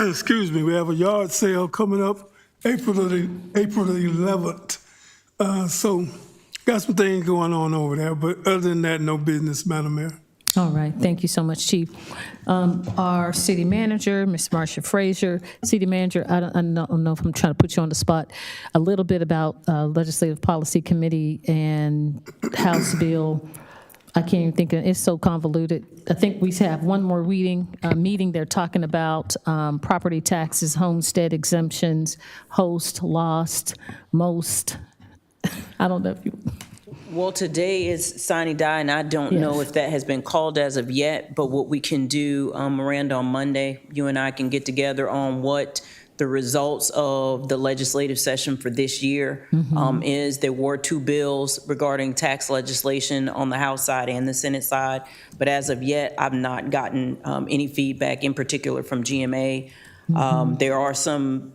excuse me, we have a yard sale coming up April the 11th. So got some things going on over there, but other than that, no business, Madam Mayor. All right. Thank you so much, Chief. Our city manager, Ms. Marcia Frazier. City manager, I don't know if I'm trying to put you on the spot, a little bit about Legislative Policy Committee and House Bill. I can't even think of it. It's so convoluted. I think we have one more meeting. They're talking about property taxes, homestead exemptions, host, lost, most. I don't know if you... Well, today is sine die, and I don't know if that has been called as of yet, but what we can do, Miranda, on Monday, you and I can get together on what the results of the legislative session for this year is. There were 2 bills regarding tax legislation on the House side and the Senate side, but as of yet, I've not gotten any feedback in particular from GMA. There are some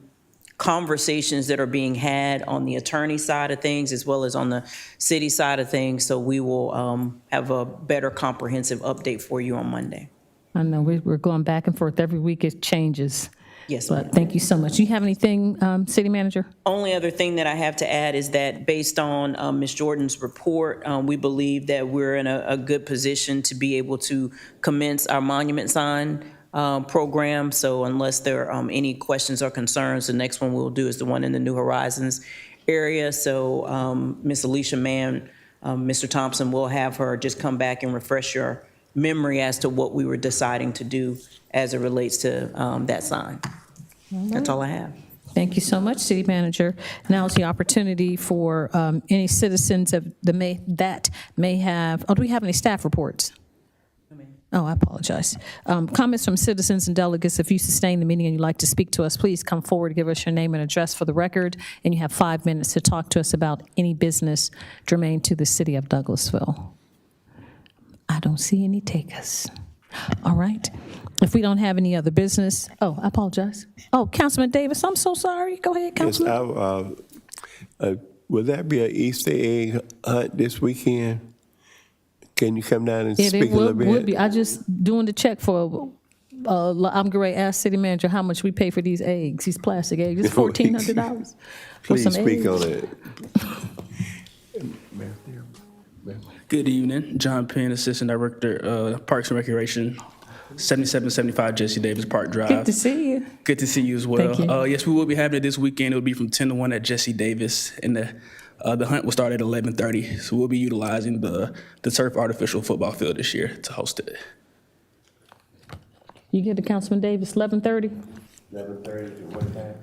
conversations that are being had on the attorney side of things as well as on the city side of things, so we will have a better comprehensive update for you on Monday. I know we're going back and forth. Every week it changes. Yes, but thank you so much. Do you have anything, City Manager? Only other thing that I have to add is that based on Ms. Jordan's report, we believe that we're in a good position to be able to commence our monument sign program. So unless there are any questions or concerns, the next one we'll do is the one in the New Horizons area. So Ms. Alicia Mann, Mr. Thompson, will have her just come back and refresh your memory as to what we were deciding to do as it relates to that sign. That's all I have. Thank you so much, City Manager. Now is the opportunity for any citizens that may have, do we have any staff reports? Oh, I apologize. Comments from citizens and delegates. If you sustain the meeting and you'd like to speak to us, please come forward, give us your name and address for the record, and you have 5 minutes to talk to us about any business germane to the city of Douglasville. I don't see any takers. All right. If we don't have any other business, I apologize. Oh, Councilman Davis, I'm so sorry. Go ahead, Councilman. Yes, will that be an Easter egg hunt this weekend? Can you come down and speak a little bit? Would be. I just doing the check for, I'm going to ask City Manager how much we pay for these eggs, these plastic eggs. It's $1,400. Please speak on it. Good evening. John Penn, Assistant Director, Parks and Recreation, 7775 Jesse Davis Park Drive. Good to see you. Good to see you as well. Thank you. Yes, we will be having it this weekend. It will be from 10 to 1 at Jesse Davis, and the hunt will start at 11:30. So we'll be utilizing the turf artificial football field this year to host it. You get to Councilman Davis, 11:30? 11:30 to what time?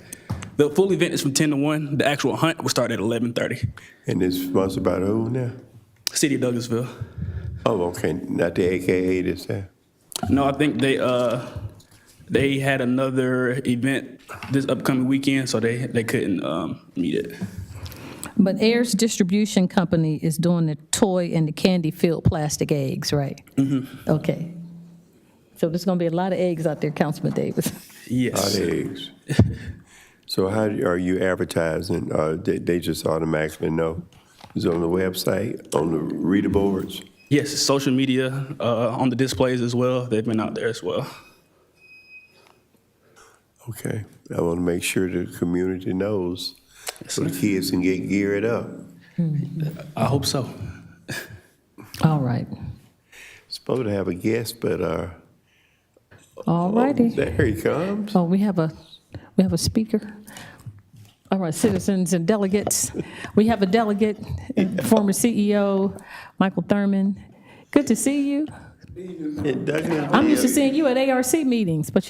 The full event is from 10 to 1. The actual hunt will start at 11:30. And it's sponsored by who now? City of Douglasville. Oh, okay. Not the AKA this time? No, I think they had another event this upcoming weekend, so they couldn't meet it. But Ayers Distribution Company is doing the toy and the candy-filled plastic eggs, right? Mm-hmm. Okay. So there's going to be a lot of eggs out there, Councilman Davis. Yes. A lot of eggs. So how are you advertising? They just automatically know? Is it on the website, on the reader boards? Yes, social media, on the displays as well. They've been out there as well. Okay. I want to make sure the community knows so the kids can get geared up. I hope so. All right. Supposed to have a guest, but All righty. there he comes. Oh, we have a speaker. All right, citizens and delegates. We have a delegate, former CEO, Michael Thurman. Good to see you. I'm used to seeing you at ARC meetings, but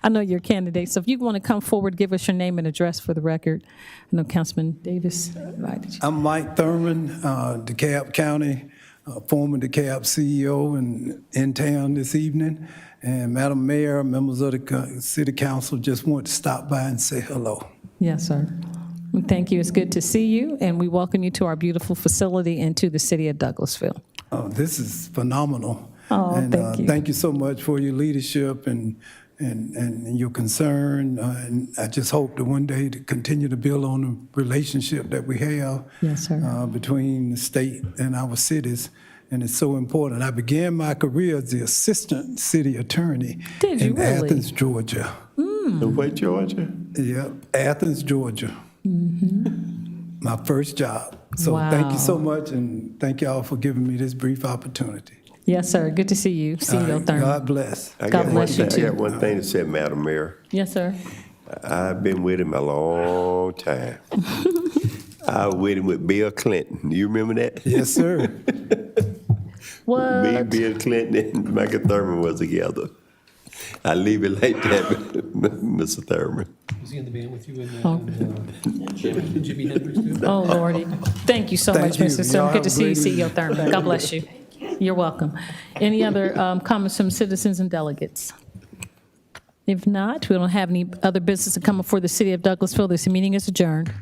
I know you're a candidate. So if you want to come forward, give us your name and address for the record. I know Councilman Davis invited you. I'm Mike Thurman, DeKalb County, former DeKalb CEO, and in town this evening. And Madam Mayor, members of the City Council, just want to stop by and say hello. Yes, sir. Thank you. It's good to see you, and we welcome you to our beautiful facility and to the city of Douglasville. Oh, this is phenomenal. Oh, and, thank you. Thank you so much for your leadership and your concern. And I just hope that one day to continue to build on the relationship that we have Yes, sir. between the state and our cities. And it's so important. I began my career as the assistant city attorney Did you in really? Athens, Georgia. What, Georgia? Yeah, Athens, Georgia. My first job. So thank you so much, and thank y'all for giving me this brief opportunity. Yes, sir. Good to see you, CEO Thurman. God bless. God bless you, I too. got one thing to say, Madam Mayor. Yes, sir. I've been with him a long time. I was with him with Bill Clinton. You remember that? Yes, sir. What? Me, Bill Clinton, and Michael Thurman was together. I leave it like that, Mr. Thurman. Was he in the band with you Oh. Jimi Hendrix too? Oh, Lordy. Thank you so Thank much, you. Mr. Y'all Thurman. Good have to a see you, great CEO evening. Thurman. God bless you. You're welcome. Any other comments from citizens and delegates? If not, we don't have any other business to come before the city of Douglasville. This meeting is adjourned.